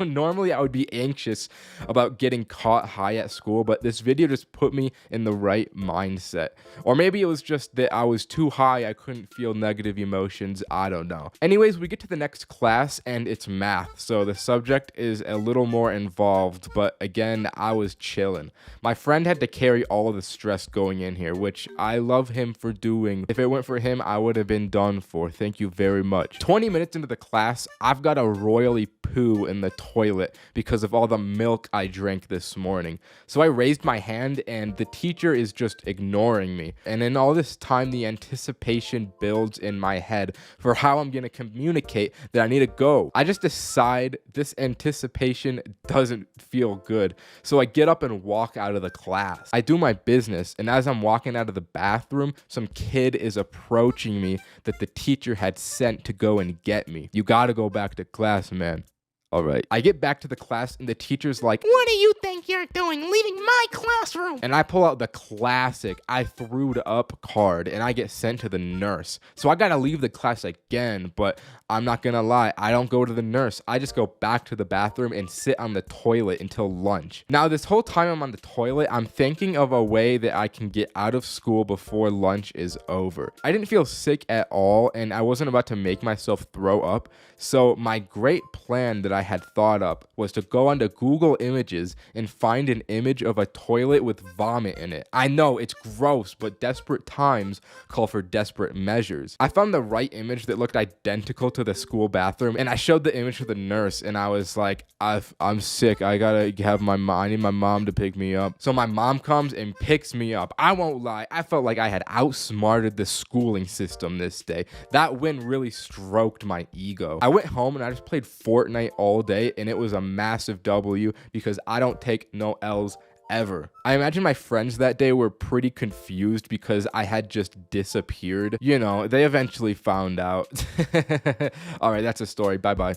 Normally I would be anxious about getting caught high at school, but this video just put me in the right mindset. Or maybe it was just that I was too high, I couldn't feel negative emotions, I don't know. Anyways, we get to the next class and it's math, so the subject is a little more involved, but again, I was chilling. My friend had to carry all of the stress going in here, which I love him for doing. If it weren't for him, I would have been done for. Thank you very much. 20 minutes into the class, I've got to royally poo in the toilet because of all the milk I drank this morning. So I raised my hand and the teacher is just ignoring me. And in all this time, the anticipation builds in my head for how I'm gonna communicate that I need to go. I just decide this anticipation doesn't feel good. So I get up and walk out of the class. I do my business, and as I'm walking out of the bathroom, some kid is approaching me that the teacher had sent to go and get me. You gotta go back to class, man. All right. I get back to the class and the teacher's like, What do you think you're doing leaving my classroom? and I pull out the classic I threwed up card and I get sent to the nurse. So I gotta leave the class again, but I'm not gonna lie, I don't go to the nurse. I just go back to the bathroom and sit on the toilet until lunch. Now, this whole time I'm on the toilet, I'm thinking of a way that I can get out of school before lunch is over. I didn't feel sick at all and I wasn't about to make myself throw up. So my great plan that I had thought up was to go onto Google Images and find an image of a toilet with vomit in it. I know it's gross, but desperate times call for desperate measures. I found the right image that looked identical to the school bathroom, and I showed the image to the nurse, and I was like, I'm sick. I need my mom to pick me up. So my mom comes and picks me up. I won't lie, I felt like I had outsmarted the schooling system this day. That win really stroked my ego. I went home and I just played Fortnite all day, and it was a massive W because I don't take no L's ever. I imagine my friends that day were pretty confused because I had just disappeared. You know, they eventually found out. All right, that's a story. Bye-bye.